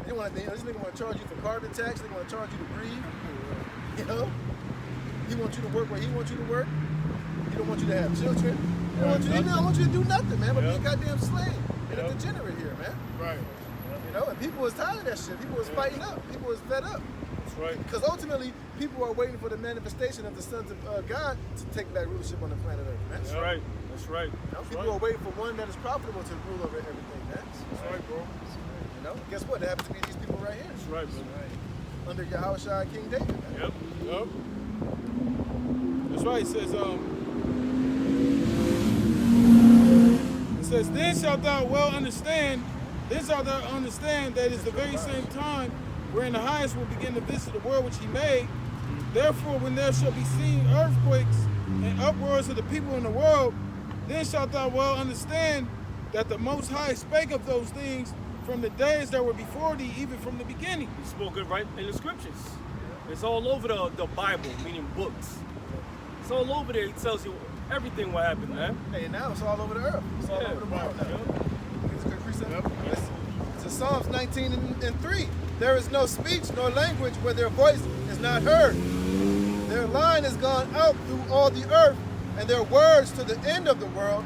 This nigga want to charge you for carbon tax. They want to charge you to breathe. You know, he wants you to work where he wants you to work. He don't want you to have children. He don't want you to do nothing, man. But be a goddamn slave and a degenerate here, man. Right. You know, and people was tired of that shit. People was fighting up. People was fed up. That's right. Because ultimately, people are waiting for the manifestation of the sons of God to take back rulership on the planet Earth, man. That's right. That's right. You know, That's people right. are waiting for one that is profitable to rule over everything, man. That's right, bro. You know, guess what? It happens to be these people right here, That's right, bro. under Yahushua King David, man. Yep. Yep. That's right. It says, then shalt thou understand that it's the very same time wherein the highest will begin to visit the world which he made. Therefore, when there shall be seen earthquakes and uproars of the people in the world, then shalt thou well understand that the Most High spake of those things from the days that were before thee, even from the beginning. He spoke it right in the scriptures. It's all over the Bible, meaning books. It's all over there. He tells you everything what happened, man. Hey, and now it's all over the earth. It's all over the world now. It's a good precept. It's in Psalms 19:3. There is no speech nor language where their voice is not heard. Their line has gone out through all the earth, and their words to the end of the world.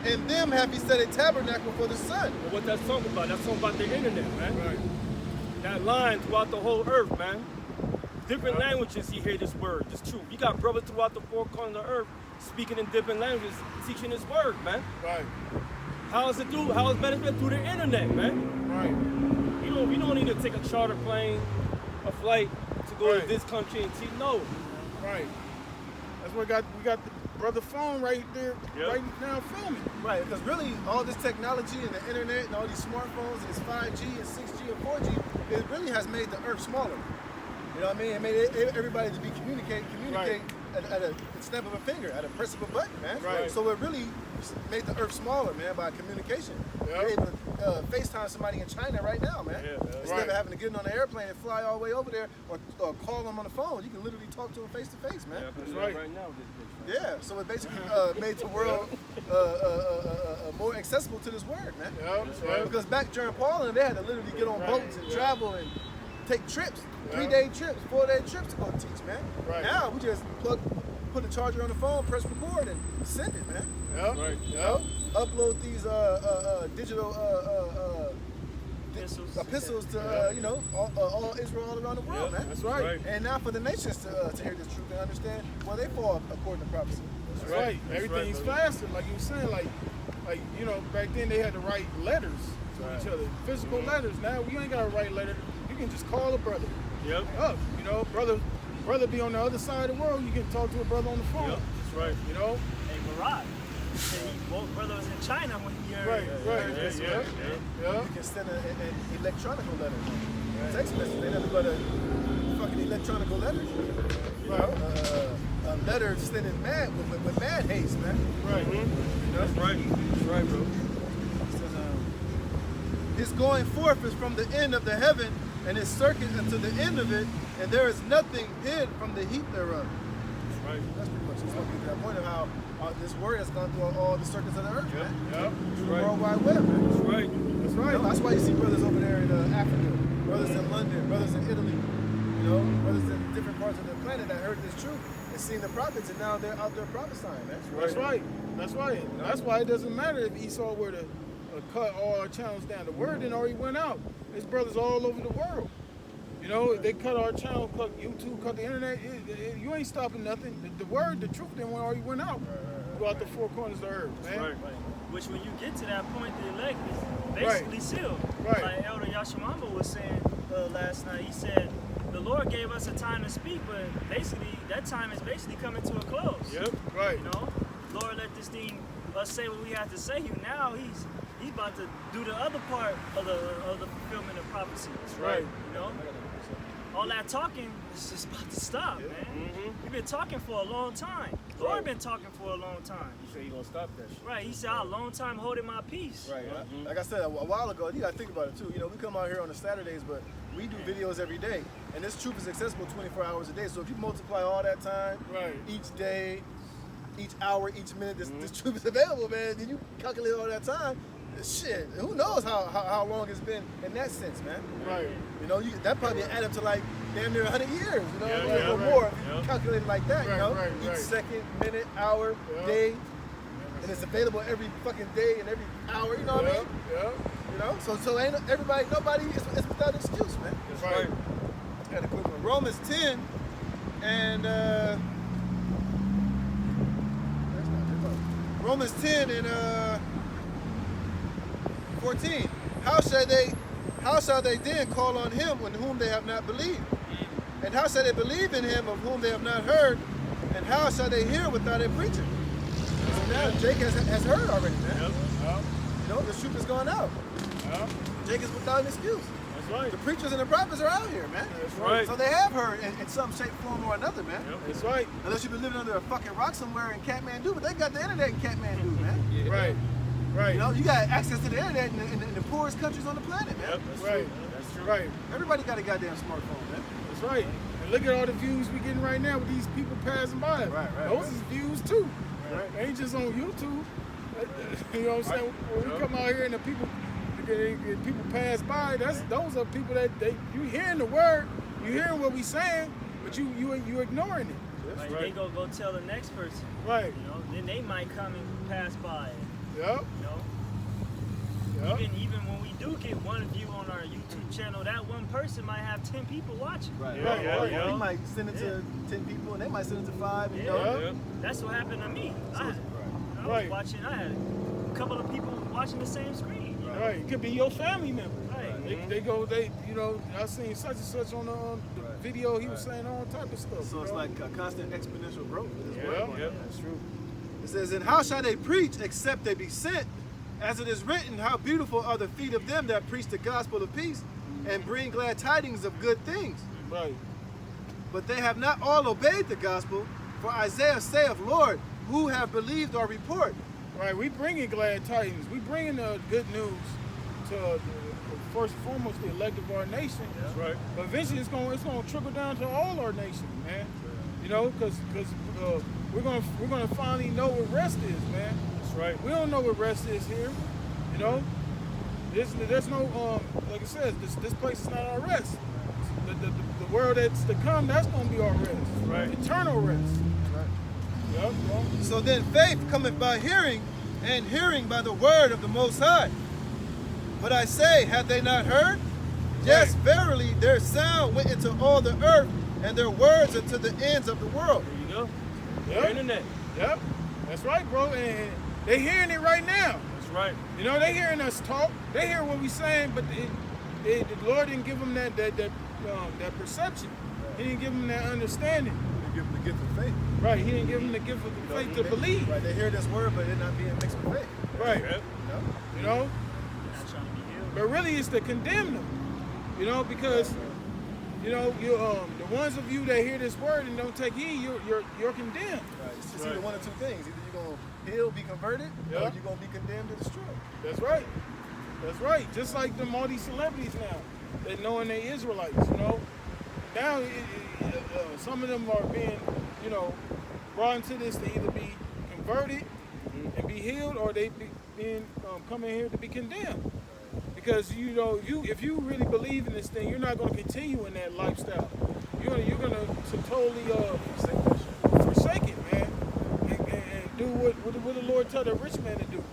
In them have he set a tabernacle for the sun. But what that's talking about, that's talking about the internet, man. Right. That line throughout the whole earth, man. Different languages you hear this word, this truth. You got brothers throughout the four corners of the earth speaking in different languages, teaching this word, man. Right. How is it through? How is benefit through the internet, man? Right. You don't need to take a charter plane, a flight to go Right. to this country and teach. No. Right. That's what we got the brother phone right there, Yep. right now filming. Right, because really all this technology and the internet and all these smartphones and this 5G and 6G and 4G, it really has made the earth smaller. You know what I mean? It made everybody to be communicate Right. at a snap of a finger, at a press of a button, man. Right. So it really made the earth smaller, man, by communication. Yep. You're able to FaceTime somebody in China right now, man. Yeah, Instead right. of having to get on the airplane and fly all the way over there or call them on the phone, you can literally talk to them face to face, man. Yeah, I can That's do that right. right now. This bitch, man. Yeah, so it basically made the world more accessible to this word, man. Yep. Yep. Because back during Paul, they had to literally get on boats and travel and take trips, 3-day trips, 4-day trips to go teach, man. Right. Now we just put the charger on the phone, press record, and send it, man. Yep. Right. Yep. Upload these digital epistles to all Israel all around the world, Yeah, man. That's right. Right. And now for the nations to hear this truth and understand where they fall according to prophecy. That's right. That's Everything's right, brother. faster, like you were saying. Like back then they had to write letters to Right. each other, physical letters. Now you ain't gotta write letters. You can just call a brother Yep. up. You know, brother be on the other side of the world. You can talk to a brother on the phone. Yep. That's right. You know. Hey, Marat, he said both brothers in China when he heard Right. heard this. Yeah. Yeah. You can send an electronic letter. Text message. They never got a fucking electronic letters. You know, a letter sending mad with mad haste, man. Right. That's right. That's right, bro. It says, his going forth is from the end of the heaven, and his circuit unto the end of it, and there is nothing hid from the heat thereof. That's right. That's pretty much just looking at that point of how this word has gone through all the circuits of the earth, man. Yep. Through the right. World Wide Web, man. That's right. That's You right. know, that's why you see brothers over there in Africa, brothers in London, brothers in Italy, you know, brothers in different parts of the planet that heard this truth and seen the prophets, and now they're out there prophesying, man. That's right. That's right. That's why it doesn't matter if Esau were to cut all our channels down. The word didn't already went out. There's brothers all over the world. You know, if they cut our channel, cut YouTube, cut the internet, you ain't stopping nothing. The word, the truth, then already went out throughout the four corners of the earth, man. Right. Which when you get to that point, the elect is basically sealed. Right. Like Elder Yashamamba was saying last night, he said the Lord gave us a time to speak, but basically that time is basically coming to a close. Yep. Right. You know, Lord let this thing us say what we have to say. Now he's about to do the other part of the fulfillment of prophecy. That's right. You know, all that talking is just about to stop, man. We've been talking for a long time. Lord been talking for a long time. You say you gonna stop that shit? Right, he said, a long time holding my peace. Right. Like I said a while ago, you gotta think about it too. You know, we come out here on the Saturdays, but we do videos every day, and this truth is accessible 24 hours a day. So if you multiply all that time, Right. each day, each hour, each minute, this truth is available, man. Then you calculate all that time. Shit, who knows how long it's been in that sense, man. Right. You know, that probably add up to like damn near 100 years, you know, Yeah, like, yeah, or right. more if you Yeah. calculate it like that, Right, you know. right, Each right. second, minute, hour, Yeah. day, and it's available every fucking day and every hour, you know what I mean? Yeah. You know, so ain't nobody is without excuse, man. That's Right. right. got a quick one. Romans 10 and Romans 10 and 14. How shall they then call on him in whom they have not believed? And how shall they believe in him of whom they have not heard? And how shall they hear without a preacher? So now Jake has heard already, man. Yep. You know, the truth is going out. Jake is without an excuse. That's right. The preachers and the prophets are out here, man. That's right. So they have heard in some shape, form, or another, man. Yep. That's right. Unless you've been living under a fucking rock somewhere in Kathmandu, but they got the internet in Kathmandu, man. Yeah. Right. Right. You know, you got access to the internet in the poorest countries on the planet, man. Yep. That's Right. true. That's true. Right. Everybody got a goddamn smartphone, man. That's right. And look at all the views we getting right now with these people passing by. Right. Those is views too. Right. They ain't just on YouTube. You know what I'm saying? When we come out here and the people pass by, those are people that you hearing the word, you hearing what we saying, but you ignoring it. Like right. they go tell the next person. Right. You know, then they might come and pass by. Yep. You know, Yep. even when we do get one view on our YouTube channel, that one person might have 10 people watching. Right. Yeah, yeah, Or yeah. He might send it to 10 people, and they might send it to 5. You Yeah. know? Yep. That's what happened to me. I was Right. watching. I had a couple of people watching the same screen. You know? Right. It could be your family member. Right. I seen such and such on the video. He was saying all type of stuff. So it's like a constant exponential growth. Is Yeah, what I'm yeah, on. that's true. It says, and how shall they preach except they be sent? As it is written, how beautiful are the feet of them that preach the gospel of peace and bring glad tidings of good things. Right. But they have not all obeyed the gospel. For Isaiah saith, Lord, who have believed our report? Right. We bringing glad tidings. We bringing the good news to first and foremost the elect of our nation. That's right. But eventually it's gonna trickle down to all our nation, man. You know, because we're gonna finally know what rest is, man. That's right. We don't know what rest is here. You know, there's no like I said, this place is not our rest. The world that's to come, that's gonna be our rest. Right. Eternal rest. Right. Yep. Well, So then faith cometh by hearing, and hearing by the word of the Most High. But I say, have they not heard? Yes, verily, their sound went into all the earth, and their words into the ends of the world. There you go. Yep. The internet. Yep. That's right, bro. And they hearing it right now. That's right. You know, they hearing us talk. They hear what we saying, but the Lord didn't give them that perception. He didn't give them that understanding. They give them the gift of faith. Right. He didn't give them the gift of the faith to believe. Right, they hear this word, but they're not being mixed with faith. Right. Yep. You know. Not trying to be healed. But really, it's to condemn them. You know, because you know the ones of you that hear this word and don't take heed, you're condemned. Right. It's just Right. either one of two things. Either you're going to heal, be converted, Yeah. or you're going to be condemned and destroyed. That's right. That's right. Just like them all these celebrities now, that knowing they Israelites, you know. Now, some of them are being, you know, brought into this to either be converted and be healed, or they being coming here to be condemned. Because you know, if you really believe in this thing, you're not going to continue in that lifestyle. You're gonna totally forsake it, man, and do what the Lord told the rich man to do.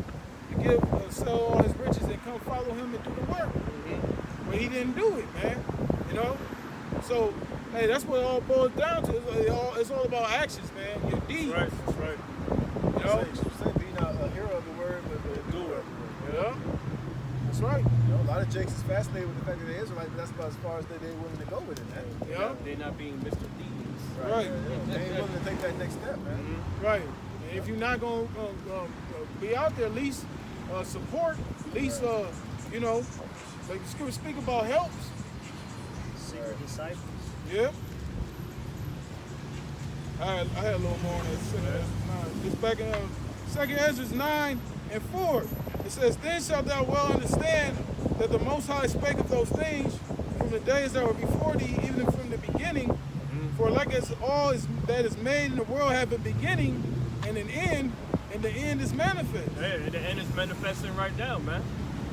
To sell all his riches and come follow him and do the work. But he didn't do it, man. You know? So, hey, that's what it all boils down to. It's all about actions, man. Your deeds. That's right. That's right. You know? Say, be not a hero of the word, but a doer of the word. Yeah. That's right. You know, a lot of Jakes is fascinated with the fact that they're Israelites, but that's about as far as they're willing to go with it, man. Yeah. They're not being Mr. Deeds. Right. They ain't willing to take that next step, man. Right. And if you're not going to be out there, at least support, at least, you know, like the scripture speak about helps. Secret disciples. Yeah. I had a little more on that second Ezra 9. It's back in second Ezra 9 and 4. It says, then shalt thou well understand that the Most High spake of those things from the days that were before thee, even from the beginning. For like as all that is made in the world have a beginning and an end, and the end is manifest. Hey, the end is manifesting right now, man.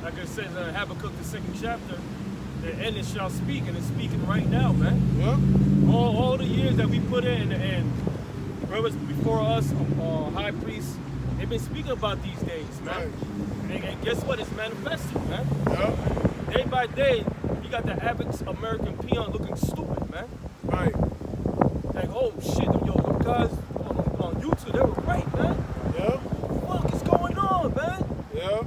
Like I said, Habakkuk, the 2nd chapter, the end it shall speak, and it's speaking right now, man. Yeah. All the years that we put in, and brothers before us, high priests, they've been speaking about these days, man. And guess what? It's manifesting, man. Yeah. Day by day, we got the average American peon looking stupid, man. Right. Like, oh shit, yo, them guys on YouTube, they were right, man. Yeah. What the fuck is going on, man? Yeah.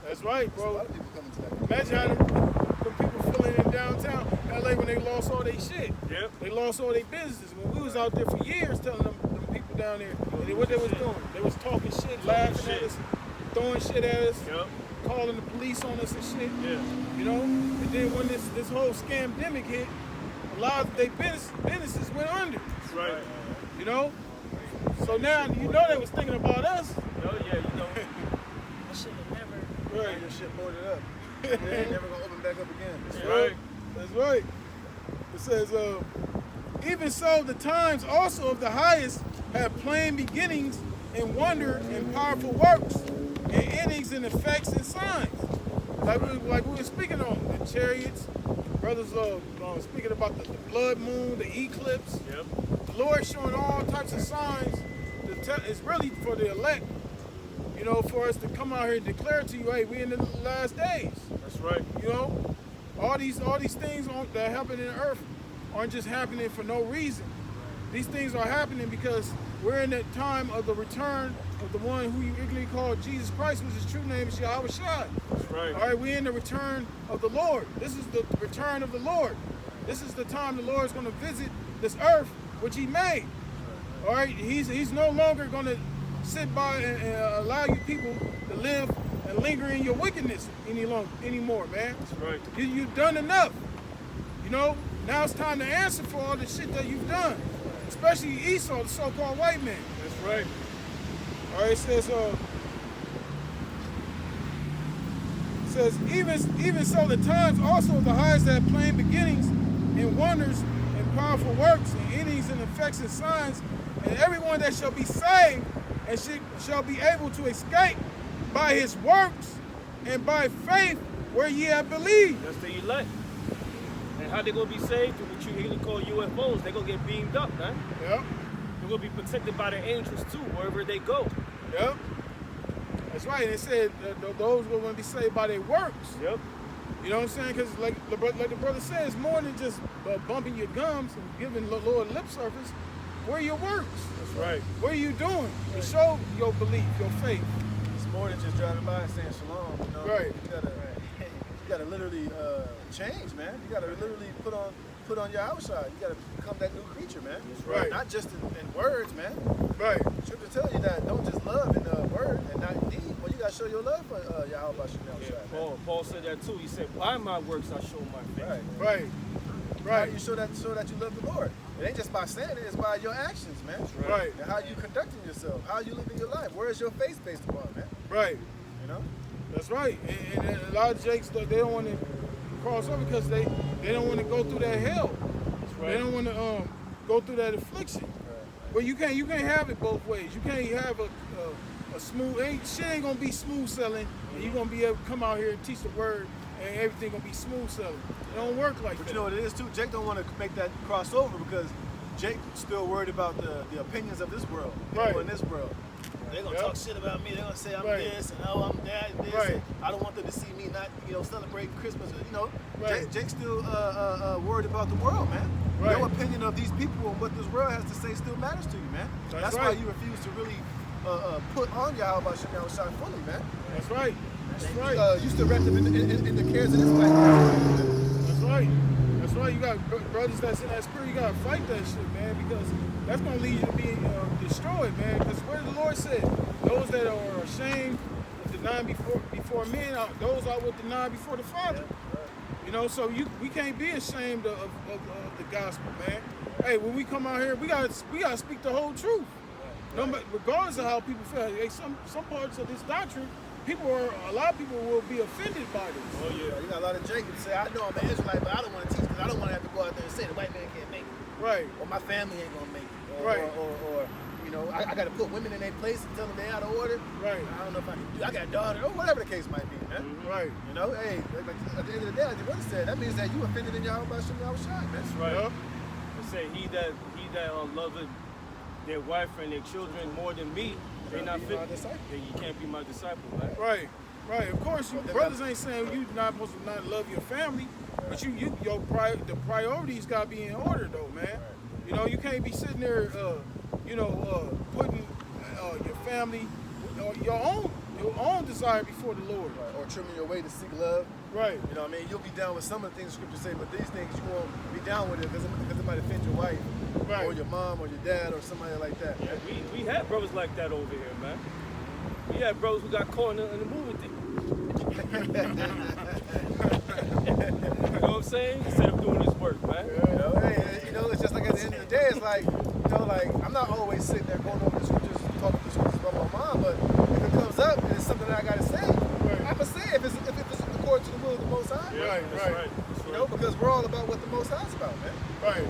That's right, A bro. lot of people coming to that. Imagine how the people feeling in downtown LA when they lost all their shit. Yep. They lost all their businesses. When we was out there for years telling them people down there what they was doing. They was talking shit, laughing at us, throwing shit at us, Yep. calling the police on us and shit. Yeah. You know? And then when this whole scamdemic hit, a lot of their businesses went under. That's right. You know? So now you know they was thinking about us. Oh yeah, you know. I should have never. Right. Your shit boarded up. They ain't never gonna open back up again. That's Yeah. right. That's right. It says, even so, the times also of the highest have plain beginnings and wonder and powerful works and endings and effects and signs. Like we were speaking on the chariots, brothers speaking about the blood moon, the eclipse. Yep. The Lord showing all types of signs. It's really for the elect, you know, for us to come out here and declare to you, hey, we're in the last days. That's right. You know, all these things that happen in the earth aren't just happening for no reason. These things are happening because we're in the time of the return of the one who you ignorantly call Jesus Christ, which his true name is Yahweh Shai. That's right. All right, we're in the return of the Lord. This is the return of the Lord. This is the time the Lord is going to visit this earth, which he made. All right, he's no longer going to sit by and allow you people to live and linger in your wickedness anymore, man. That's right. You've done enough. You know, now it's time to answer for all the shit that you've done, especially Esau, the so-called white man. That's right. All right, it says, even so the times also of the highest have plain beginnings and wonders and powerful works and endings and effects and signs, and everyone that shall be saved and shall be able to escape by his works and by faith where ye have believed. That's the elect. And how they gonna be saved? Through what you usually call UFOs. They gonna get beamed up, man. Yep, They're gonna be protected by the angels too, wherever they go. yep. That's right. It said those who are going to be saved by their works. Yep. You know what I'm saying? Because like the brother says, it's more than just bumping your gums and giving the Lord lip service. Where are your works? That's right. What are you doing to show your belief, your faith? It's more than just driving by and saying shalom. You know? Right. You gotta literally change, man. You gotta literally put on your outside. You gotta become that new creature, man. That's right. Not just in words, man. Right. Scripture tell you that don't just love in word and not in deed. Well, you gotta show your love for Yahweh Shem Yeah, Paul said that too. He said, by my works I show my faith. Right. Right. How Right. you show that you love the Lord. It ain't just by saying it, it's by your actions, man. Right. And how you conducting yourself, how you living your life. Where is your faith based upon, man? Right. You know? That's right. And a lot of Jakes, they don't want to cross over because they don't want to go through that hell. That's right. They don't want to go through that affliction. Well, you can't have it both ways. You can't have a smooth. Shit ain't gonna be smooth selling, and you gonna be able to come out here and teach the word, and everything gonna be smooth selling. It don't work like But that. you know what it is too? Jake don't want to make that crossover because Jake still worried about the opinions of this world, people Right. in this world. They're gonna Yep. talk shit about me. They're gonna say I'm Right. this and oh I'm that and this. Right. And I don't want them to see me not celebrate Christmas. You know, Right. Jake's still worried about the world, man. Right. Your opinion of these people and what this world has to say still matters to you, man. That's why right. you refuse to really put on Yahweh Shem Shai fully, man. That's right. That's right. You still wrapped up in the cares of this life. That's right. That's right. You got brothers that's in that spirit. You gotta fight that shit, man, because that's gonna lead you to be destroyed, man. Because where the Lord said, those that are ashamed of denying before men, those I will deny before the Father. You know, so we can't be ashamed of the gospel, man. Hey, when we come out here, we gotta speak the whole truth. No, regardless of how people feel. Hey, some parts of this doctrine, a lot of people will be offended by this. Oh yeah. You got a lot of Jake who say I know I'm an Israelite, but I don't want to teach because I don't want to have to go out there and say the white man can't make it, Right. or my family ain't gonna make it, or, Right. or you know I got to put women in their place and tell them they out of order. Right. I don't know if I can do. I got a daughter or whatever the case might be, man. Right. You know, hey, like at the end of the day, like the brother said, that means that you offended in Yahweh Shem Shai, man. That's right. Yup. They say he that loveth their wife and their children more than me, they not be fit. my disciple. Then you can't be my disciple, man. Right, right. Of course, brothers ain't saying you not supposed to not love your family, But the priorities gotta be in order though, man. You know, you can't be sitting there, putting your family, your own desire before the Lord. Right. Or trimming your way to seek love. Right. You know what I mean? You'll be down with some of the things the scriptures say, but these things you won't be down with it because it might offend your wife, Right. or your mom, or your dad, or somebody like that. Yeah, we had brothers like that over here, man. We had brothers who got caught in the movie theater. You know what I'm saying? Instead of doing his work, man. You know, hey, it's just like at the end of the day, it's like, I'm not always sitting there going over the scriptures, talking the scriptures about my mom, but if it comes up and it's something that I gotta say, I can say it if it's according to the will of the Most High. Yeah, right. You know, because we're all about what the Most High's about, man. Right.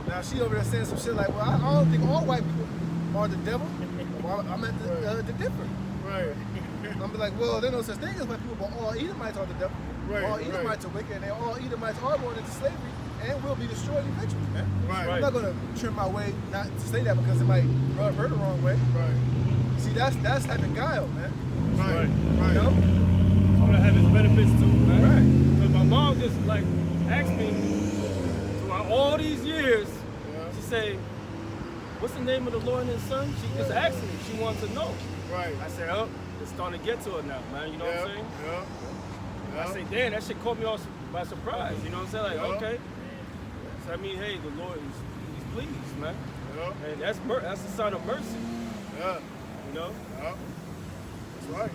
Now she over there saying some shit like, well, I don't think all white people are the devil. Well, I meant the different. Right. I'm be like, well, there's no such thing as white people, but all Edomites are the devil. Right, All Edomites are wicked, and all Edomites are born into slavery and will be destroyed eventually, man. Right. I'm not gonna trim my way not to say that because it might rub her the wrong way. Right. See, that's having guile, man. Right. You know? It's gonna have its benefits too, man. Right. Because my mom just like asked me throughout all these years, she said, what's the name of the Lord and His Son? She just asked me. She wants to know. Right. I said, oh, it's starting to get to her now, man. You know what I'm saying? Yeah. I say, damn, that shit caught me off by surprise. You know what I'm saying? Like, Yeah. okay. So I mean, hey, the Lord He's pleased, man. Yeah. And that's a sign of mercy. Yeah. You know? Yeah. That's right.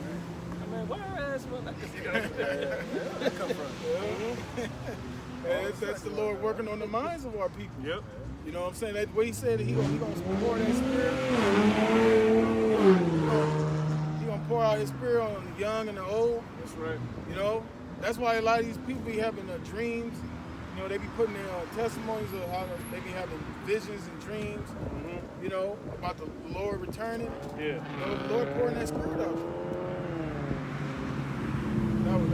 I mean, why ass motherfuckers? Where that come from? And that's the Lord working on the minds of our people. Yep. You know what I'm saying? That way He said that He gonna pour that spirit. He gonna pour out His spirit on the young and the old. That's right. You know, that's why a lot of these people be having dreams. You know, they be putting their testimonies of how they be having visions and dreams. You know, about the Lord returning. Yeah. You know, the Lord pouring that spirit out. That was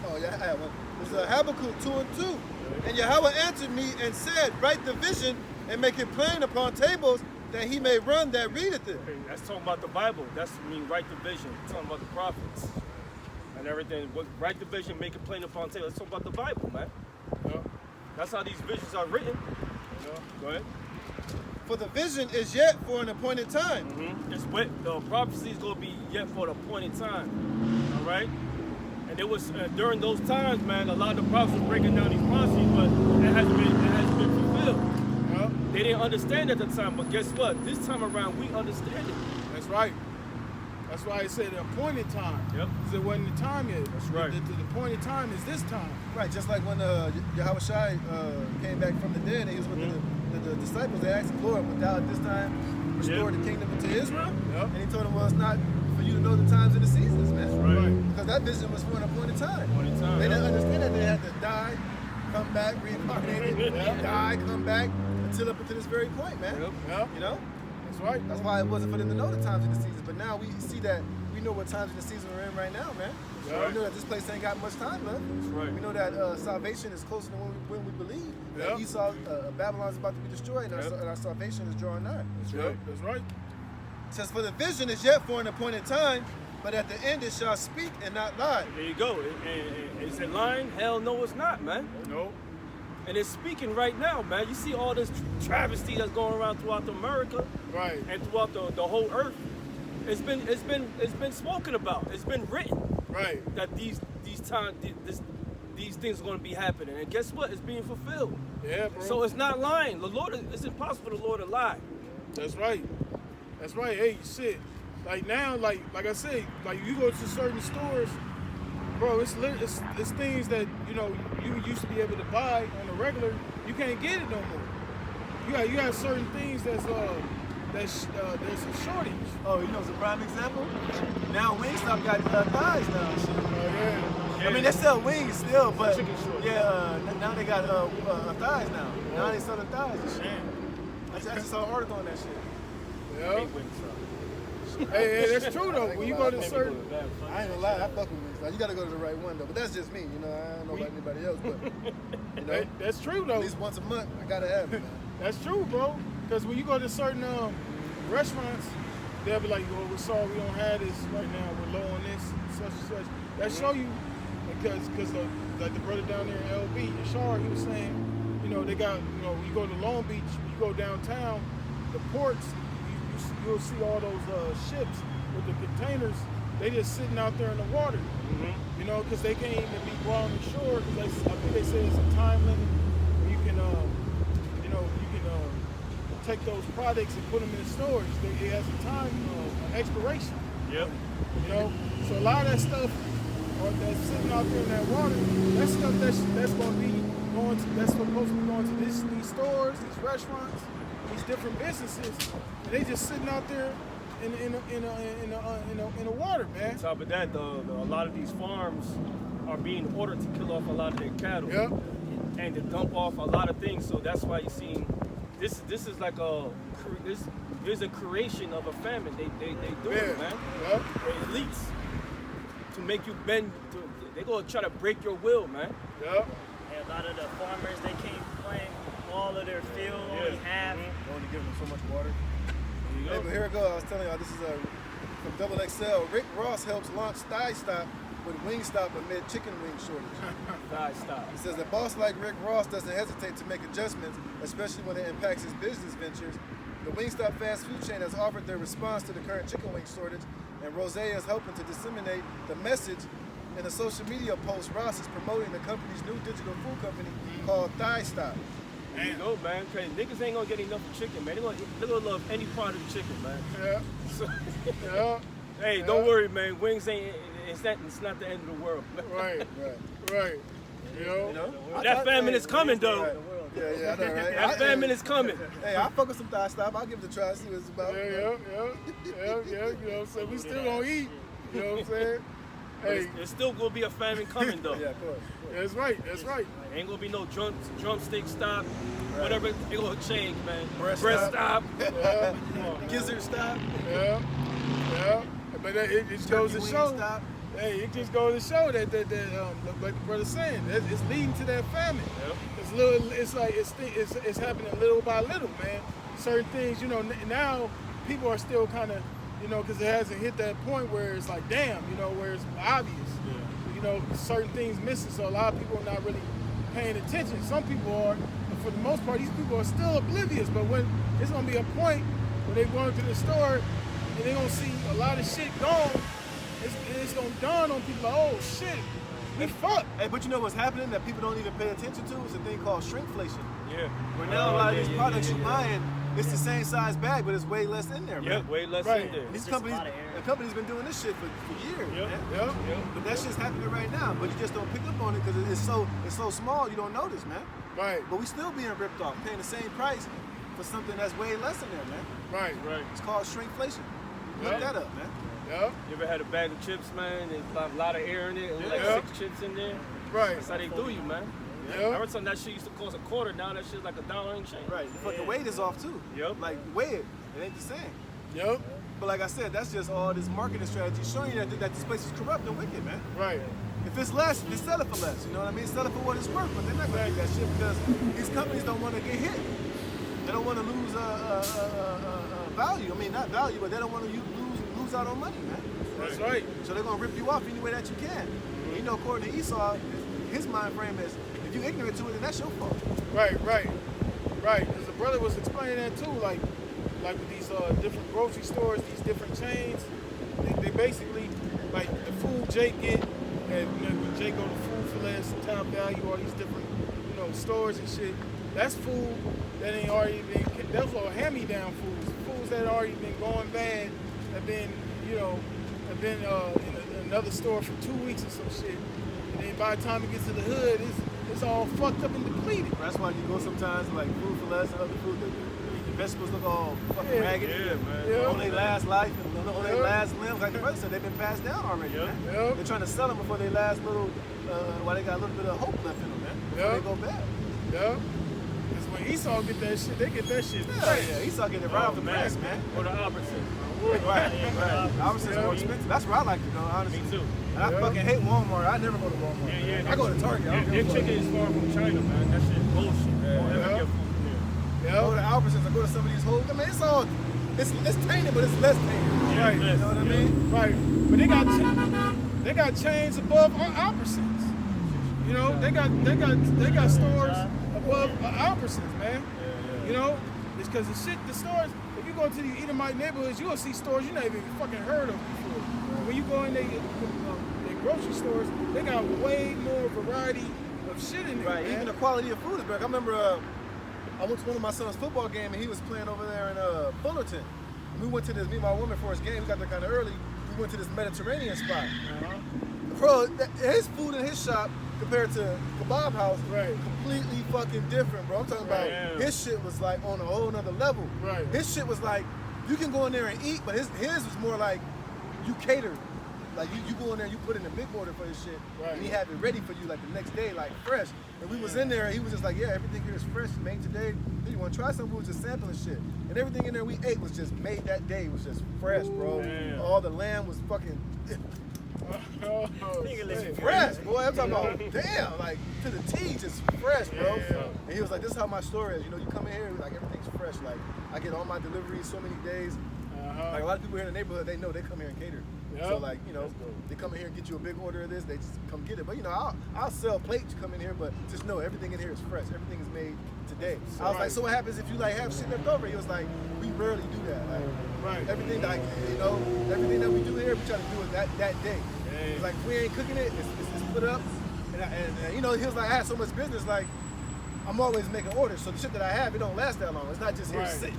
Oh, yeah, I have one. It's Habakkuk 2:2. And Yahweh answered me and said, write the vision and make it plain upon tables that he may run that readeth it. Okay, that's talking about the Bible. That's write the vision. It's talking about the prophets and everything. Write the vision, make it plain upon table. That's talking about the Bible, man. Yeah. That's how these visions are written. Go ahead. For the vision is yet for an appointed time. It's what the prophecy is going to be yet for the appointed time. All right. And it was during those times, man. A lot of the prophets were breaking down these prophecies, but it hasn't been fulfilled. Yeah. They didn't understand at the time, but guess what? This time around, we understand it. That's right. That's why it said the appointed time. Yep. Because it wasn't the time yet. That's right. The appointed time is this time. Right, just like when Yahweh Shai came back from the dead and he was with the disciples, they asked him, Lord, would thou at this time restore the kingdom into Israel? Yep. And he told them, well, it's not for you to know the times and the seasons, man. Right. Because that vision was for an appointed time. Appointed time. They didn't understand that they had to die, come back, reincarnated, die, come back, until up until this very point, man. Yep. Yeah. You know? That's right. That's why it wasn't for them to know the times and the seasons. But now we see that we know what times and the season we're in right now, man. Yeah. We know that this place ain't got much time left. That's right. We know that salvation is closer than when we believe. Yeah. That Esau, Babylon's about to be destroyed, and our salvation is drawing nigh. That's right. That's right. It says, for the vision is yet for an appointed time, but at the end it shall speak and not lie. There you go. Is it lying? Hell no, it's not, man. No. And it's speaking right now, man. You see all this travesty that's going around throughout America Right. and throughout the whole earth. It's been spoken about. It's been written Right. that these things are going to be happening. And guess what? It's being fulfilled. Yeah, bro. So it's not lying. The Lord, it's impossible for the Lord to lie. That's right. That's right. Hey, shit. Like now, like I said, like you go to certain stores, bro. It's things that you used to be able to buy on the regular. You can't get it no more. You got certain things there's a shortage. Oh, you know, it's a prime example. Now Wingstop got thighs now. Shit. Oh yeah. I mean, they sell wings still, but Chicken shortage. now they got thighs now. Now they selling thighs and shit. I just saw an article on that shit. Yeah. Hey, that's true though. When you go to certain, I ain't gonna lie, I fuck with Wingstop. You gotta go to the right one though. But that's just me, you know. I don't know about anybody else, but you know, that's true at though. least once a month, I gotta have it, man. That's true, bro. Because when you go to certain restaurants, they'll be like, well, we're sorry we don't have this right now. We're low on this, such and such. That show you, because like the brother down there in LB, Yashar, he was saying, you know, they got, you know, when you go to Long Beach, you go downtown, the ports, you'll see all those ships with the containers. They just sitting out there in the water, you know, because they can't even be brought on the shore. Because I think they say it's a time limit where you can, you know, take those products and put them in storage. It has a time expiration. Yep. You know, so a lot of that stuff that's sitting out there in that water, that stuff that's going to be going to, that's supposed to be going to these stores, these restaurants, these different businesses, and they just sitting out there in the water, man. On top of that, a lot of these farms are being ordered to kill off a lot of their cattle. Yep. And to dump off a lot of things. So that's why you're seeing this is like this is a creation of a famine. They do it, man. Yep. The elites to make you bend. They gonna try to break your will, man. Yep. And a lot of the farmers, they can't plant all of their field, only half. Only give them so much water. There you Hey, go. but here we go. I was telling y'all, this is from Double XL. Rick Ross helps launch Thigh Stop with Wingstop amid chicken wing shortage. Stop. He says a boss like Rick Ross doesn't hesitate to make adjustments, especially when it impacts his business ventures. The Wingstop fast food chain has offered their response to the current chicken wing shortage, and Rose is helping to disseminate the message. In a social media post, Ross is promoting the company's new digital food company called Thigh Stop. There you go, man. Cause niggas ain't gonna get enough of chicken, man. They're gonna love any part of the chicken, man. Yeah. So, Yeah. hey, don't worry, man. Wings ain't. It's not the end of the world. Right. Right. You know? That famine is coming, though. Right. Yeah, I know, right? That famine is coming. Hey, I'll fuck with some Thigh Stop. I'll give it a try, see what it's about. Yeah. You know what I'm saying? We still gonna eat. You know what I'm saying? Hey, It's still gonna be a famine coming, though. Yeah, of course. that's right. Ain't gonna be no drumstick stop, whatever. It gonna change, man. Breast stop. Yeah. Come on, man. Gizzard Stop. Yeah. But it just goes to Turkey show. wing stop. Hey, it just goes to show that like the brother's saying, it's leading to that famine. Yep. It's happening little by little, man. Certain things, you know, now people are still kind of, you know, because it hasn't hit that point where it's like, damn, you know, where it's obvious. Yeah. You know, certain things missing, so a lot of people are not really paying attention. Some people are, but for the most part, these people are still oblivious. But when there's gonna be a point where they're going to the store and they're gonna see a lot of shit gone, it's gonna dawn on people like, oh shit, we fucked. Hey, but you know what's happening that people don't even pay attention to is a thing called shrinkflation. Yeah. Where now a lot of these products you're buying, it's the same size bag, but it's way less in there, Yeah, man. way less Right. in there. These It's just a companies, lot of air. the company's been doing this shit for years, Yep. man. Yep. But that shit's happening right now, but you just don't pick up on it because it's so small you don't notice, man. Right. But we still being ripped off, paying the same price for something that's way less in there, man. Right. Right. It's called shrinkflation. Look Yep. that up, man. Yep. You ever had a bag of chips, man? There's a lot of air in it, and like Yeah. 6 chips in there. Right. That's how they do you, man. Yeah. I heard something that shit used to cost $0.25. Now that shit's like $1 and change. Right. The fucking weight is off too. Yep. Like weigh it. It ain't the same. Yep. But like I said, that's just all this marketing strategy showing you that this place is corrupt and wicked, man. Right. If it's less, then sell it for less. You know what I mean? Sell it for what it's worth. But they're not gonna do that shit because these companies don't want to get hit. They don't want to lose value. I mean, not value, but they don't want to lose out on money, man. That's right. So they're gonna rip you off any way that you can. And you know, according to Esau, his mind frame is if you're ignorant to it, then that's your fault. Right. Because the brother was explaining that too, like with these different grocery stores, these different chains, they basically, like the food Jake get, and you know, when Jake go to Food for Less, Top Value, all these different, you know, stores and shit, that's food that ain't already been, those are hand-me-down foods that already been going bad, have been, you know, have been in another store for 2 weeks or some shit, and then by the time it gets to the hood, it's all fucked up and depleted. That's why you go sometimes to like Food for Less and other food. The vegetables look all fucking Yeah. ragged. Yeah, man. Yeah. On their last life and on their Yeah. last limb. Like the brother said, they've been passed down already, Yep. man. Yep. They're trying to sell them before they last little, while they got a little bit of hope left in them, man. Before Yep. they go bad. Yeah. Because when Esau get that shit, they get that shit Yeah, fresh. yeah. Esau getting it right off the man. press, man. Or the Albertsons. Right. Albertsons Yeah. more expensive. That's where I like to go, honestly. Me too. And I Yeah. fucking hate Walmart. I never go to Walmart. Yeah. I go to Target. I don't Their give a fuck. chicken is far from China, man. That shit is bullshit. Don't ever Yeah. get food from there. I go to Albertsons. I go to some of these holes. I mean, it's all it's tainted, but it's less tainted. Right. You know what I mean? Right. But they got chains above opposites. You know, they got stores above opposites, man. You know, it's because the stores. If you go to the Edomite neighborhoods, you will see stores you never even fucking heard of before. When you go in their grocery stores, they got way more variety of shit in there. Right. Man. Even the quality of food is better. I remember I went to one of my son's football game and he was playing over there in Fullerton. And we went to this, me and my woman for his game. We got there kind of early. We went to this Mediterranean spot. Bro, his food in his shop compared to Kebab House, Right. completely fucking different, bro. I'm talking about his shit was like on a whole nother level. Right. His shit was like, you can go in there and eat, but his was more like you cater. Like you go in there, you put in a big order for his shit, Right. and he had it ready for you like the next day, like fresh. And we was in there, and he was just like, yeah, everything here is fresh, made today. Hey, you want to try something? We was just sampling shit, and everything in there we ate was just made that day. Was just fresh, bro. Damn. All the lamb was fucking English. fresh, boy. I'm talking about damn, like to the T, just fresh, bro. Yeah. And he was like, this is how my store is. You know, you come in here, like everything's fresh. Like I get all my deliveries so many days. Like a lot of people here in the neighborhood, they know they come here and cater. Yep. So like, you know, they come in here and get you a big order of this, they just come get it. But you know, I'll sell plates to come in here, but just know everything in here is fresh. Everything is made today. I was like, so what happens if you like have shit left over? He was like, we rarely do that. Like Right. everything like, you know, everything that we do here, we try to do it that day. It's like if we ain't cooking it, it's put up. And you know, he was like, I had so much business, like I'm always making orders. So the shit that I have, it don't last that long. It's not just here Right. sitting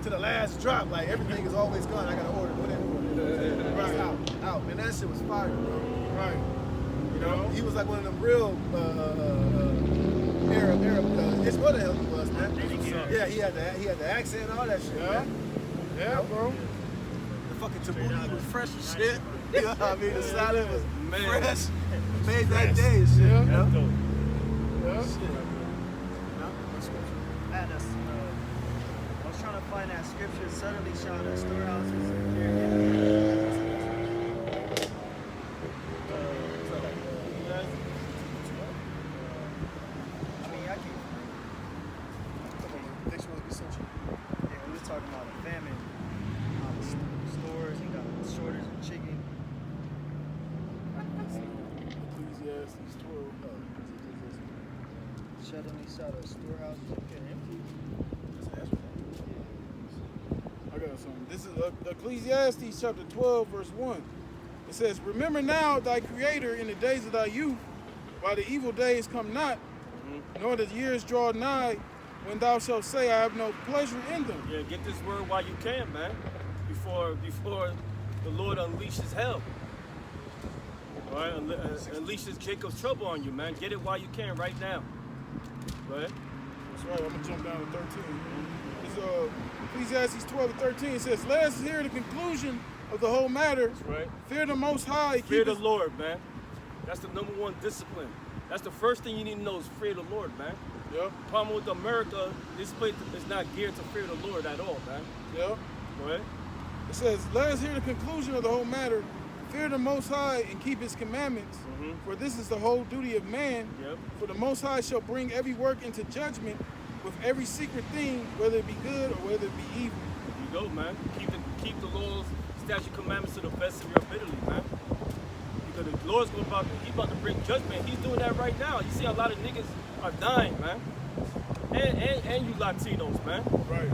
to the last drop. Like everything is always gone. I gotta order, put in order. It's out. And that shit was fire, bro. Right. You know, he was like one of them real Arab. It's what the hell he was, man. Yeah, he had the accent, all that shit. Yeah. Man. Yeah, bro. The fucking tabbouleh was fresh as shit. You know what I mean? The salad was fresh. Made that day and shit. Yeah. You know? Yeah. Shit. Man, I was trying to find that scripture. Suddenly shall the storehouses I mean, I can't. Yeah, we was talking about a famine. Stores, you got a shortage of chicken. Ecclesiastes 12. Suddenly shall the storehouses get empty. I got something. This is Ecclesiastes chapter 12, verse 1. It says, remember now thy creator in the days of thy youth, while the evil days come not, nor the years draw nigh, when thou shalt say, I have no pleasure in them. Yeah, get this word while you can, man. Before the Lord unleashes hell. All right, unleashes Jacob's trouble on you, man. Get it while you can right now. Right? That's right, I'm going to jump down to 13. It's Ecclesiastes 12 and 13. It says, let us hear the conclusion of the whole matter. That's right. Fear the Most High. Fear the Lord, man. That's the number one discipline. That's the first thing you need to know is fear the Lord, man. Yep, Problem with America, this place is not geared to fear the Lord at all, man. yep. Right? It says, let us hear the conclusion of the whole matter. Fear the Most High and keep his commandments. For this is the whole duty of man. Yep. For the Most High shall bring every work into judgment with every secret thing, whether it be good or whether it be evil. You go, man. Keep the laws, statute, commandments to the best of your ability, man. Because the Lord's about to bring judgment. He's doing that right now. You see a lot of niggas are dying, man. And you Latinos, man. Right.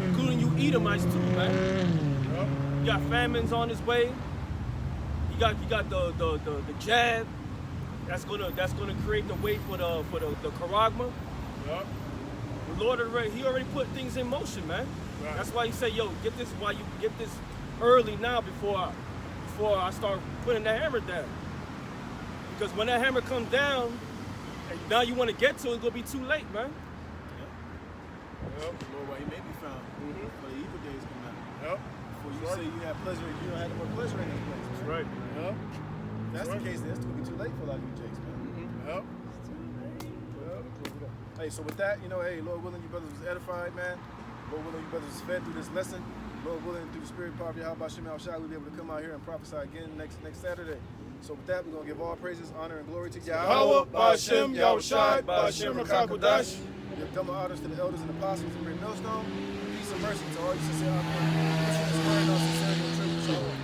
Including you Edomites too, man. Yep. You got famines on his way. You got the jab. That's gonna create the way for the charagma. Yep. The Lord already put things in motion, man. Right. That's why he said, yo, get this while you get this early now before I start putting the hammer down. Because when that hammer comes down, and now you want to get to it, it's gonna be too late, man. Yep. Lord, why he may be found. For the evil days come out. Yep. Before you say you have pleasure, you don't have no more pleasure in this place. That's right. Yep. If that's the case, then it's gonna be too late for a lot of you jakes, man. Yep. Hey, so with that, you know, hey, Lord willing, you brothers was edified, man. Lord willing, you brothers was fed through this lesson. Lord willing, through the spirit of poverty, how about Shem Al Shai, we'll be able to come out here and prophesy again next Saturday. So with that, we're going to give all praises, honor, and glory to Yahweh, Yahweh. Ba'ashem, Yahushai, Ba'ashem, Rakakodash. Give double honors to the elders and apostles of Great Millstone. Peace and mercy to all you sincere. This is word, sincerity, and truth. Shalom.